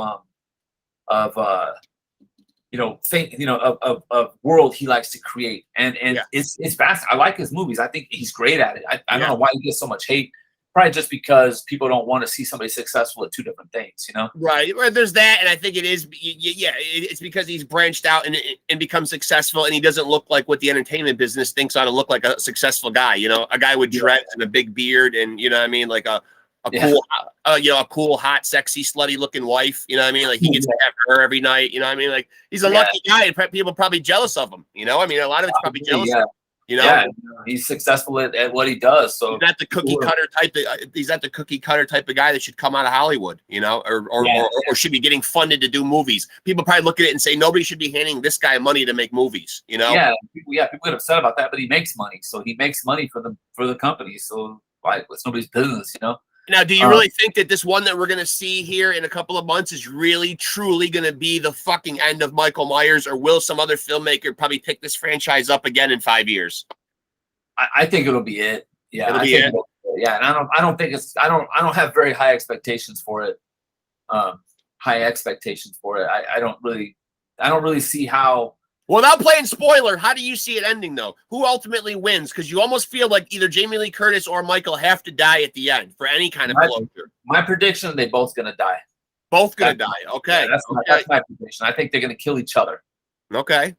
[SPEAKER 2] world he likes to create, and it's fast. I like his movies. I think he's great at it. I don't know why he gets so much hate. Probably just because people don't want to see somebody successful at two different things,
[SPEAKER 1] Right. There's that, and I think it is. It's because he's branched out and become successful, and he doesn't look like what the entertainment business thinks ought to look like a successful guy. A guy with dreads and a big beard, and like a cool, hot, sexy, slutty-looking wife. Like he gets to have her every night. Like he's a lucky guy, and people are probably jealous of him. A lot of it's probably jealous.
[SPEAKER 2] He's successful at what he does. So
[SPEAKER 1] he's not the cookie cutter type. He's not the cookie cutter type of guy that should come out of Hollywood. Or should be getting funded to do movies. People probably look at it and say nobody should be handing this guy money to make movies. People
[SPEAKER 2] get upset about that, but he makes money, so he makes money for the company. So it's nobody's business.
[SPEAKER 1] Now, do you really think that this one that we're going to see here in a couple of months is really, truly going to be the fucking end of Michael Myers, or will some other filmmaker probably pick this franchise up again in 5 years?
[SPEAKER 2] I think it'll be it. Yeah,
[SPEAKER 1] it'll be it.
[SPEAKER 2] Yeah, and I don't think it's. I don't have very high expectations for it. I don't really see how.
[SPEAKER 1] Without playing spoiler, how do you see it ending, though? Who ultimately wins? Because you almost feel like either Jamie Lee Curtis or Michael have to die at the end for any kind of closure.
[SPEAKER 2] My prediction, they both going to die.
[SPEAKER 1] Both going to die. Okay.
[SPEAKER 2] Yeah, that's my prediction. I think they're going to kill each other.
[SPEAKER 1] Okay.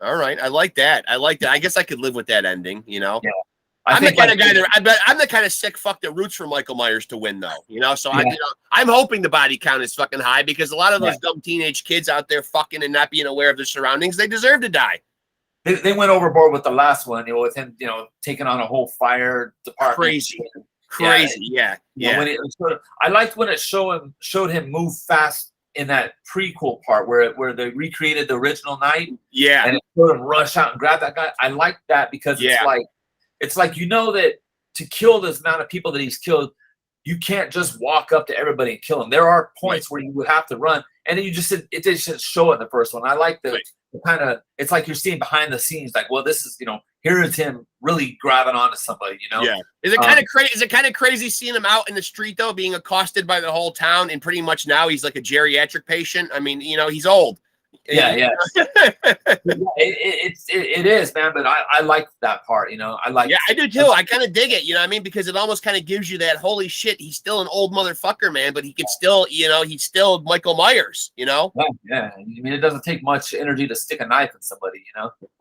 [SPEAKER 1] All right. I like that. I guess I could live with that ending, Yeah.
[SPEAKER 2] I'm
[SPEAKER 1] the kind of sick fuck that roots for Michael Myers to win, though. So I'm hoping the body count is fucking high, because a lot of those dumb teenage kids out there fucking and not being aware of their surroundings, they deserve to die.
[SPEAKER 2] They went overboard with the last one, with him, taking on a whole fire department.
[SPEAKER 1] Crazy. Yeah.
[SPEAKER 2] When I liked when it showed him move fast in that prequel part where they recreated the original night.
[SPEAKER 1] Yeah.
[SPEAKER 2] And it showed him rush out and grab that guy. I like that because it's like that to kill this amount of people that he's killed, you can't just walk up to everybody and kill them. There are points where you would have to run, and then it just show it in the first one. I like the kind of, it's like you're seeing behind the scenes, like, well, this is, here is him really grabbing onto somebody,
[SPEAKER 1] Yeah. Is it kind of crazy? Is it kind of crazy seeing him out in the street though, being accosted by the whole town, and pretty much now he's like a geriatric patient? I mean, he's old.
[SPEAKER 2] Yeah. It is, man. But I like that part, I like.
[SPEAKER 1] Yeah, I do too. I kind of dig it. You know what I mean? Because it almost kind of gives you that, holy shit, he's still an old motherfucker, man. But he can still, he's still Michael Myers.
[SPEAKER 2] Yeah. I mean, it doesn't take much energy to stick a knife in somebody.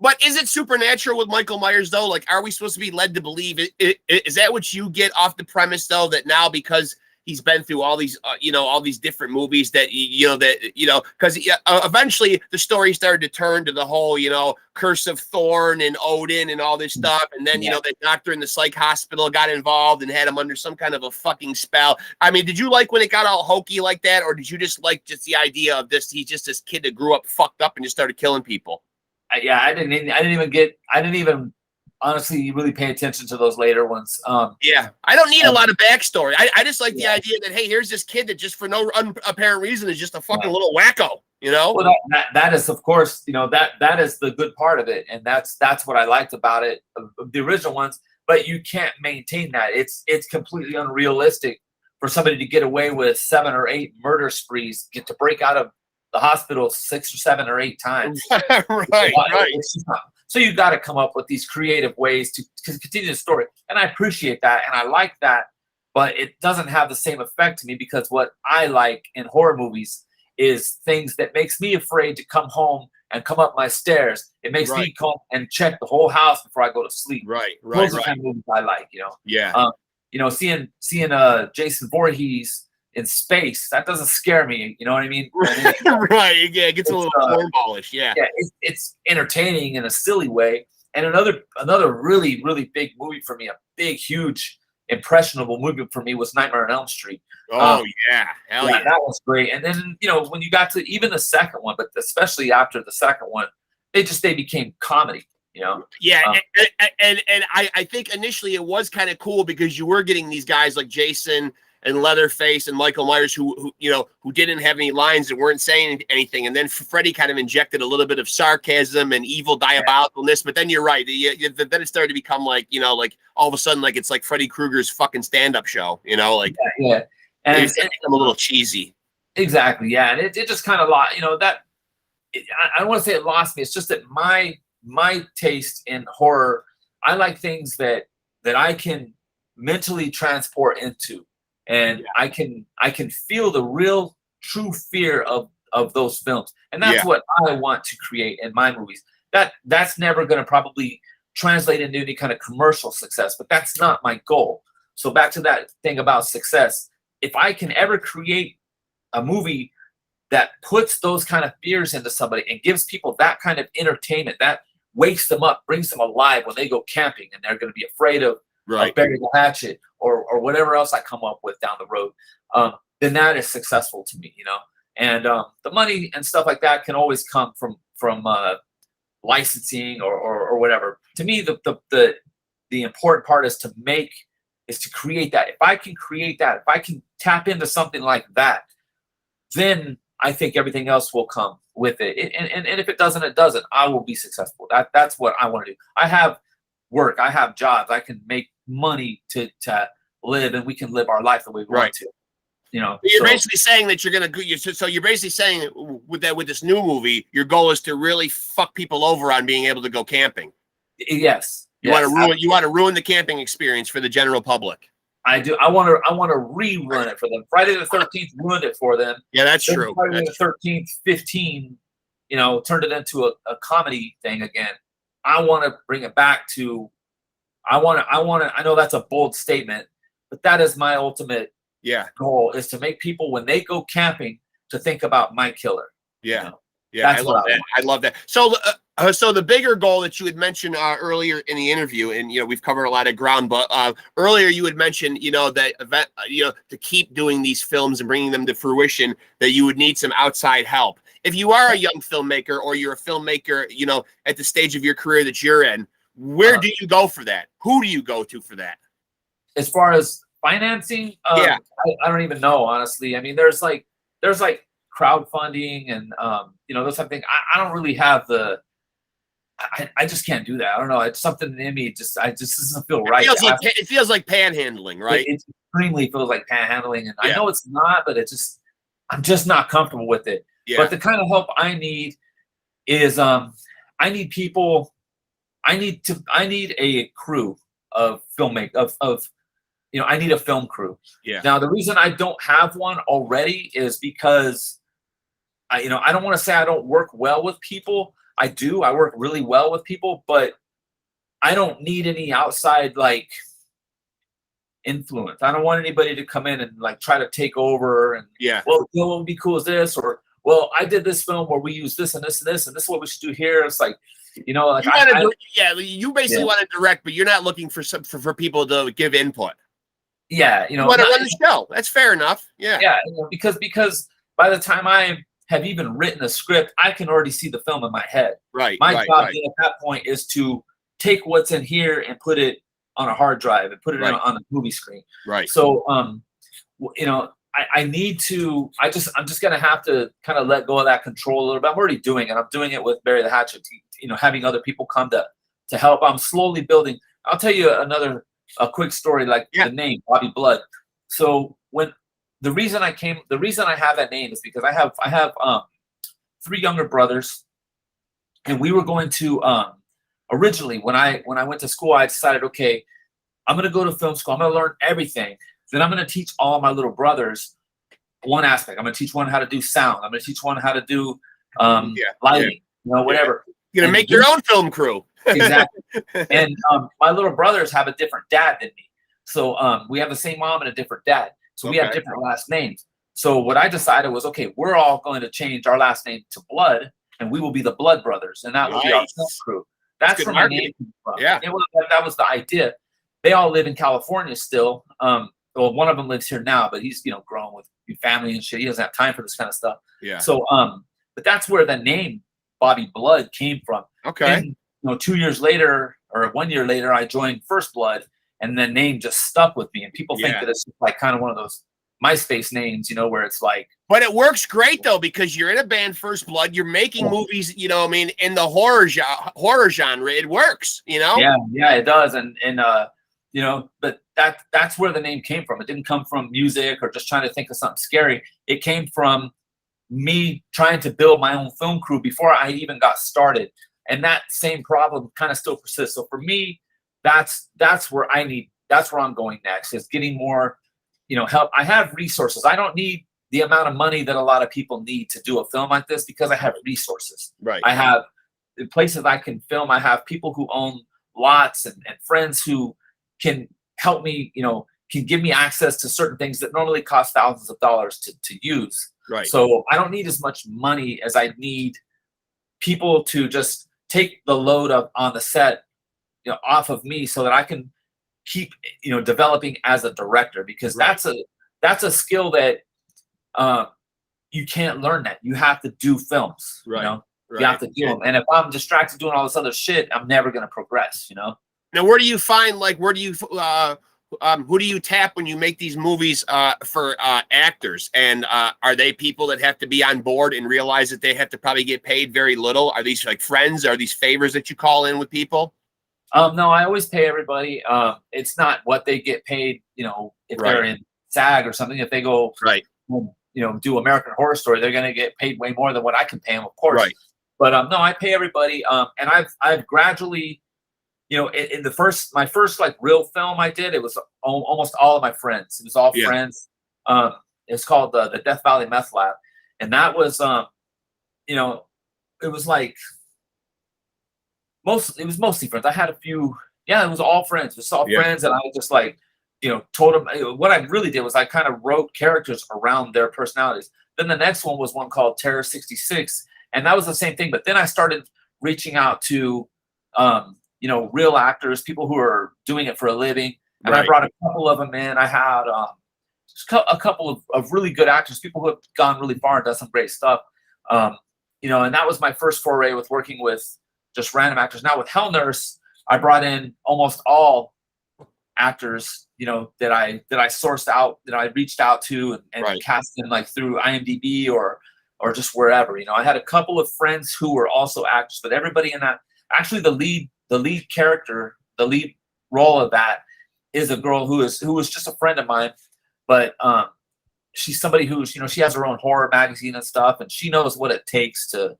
[SPEAKER 1] But is it supernatural with Michael Myers though? Like, are we supposed to be led to believe it? Is that what you get off the premise though? That now because he's been through all these, all these different movies that, because eventually the story started to turn to the whole, Curse of Thorn and Odin and all this stuff. And then, the doctor in the psych hospital got involved and had him under some kind of a fucking spell. I mean, did you like when it got all hokey like that? Or did you just like the idea of this? He's just this kid that grew up fucked up and just started killing people.
[SPEAKER 2] I didn't even honestly really pay attention to those later ones.
[SPEAKER 1] Yeah, I don't need a lot of backstory. I just like the idea that, hey, here's this kid that just for no apparent reason is just a fucking little wacko,
[SPEAKER 2] Well, that is, of course, that is the good part of it, and that's what I liked about it, the original ones. But you can't maintain that. It's completely unrealistic for somebody to get away with 7 or 8 murder sprees, get to break out of the hospital 6 or 7 or 8 times.
[SPEAKER 1] right.
[SPEAKER 2] So you got to come up with these creative ways to continue the story. And I appreciate that. And I like that. But it doesn't have the same effect to me, because what I like in horror movies is things that makes me afraid to come home and come up my stairs. It makes me come and check the whole house before I go to sleep. Those are the kind of movies I like,
[SPEAKER 1] Yeah.
[SPEAKER 2] Seeing Jason Voorhees in space, that doesn't scare me. You know what I mean?
[SPEAKER 1] Right. Yeah, it gets a little cornballish. Yeah.
[SPEAKER 2] Yeah, it's entertaining in a silly way. And another really, really big movie for me, a big, huge, impressionable movie for me, was Nightmare on Elm Street.
[SPEAKER 1] Oh yeah, hell yeah,
[SPEAKER 2] that was great. And then when you got to even the second one, but especially after the second one, they became comedy.
[SPEAKER 1] Yeah, and I think initially it was kind of cool because you were getting these guys like Jason and Leatherface and Michael Myers who didn't have any lines and weren't saying anything, and then Freddy kind of injected a little bit of sarcasm and evil diabolicalness. But then you're right, then it started to become like like all of a sudden like it's like Freddy Krueger's fucking stand-up show, like
[SPEAKER 2] and
[SPEAKER 1] it's become a little cheesy.
[SPEAKER 2] Exactly, yeah, and it just kind of lost, I don't want to say it lost me. It's just that my taste in horror, I like things that I can mentally transport into. And I can feel the real true fear of those films. And that's what I want to create in my movies. That's never going to probably translate into any kind of commercial success, but that's not my goal. So back to that thing about success, if I can ever create a movie that puts those kind of fears into somebody and gives people that kind of entertainment, that wakes them up, brings them alive when they go camping and they're going to be afraid of burying the hatchet or whatever else I come up with down the road, then that is successful to me, And the money and stuff like that can always come from licensing or whatever. To me, the important part is to create that. If I can create that, if I can tap into something like that, then I think everything else will come with it. And if it doesn't, it doesn't. I will be successful. That's what I want to do. I have work. I have jobs. I can make money to live, and we can live our life the way we want to.
[SPEAKER 1] You're basically saying that you're gonna. So you're basically saying with this new movie, your goal is to really fuck people over on being able to go camping.
[SPEAKER 2] Yes.
[SPEAKER 1] You want to ruin the camping experience for the general public.
[SPEAKER 2] I do. I want to rerun it for them. Friday the 13th ruined it for them.
[SPEAKER 1] Yeah, that's true.
[SPEAKER 2] Friday the 13th, 15, turned it into a comedy thing again. I want to bring it back to. I know that's a bold statement, but that is my ultimate goal, is to make people, when they go camping, to think about my killer.
[SPEAKER 1] Yeah. Yeah, I love that. I love that. So the bigger goal that you had mentioned earlier in the interview, and we've covered a lot of ground, but earlier you had mentioned that event, to keep doing these films and bringing them to fruition, that you would need some outside help. If you are a young filmmaker, or you're a filmmaker, at the stage of your career that you're in, where do you go for that? Who do you go to for that?
[SPEAKER 2] As far as financing,
[SPEAKER 1] Yeah.
[SPEAKER 2] I don't even know, honestly. I mean, there's like crowdfunding and those type of things. I don't really have I just can't do that. I don't know. It's something in me. Just doesn't feel right.
[SPEAKER 1] It feels like panhandling, right?
[SPEAKER 2] It extremely feels like panhandling, and I
[SPEAKER 1] Yeah.
[SPEAKER 2] know it's not, but I'm just not comfortable with it.
[SPEAKER 1] Yeah.
[SPEAKER 2] But the kind of help I need is I need people. I need a crew of filmmakers of I need a film crew.
[SPEAKER 1] Yeah.
[SPEAKER 2] Now the reason I don't have one already is because I don't want to say I don't work well with people. I do. I work really well with people, but I don't need any outside like influence. I don't want anybody to come in and like try to take over and well, what would be cool is this, or well, I did this film where we use this and this and this and this is what we should do here. It's like, like
[SPEAKER 1] you basically want to direct, but you're not looking for people to give input.
[SPEAKER 2] Yeah,
[SPEAKER 1] you want to run the show. That's fair enough. Yeah.
[SPEAKER 2] Yeah, because by the time I have even written a script, I can already see the film in my head.
[SPEAKER 1] Right.
[SPEAKER 2] My job at that point is to take what's in here and put it on a hard drive and put it on a movie screen.
[SPEAKER 1] Right.
[SPEAKER 2] So, I need to. I'm just gonna have to kind of let go of that control a little bit. I'm already doing it. I'm doing it with Barry the Hatchet. Having other people come to help. I'm slowly building. I'll tell you a quick story, like the name Bobby Blood. So the reason I have that name is because I have 3 younger brothers, and we were going to originally when I went to school, I decided, okay, I'm going to go to film school. I'm going to learn everything. Then I'm going to teach all my little brothers one aspect. I'm going to teach one how to do sound. I'm going to teach one how to do lighting, whatever.
[SPEAKER 1] You're going to make your own film crew.
[SPEAKER 2] Exactly. And my little brothers have a different dad than me. So we have the same mom and a different dad. So we have different last names. So what I decided was, okay, we're all going to change our last name to Blood, and we will be the Blood Brothers, and that will be our film crew. That's where my name came from.
[SPEAKER 1] Yeah.
[SPEAKER 2] That was the idea. They all live in California still. Well, one of them lives here now, but he's grown with family and shit. He doesn't have time for this kind of stuff.
[SPEAKER 1] Yeah.
[SPEAKER 2] So but that's where the name Bobby Blood came from.
[SPEAKER 1] Okay.
[SPEAKER 2] And, 2 years later or 1 year later, I joined First Blood, and the name just stuck with me. And people think that it's like kind of one of those MySpace names, where it's like.
[SPEAKER 1] But it works great though, because you're in a band, First Blood. You're making movies, in the horror genre. It works,
[SPEAKER 2] Yeah, it does, and but that's where the name came from. It didn't come from music or just trying to think of something scary. It came from me trying to build my own film crew before I even got started, and that same problem kind of still persists. So for me, that's where I'm going next, is getting more, help. I have resources. I don't need the amount of money that a lot of people need to do a film like this because I have resources.
[SPEAKER 1] Right.
[SPEAKER 2] I have places I can film. I have people who own lots and friends who can help me, can give me access to certain things that normally cost thousands of dollars to use.
[SPEAKER 1] Right.
[SPEAKER 2] So I don't need as much money as I need people to just take the load on the set, off of me, so that I can keep, developing as a director, because that's a skill that you can't learn. That you have to do films.
[SPEAKER 1] Right.
[SPEAKER 2] You have to do them. And if I'm distracted doing all this other shit, I'm never going to progress.
[SPEAKER 1] Now, where do you find, who do you tap when you make these movies for actors? And are they people that have to be on board and realize that they have to probably get paid very little? Are these like friends? Are these favors that you call in with people?
[SPEAKER 2] No, I always pay everybody. It's not what they get paid, if they're in SAG or something. If they go, do American Horror Story, they're going to get paid way more than what I can pay them, of course.
[SPEAKER 1] Right.
[SPEAKER 2] But no, I pay everybody. And I've gradually, in my first like real film I did, it was almost all of my friends. It was all friends. It's called the Death Valley Meth Lab, and that was, it was like it was mostly friends. I had a few. Yeah, it was all friends. It was all friends, and I just like, told them what I really did was I kind of wrote characters around their personalities. Then the next one was one called Terror 66, and that was the same thing. But then I started reaching out to, real actors, people who are doing it for a living. And I brought a couple of them in. I had a couple of really good actors, people who have gone really far and done some great stuff. And that was my first foray with working with just random actors. Now with Hell Nurse, I brought in almost all actors, that I sourced out, that I reached out to and
[SPEAKER 1] Right.
[SPEAKER 2] cast them like through IMDb or just wherever. I had a couple of friends who were also actors, but everybody in that, actually the lead character, the lead role of that is a girl who was just a friend of mine, but she's somebody who's, she has her own horror magazine and stuff, and she knows what it takes to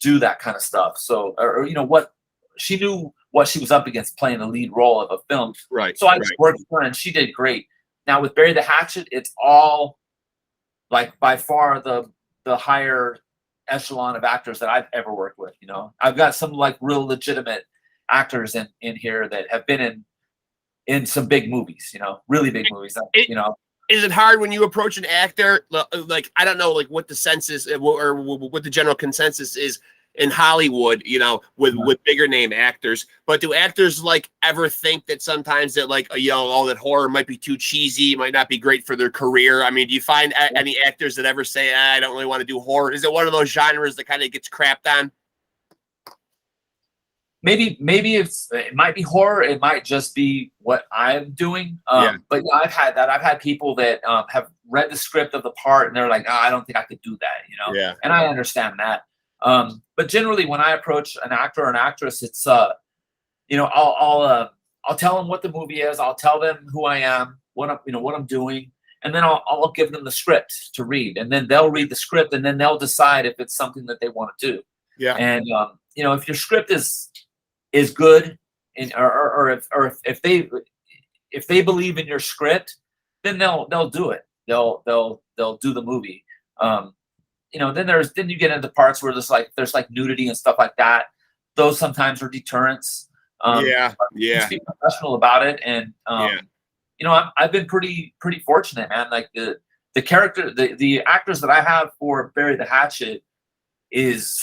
[SPEAKER 2] do that kind of stuff. So, or what she knew, what she was up against playing the lead role of a film.
[SPEAKER 1] Right.
[SPEAKER 2] So I just worked with her, and she did great. Now with Bury the Hatchet, it's all like by far the higher echelon of actors that I've ever worked with. I've got some like real legitimate actors in here that have been in some big movies, really big movies.
[SPEAKER 1] Is it hard when you approach an actor? Like, I don't know, like what the sense is or what the general consensus is in Hollywood, with bigger name actors. But do actors like ever think that sometimes that like, that horror might be too cheesy, might not be great for their career? I mean, do you find any actors that ever say, I don't really want to do horror? Is it one of those genres that kind of gets crapped on?
[SPEAKER 2] Maybe it might be horror. It might just be what I'm doing. But I've had that. I've had people that have read the script of the part and they're like, I don't think I could do that.
[SPEAKER 1] Yeah.
[SPEAKER 2] And I understand that. But generally, when I approach an actor or an actress, it's I'll tell them what the movie is. I'll tell them who I am, what I'm doing, and then I'll give them the script to read, and then they'll read the script, and then they'll decide if it's something that they want to do.
[SPEAKER 1] Yeah.
[SPEAKER 2] And if your script is good, or if they believe in your script, then they'll do it. They'll do the movie. Then you get into parts where there's like nudity and stuff like that. Those sometimes are deterrents. Just be professional about it. And I've been pretty fortunate, man. Like the character, the actors that I have for Bury the Hatchet is,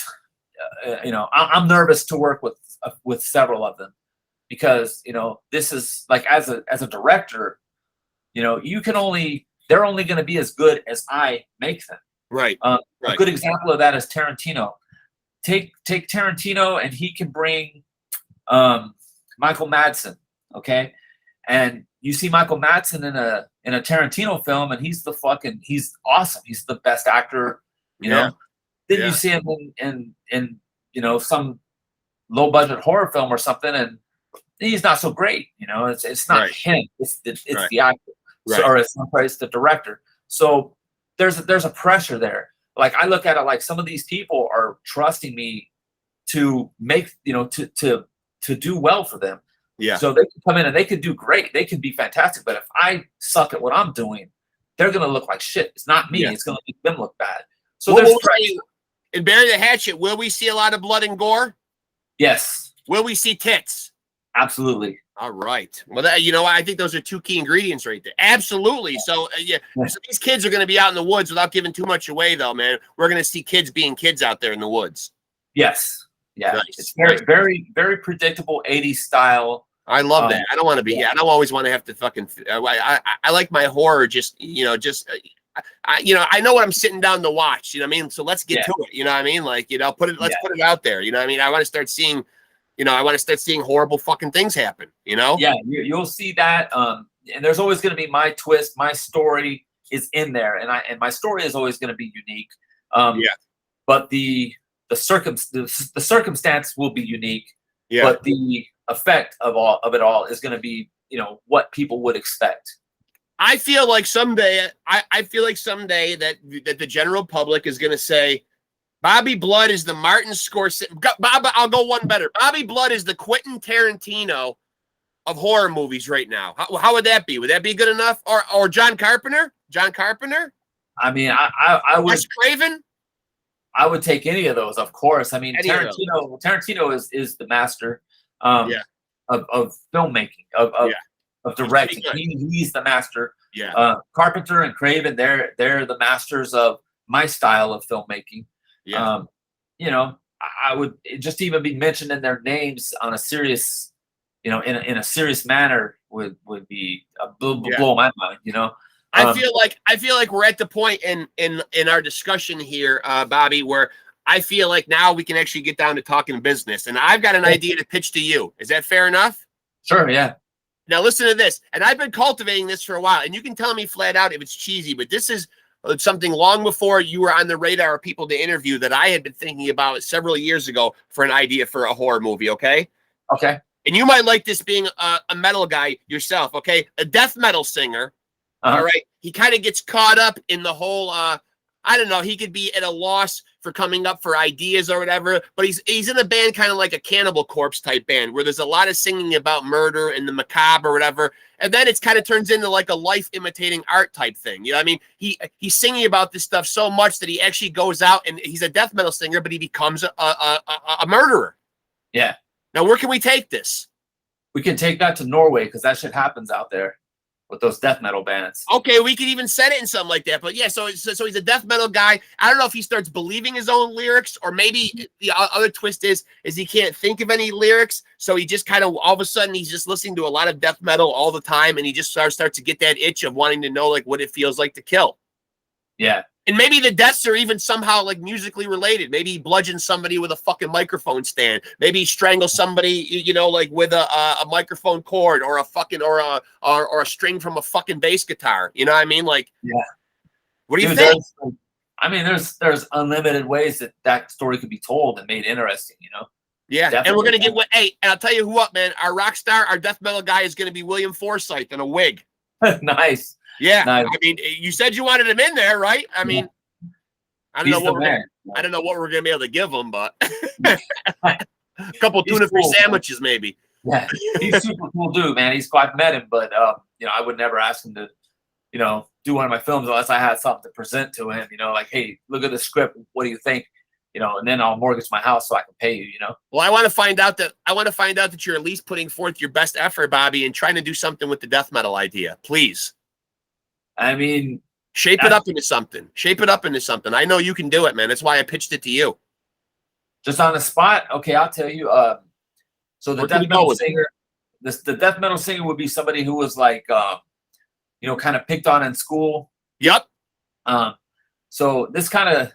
[SPEAKER 2] I'm nervous to work with several of them, because this is like, as a director, they're only going to be as good as I make them.
[SPEAKER 1] Right.
[SPEAKER 2] A good example of that is Tarantino. Take Tarantino, and he can bring Michael Madsen, okay? And you see Michael Madsen in a Tarantino film, and he's awesome. He's the best actor, Then you see him in some low budget horror film or something, and he's not so great. It's not him. It's the actor, or it's the director. So there's a pressure there. Like, I look at it like some of these people are trusting me to make, to do well for them.
[SPEAKER 1] Yeah.
[SPEAKER 2] So they can come in and they can do great. They can be fantastic. But if I suck at what I'm doing, they're going to look like shit. It's not me. Yeah. It's going to make them look bad. So
[SPEAKER 1] in Bury the Hatchet, will we see a lot of blood and gore?
[SPEAKER 2] Yes.
[SPEAKER 1] Will we see tits?
[SPEAKER 2] Absolutely.
[SPEAKER 1] All right. Well, I think those are two key ingredients right there. Absolutely. So, so these kids are going to be out in the woods, without giving too much away, though, man. We're going to see kids being kids out there in the woods.
[SPEAKER 2] Yes. Yeah.
[SPEAKER 1] Nice.
[SPEAKER 2] It's very, very predictable 80s style.
[SPEAKER 1] I love that. I don't want to be. I don't always want to have to fucking. I like my horror. I know what I'm sitting down to watch. You know what I mean? So let's get to it. You know what I mean? Like, put it out there. You know what I mean? I want to start seeing. I want to start seeing horrible fucking things happen, Yeah,
[SPEAKER 2] you'll see that. And there's always going to be my twist. My story is in there, and my story is always going to be unique. But the circumstance will be unique. Yeah. But the effect of it all is going to be, what people would expect.
[SPEAKER 1] I feel like someday, that the general public is going to say, Bobby Blood is the Martin Scorsese. I'll go one better. Bobby Blood is the Quentin Tarantino of horror movies right now. How would that be? Would that be good enough? Or John Carpenter?
[SPEAKER 2] I mean, I would.
[SPEAKER 1] Wes Craven?
[SPEAKER 2] I would take any of those, of course. I mean, Tarantino is the master of filmmaking, of directing. He's the master.
[SPEAKER 1] Yeah.
[SPEAKER 2] Carpenter and Craven, they're the masters of my style of filmmaking.
[SPEAKER 1] Yeah.
[SPEAKER 2] I would just even be mentioning their names on a serious, in a serious manner would be blow my mind.
[SPEAKER 1] I feel like we're at the point in our discussion here, Bobby, where I feel like now we can actually get down to talking business, and I've got an idea to pitch to you. Is that fair enough?
[SPEAKER 2] Sure. Yeah.
[SPEAKER 1] Now listen to this, and I've been cultivating this for a while, and you can tell me flat out if it's cheesy, but this is something long before you were on the radar of people to interview that I had been thinking about several years ago for an idea for a horror movie, okay?
[SPEAKER 2] Okay.
[SPEAKER 1] And you might like this being a metal guy yourself, okay? A death metal singer, all right? He kind of gets caught up in the whole, I don't know, he could be at a loss for coming up for ideas or whatever, but he's in a band kind of like a Cannibal Corpse type band where there's a lot of singing about murder and the macabre or whatever, and then it's kind of turns into like a life imitating art type thing. You know what I mean? He's singing about this stuff so much that he actually goes out and he's a death metal singer, but he becomes a murderer.
[SPEAKER 2] Yeah.
[SPEAKER 1] Now, where can we take this?
[SPEAKER 2] We can take that to Norway because that shit happens out there with those death metal bands.
[SPEAKER 1] Okay, we could even set it in something like that. But yeah, so he's a death metal guy. I don't know if he starts believing his own lyrics, or maybe the other twist is he can't think of any lyrics, so he just kind of all of a sudden he's just listening to a lot of death metal all the time, and he just starts to get that itch of wanting to know like what it feels like to kill.
[SPEAKER 2] Yeah.
[SPEAKER 1] And maybe the deaths are even somehow like musically related. Maybe he bludgeons somebody with a fucking microphone stand. Maybe he strangles somebody, you know, like with a microphone cord or a fucking or a string from a fucking bass guitar. You know what I mean? Like,
[SPEAKER 2] yeah.
[SPEAKER 1] What do you think?
[SPEAKER 2] I mean, there's unlimited ways that story could be told and made interesting. You know?
[SPEAKER 1] Yeah,
[SPEAKER 2] Definitely.
[SPEAKER 1] and we're gonna get hey, and I'll tell you who up, man. Our rock star, our death metal guy is gonna be William Forsythe in a wig.
[SPEAKER 2] Nice.
[SPEAKER 1] Yeah,
[SPEAKER 2] nice.
[SPEAKER 1] I mean, you said you wanted him in there, right? I mean, I don't know what we're gonna be able to give him, but a couple tuna-free sandwiches, maybe.
[SPEAKER 2] Yeah, he's super cool dude, man. I've met him, but you know, I would never ask him to, you know, do one of my films unless I had something to present to him. You know, like, hey, look at the script. What do you think? You know, and then I'll mortgage my house so I can pay you. You know.
[SPEAKER 1] Well, I want to find out that you're at least putting forth your best effort, Bobby, and trying to do something with the death metal idea, please.
[SPEAKER 2] I mean,
[SPEAKER 1] shape it up into something. Shape it up into something. I know you can do it, man. That's why I pitched it to you.
[SPEAKER 2] Just on the spot. Okay, I'll tell you. So the death metal singer, the death metal singer would be somebody who was like, you know, kind of picked on in school.
[SPEAKER 1] Yep.
[SPEAKER 2] So this kind of,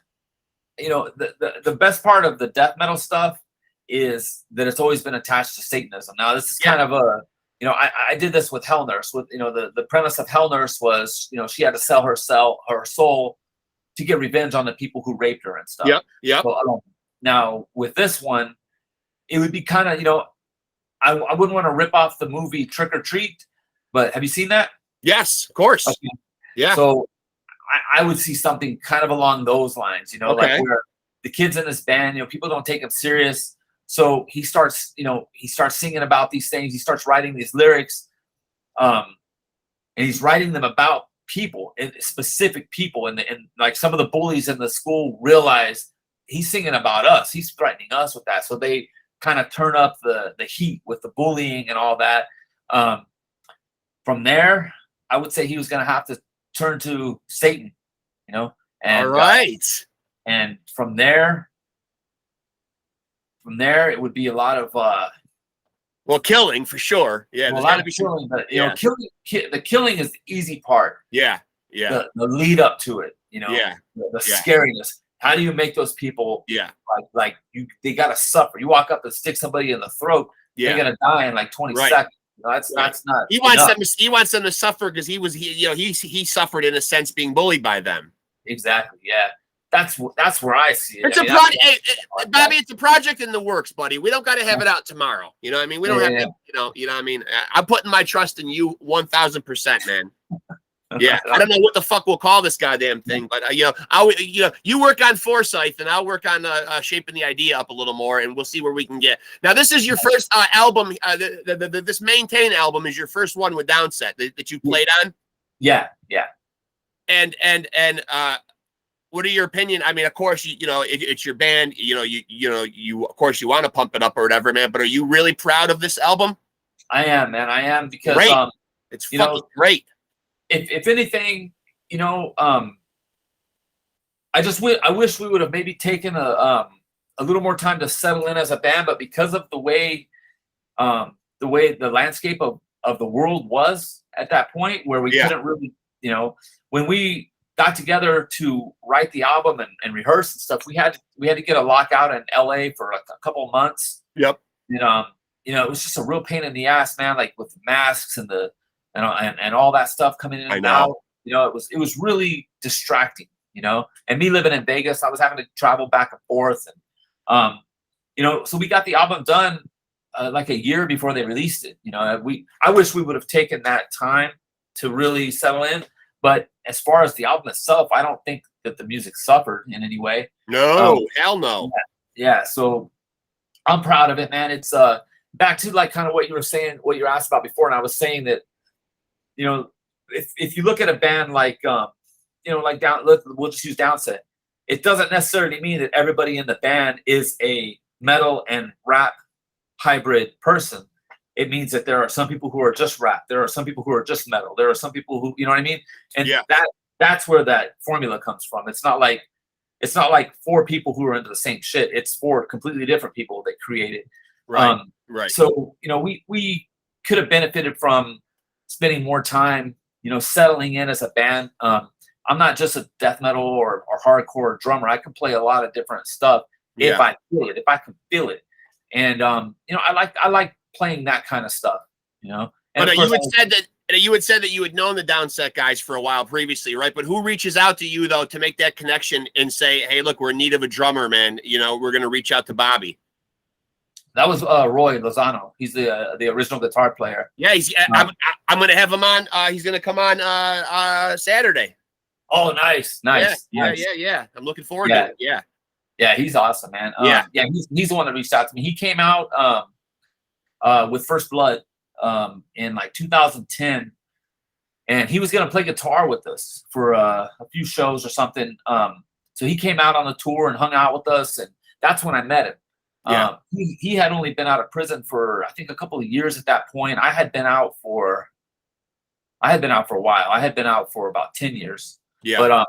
[SPEAKER 2] you know, the best part of the death metal stuff is that it's always been attached to Satanism. Now this is kind of a, you know, I did this with Hell Nurse. With, you know, the premise of Hell Nurse was, you know, she had to sell her soul to get revenge on the people who raped her and stuff.
[SPEAKER 1] Yep. Yep.
[SPEAKER 2] So, now with this one, it would be kind of, you know, I wouldn't want to rip off the movie Trick or Treat, but have you seen that?
[SPEAKER 1] Yes, of course.
[SPEAKER 2] Okay.
[SPEAKER 1] Yeah.
[SPEAKER 2] So I would see something kind of along those lines, you know, like where the kids in this band, you know, people don't take him serious. So he starts singing about these things. He starts writing these lyrics, and he's writing them about people, specific people. And like some of the bullies in the school realize he's singing about us. He's threatening us with that. So they kind of turn up the heat with the bullying and all that. From there, I would say he was going to have to turn to Satan, you know. And,
[SPEAKER 1] all right.
[SPEAKER 2] And from there, it would be a lot of
[SPEAKER 1] well, killing for sure. Yeah,
[SPEAKER 2] a lot of killing, but you know, the killing is the easy part.
[SPEAKER 1] Yeah, yeah.
[SPEAKER 2] The lead up to it, you know.
[SPEAKER 1] Yeah,
[SPEAKER 2] the scariness. How do you make those people?
[SPEAKER 1] Yeah,
[SPEAKER 2] like they gotta suffer. You walk up and stick somebody in the throat, they're gonna die in like 20 seconds. You know, that's not.
[SPEAKER 1] He wants them to suffer because he suffered in a sense being bullied by them.
[SPEAKER 2] Exactly. Yeah. That's where I see it.
[SPEAKER 1] It's a project, Bobby. It's a project in the works, buddy. We don't got to have it out tomorrow. You know what I mean? We don't have to. You know what I mean? I'm putting my trust in you 1,000%, man. Yeah, I don't know what the fuck we'll call this goddamn thing, but you work on Forsythe and I'll work on shaping the idea up a little more, and we'll see where we can get. Now, this is your first album. This Maintain album is your first one with Downset that you played on.
[SPEAKER 2] Yeah.
[SPEAKER 1] And what are your opinion? I mean, of course, it's your band. You of course you want to pump it up or whatever, man. But are you really proud of this album?
[SPEAKER 2] I am, man. I am because
[SPEAKER 1] great. It's fucking great.
[SPEAKER 2] If anything, I wish we would have maybe taken a little more time to settle in as a band, but because of the way the landscape of the world was at that point, where we couldn't really, when we got together to write the album and rehearse and stuff, we had to get a lockout in LA for a couple of months.
[SPEAKER 1] Yep.
[SPEAKER 2] And it was just a real pain in the ass, man. Like with the masks and and all that stuff coming in and out. It was really distracting. And me living in Vegas, I was having to travel back and forth, and so we got the album done like a year before they released it. I wish we would have taken that time to really settle in. But as far as the album itself, I don't think that the music suffered in any way.
[SPEAKER 1] No, hell no.
[SPEAKER 2] Yeah. So I'm proud of it, man. It's back to like kind of what you were saying, what you asked about before. And I was saying that, if you look at a band like, like we'll just use Downset. It doesn't necessarily mean that everybody in the band is a metal and rap hybrid person. It means that there are some people who are just rap. There are some people who are just metal. There are some people who, you know what I mean? And that's where that formula comes from. It's not like 4 people who are into the same shit. It's 4 completely different people that create it.
[SPEAKER 1] Right. Right.
[SPEAKER 2] So, we could have benefited from spending more time, settling in as a band. I'm not just a death metal or hardcore drummer. I can play a lot of different stuff if I feel it, if I can feel it. And I like playing that kind of stuff, And
[SPEAKER 1] but you had said that you had known the Downset guys for a while previously, right? But who reaches out to you though to make that connection and say, "Hey, look, we're in need of a drummer, man. We're going to reach out to Bobby."
[SPEAKER 2] That was Roy Lozano. He's the original guitar player.
[SPEAKER 1] Yeah, I'm going to have him on. He's going to come on Saturday.
[SPEAKER 2] Oh, nice.
[SPEAKER 1] Yeah. I'm looking forward to it. Yeah.
[SPEAKER 2] Yeah, he's awesome, man. He's the one that reached out to me. He came out with First Blood in like 2010, and he was going to play guitar with us for a few shows or something. So he came out on the tour and hung out with us, and that's when I met him. He had only been out of prison for I think a couple of years at that point. I had been out for a while. I had been out for about 10 years. Yeah. But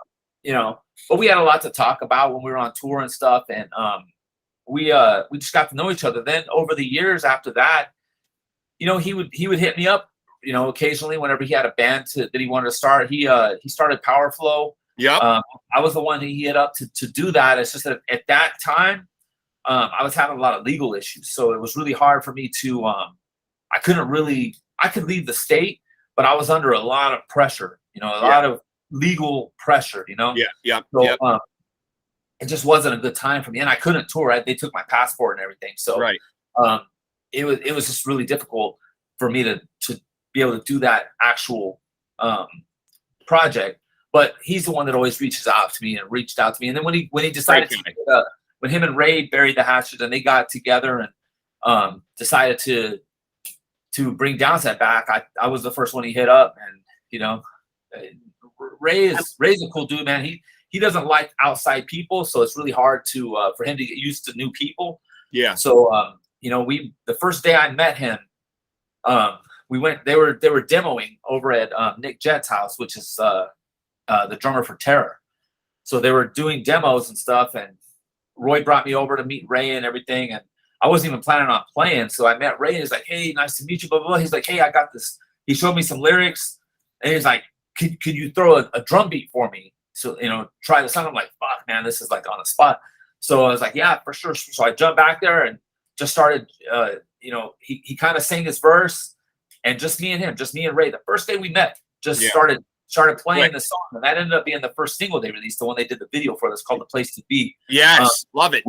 [SPEAKER 2] but we had a lot to talk about when we were on tour and stuff, and we just got to know each other. Then over the years after that, he would hit me up, occasionally whenever he had a band that he wanted to start. He started Power Flow. Yeah. I was the one he hit up to do that. It's just that at that time, I was having a lot of legal issues, so it was really hard for me to. I could leave the state, but I was under a lot of pressure. A lot of legal pressure. So, it just wasn't a good time for me, and I couldn't tour. They took my passport and everything. So it was just really difficult for me to be able to do that actual project. But he's the one that always reaches out to me and reached out to me. And then when he decided when him and Ray buried the Hatchet and they got together and decided to bring Downset back, I was the first one he hit up. And Ray's a cool dude, man. He doesn't like outside people, so it's really hard for him to get used to new people. Yeah. So the first day I met him, we went. They were demoing over at Nick Jett's house, which is the drummer for Terror. So they were doing demos and stuff, and Roy brought me over to meet Ray and everything. And I wasn't even planning on playing, so I met Ray. And he's like, "Hey, nice to meet you." Blah blah blah. He's like, "Hey, I got this." He showed me some lyrics, and he's like, "Could you throw a drum beat for me? So try the song." I'm like, "Fuck, man, this is like on the spot." So I was like, "Yeah, for sure." So I jumped back there and just started. He kind of sang his verse, and just me and him, just me and Ray. The first day we met, just started playing the song, and that ended up being the first single they released, the one they did the video for. That's called "The Place to Be."
[SPEAKER 1] Yes, love it.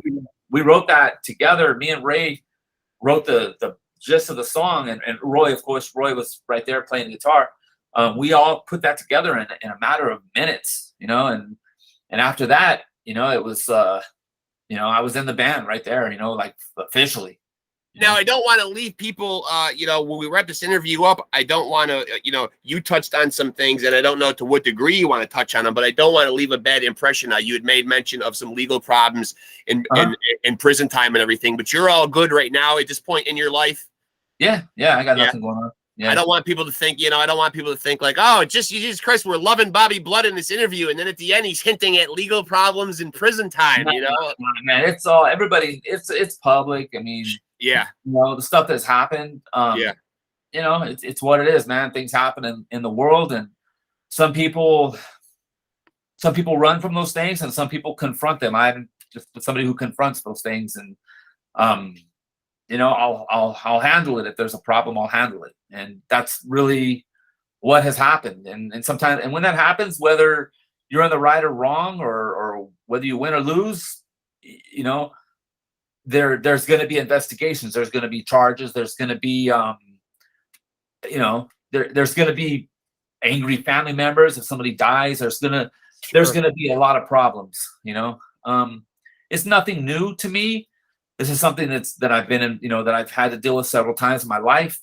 [SPEAKER 2] We wrote that together. Me and Ray wrote the gist of the song, and Roy, of course, was right there playing the guitar. We all put that together in a matter of minutes, and after that, it was, I was in the band right there, like officially.
[SPEAKER 1] Now, I don't want to leave people, when we wrap this interview up, I don't want to, you touched on some things, and I don't know to what degree you want to touch on them, but I don't want to leave a bad impression. You had made mention of some legal problems in prison time and everything, but you're all good right now at this point in your life?
[SPEAKER 2] Yeah, I got nothing going on. Yeah.
[SPEAKER 1] I don't want people to think, like, oh, Jesus Christ, we're loving Bobby Blood in this interview. And then at the end, he's hinting at legal problems in prison time,
[SPEAKER 2] Man, it's all, everybody, it's public. I mean,
[SPEAKER 1] yeah.
[SPEAKER 2] The stuff that's happened, it's what it is, man. Things happen in the world, and some people run from those things and some people confront them. I'm just somebody who confronts those things. And, I'll handle it. If there's a problem, I'll handle it. And that's really what has happened. And sometimes, and when that happens, whether you're in the right or wrong, or whether you win or lose, there's going to be investigations. There's going to be charges. There's going to be, there's going to be angry family members. If somebody dies, there's going to be a lot of problems. It's nothing new to me. This is something that I've been in, that I've had to deal with several times in my life,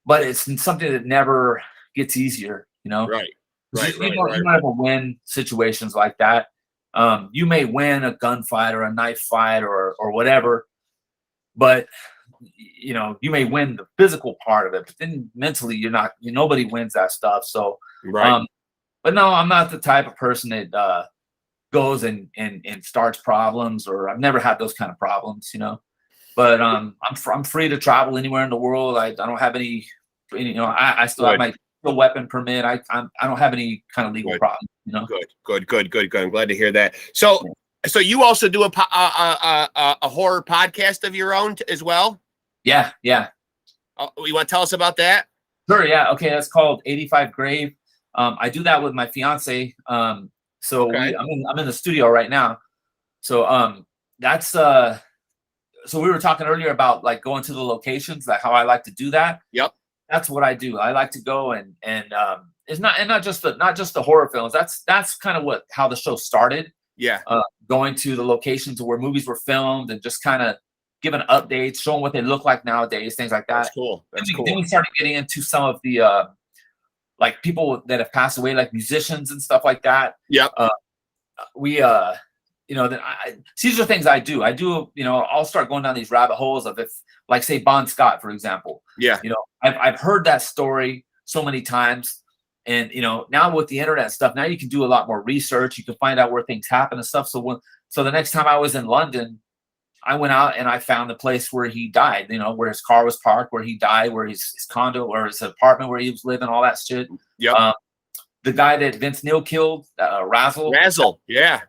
[SPEAKER 2] but it's something that never gets easier.
[SPEAKER 1] Right.
[SPEAKER 2] You don't ever win situations like that. You may win a gunfight or a knife fight or whatever, but you may win the physical part of it, but then mentally you're not. Nobody wins that stuff. So, but no, I'm not the type of person that goes and starts problems, or I've never had those kind of problems, But I'm free to travel anywhere in the world. I don't have any, I still have my weapon permit. I don't have any kind of legal problem.
[SPEAKER 1] Good. I'm glad to hear that. So you also do a horror podcast of your own as well? Yeah.
[SPEAKER 2] You
[SPEAKER 1] want to tell us about that?
[SPEAKER 2] Sure. Yeah. Okay. That's called 85 Grave. I do that with my fiance. So I'm in the studio right now. So that's so we were talking earlier about like going to the locations, like how I like to do that.
[SPEAKER 1] Yep.
[SPEAKER 2] That's what I do. I like to go and it's not just the horror films. That's kind of how the show started.
[SPEAKER 1] Yeah.
[SPEAKER 2] Going to the locations where movies were filmed and just kind of giving updates, showing what they look like nowadays, things like that.
[SPEAKER 1] That's cool.
[SPEAKER 2] Then we started getting into some of the like people that have passed away, like musicians and stuff like that.
[SPEAKER 1] Yep.
[SPEAKER 2] These are things I do. I'll start going down these rabbit holes of, if, like, say, Bon Scott, for example.
[SPEAKER 1] Yeah.
[SPEAKER 2] I've heard that story so many times, and now with the internet stuff, now you can do a lot more research. You can find out where things happen and stuff. So the next time I was in London, I went out and I found the place where he died. Where his car was parked, where he died, where his condo or his apartment where he was living, all that shit.
[SPEAKER 1] Yep.
[SPEAKER 2] The guy that Vince Neil killed, Razzle.
[SPEAKER 1] Yeah.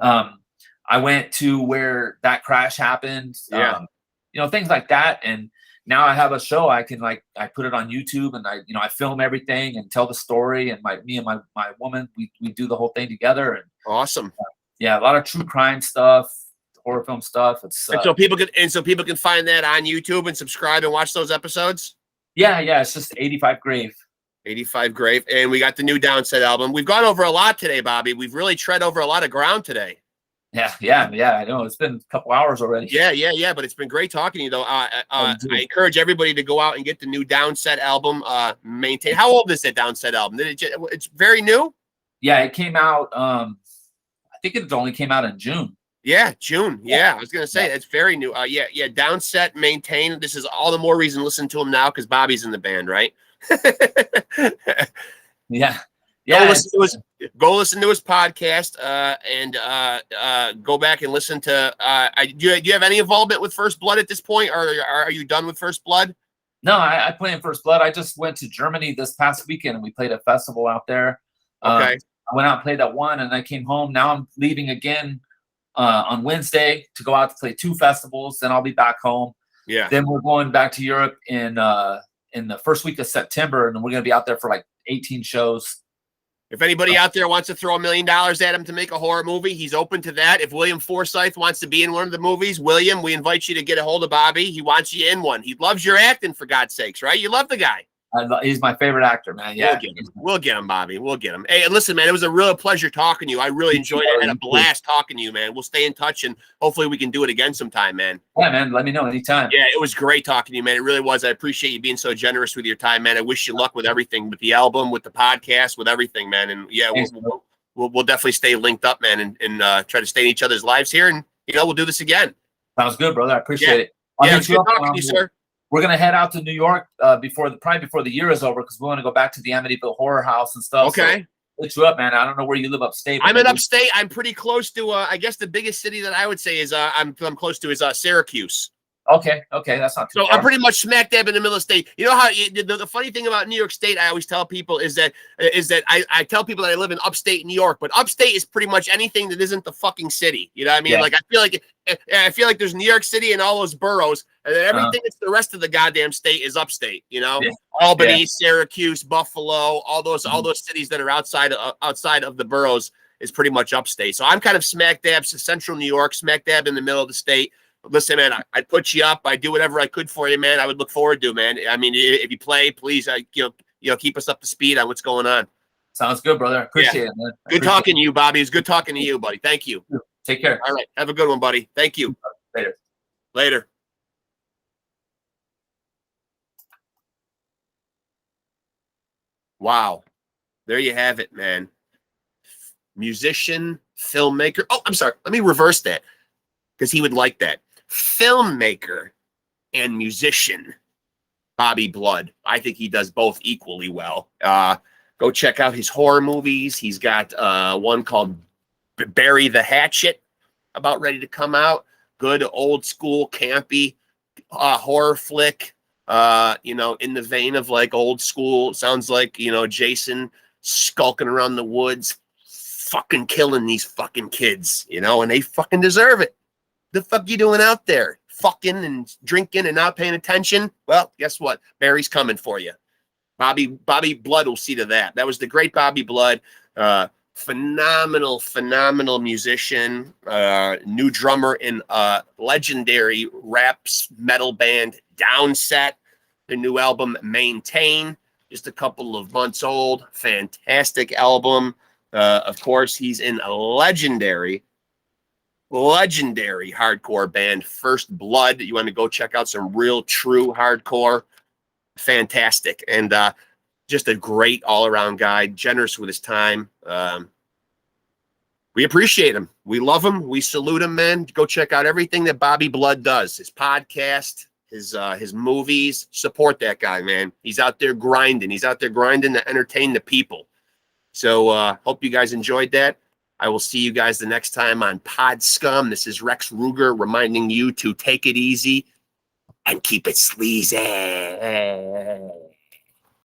[SPEAKER 2] I went to where that crash happened.
[SPEAKER 1] Yeah.
[SPEAKER 2] Things like that. And now I have a show. I put it on YouTube, and I film everything and tell the story. And me and my woman, we do the whole thing together. And
[SPEAKER 1] awesome.
[SPEAKER 2] A lot of true crime stuff, horror film stuff. It's
[SPEAKER 1] so people can find that on YouTube and subscribe and watch those episodes.
[SPEAKER 2] Yeah. It's just 85 Grave.
[SPEAKER 1] 85 Grave. And we got the new Downset album. We've gone over a lot today, Bobby. We've really tread over a lot of ground today.
[SPEAKER 2] Yeah. I know. It's been a couple hours already.
[SPEAKER 1] Yeah. But it's been great talking to you, though. I encourage everybody to go out and get the new Downset album. Maintain. How old is that Downset album? It's very new.
[SPEAKER 2] Yeah, it came out. I think it only came out in June.
[SPEAKER 1] Yeah, June. Yeah, I was gonna say it's very new. Yeah. Downset, Maintain. This is all the more reason to listen to him now because Bobby's in the band, right?
[SPEAKER 2] Yeah.
[SPEAKER 1] Go listen to his podcast and go back and listen to. Do you have any involvement with First Blood at this point, or are you done with First Blood?
[SPEAKER 2] No, I play in First Blood. I just went to Germany this past weekend and we played a festival out there.
[SPEAKER 1] Okay.
[SPEAKER 2] I went out and played that one, and I came home. Now I'm leaving again on Wednesday to go out to play 2 festivals. Then I'll be back home.
[SPEAKER 1] Yeah.
[SPEAKER 2] Then we're going back to Europe in the first week of September, and we're going to be out there for like 18 shows.
[SPEAKER 1] If anybody out there wants to throw $1 million at him to make a horror movie, he's open to that. If William Forsythe wants to be in one of the movies, William, we invite you to get a hold of Bobby. He wants you in one. He loves your acting, for God's sakes, right? You love the guy.
[SPEAKER 2] He's my favorite actor, man. Yeah,
[SPEAKER 1] we'll get him, Bobby. We'll get him. Hey, listen, man, it was a real pleasure talking to you. I really enjoyed it. I had a blast talking to you, man. We'll stay in touch, and hopefully we can do it again sometime, man.
[SPEAKER 2] Yeah, man. Let me know anytime.
[SPEAKER 1] Yeah, it was great talking to you, man. It really was. I appreciate you being so generous with your time, man. I wish you luck with everything, with the album, with the podcast, with everything, man. And yeah,
[SPEAKER 2] thanks,
[SPEAKER 1] we'll definitely stay linked up, man, and try to stay in each other's lives here. And we'll do this again.
[SPEAKER 2] Sounds good, brother. I appreciate it.
[SPEAKER 1] It's good talking to you, sir.
[SPEAKER 2] We're gonna head out to New York before the year is over, because we want to go back to the Amityville Horror House and stuff.
[SPEAKER 1] Okay.
[SPEAKER 2] So hit you up, man. I don't know where you live upstate.
[SPEAKER 1] I'm in upstate. I'm pretty close to. I guess the biggest city that I would say is I'm close to is Syracuse.
[SPEAKER 2] Okay, that's not too
[SPEAKER 1] So
[SPEAKER 2] far.
[SPEAKER 1] I'm pretty much smack dab in the middle of the state. You know how the funny thing about New York State, I always tell people is that I tell people that I live in upstate New York, but upstate is pretty much anything that isn't the fucking city. You know what I mean?
[SPEAKER 2] Yeah.
[SPEAKER 1] Like I feel like there's New York City and all those boroughs, and then everything that's the rest of the goddamn state is upstate. You know,
[SPEAKER 2] Yeah.
[SPEAKER 1] Albany, Syracuse, Buffalo, all those
[SPEAKER 2] Mhm.
[SPEAKER 1] cities that are outside of the boroughs is pretty much upstate. So I'm kind of smack dab central New York, smack dab in the middle of the state. Listen, man, I'd put you up. I'd do whatever I could for you, man. I would look forward to, man. I mean, if you play, please, keep us up to speed on what's going on.
[SPEAKER 2] Sounds good, brother. Appreciate it, man.
[SPEAKER 1] Good talking to you, Bobby. It's good talking to you, buddy. Thank you.
[SPEAKER 2] Take care.
[SPEAKER 1] All right. Have a good one, buddy. Thank you.
[SPEAKER 2] Later.
[SPEAKER 1] Later. Wow. There you have it, man. Musician, filmmaker. Oh, I'm sorry. Let me reverse that because he would like that. Filmmaker and musician, Bobby Blood. I think he does both equally well. Go check out his horror movies. He's got one called Bury the Hatchet about ready to come out. Good old school campy horror flick. In the vein of like old school. Sounds like, Jason skulking around the woods, fucking killing these fucking kids, and they fucking deserve it. The fuck you doing out there? Fucking and drinking and not paying attention? Well, guess what? Barry's coming for you. Bobby Blood will see to that. That was the great Bobby Blood. Phenomenal musician. New drummer in legendary rap metal band Downset. The new album Maintain, just a couple of months old. Fantastic album. Of course, he's in a legendary hardcore band First Blood. You want to go check out some real true hardcore. Fantastic. And just a great all-around guy, generous with his time. We appreciate him. We love him. We salute him, man. Go check out everything that Bobby Blood does. His podcast, his movies. Support that guy, man. He's out there grinding. He's out there grinding to entertain the people. So hope you guys enjoyed that. I will see you guys the next time on Pod Scum. This is Rex Ruger reminding you to take it easy and keep it sleazy.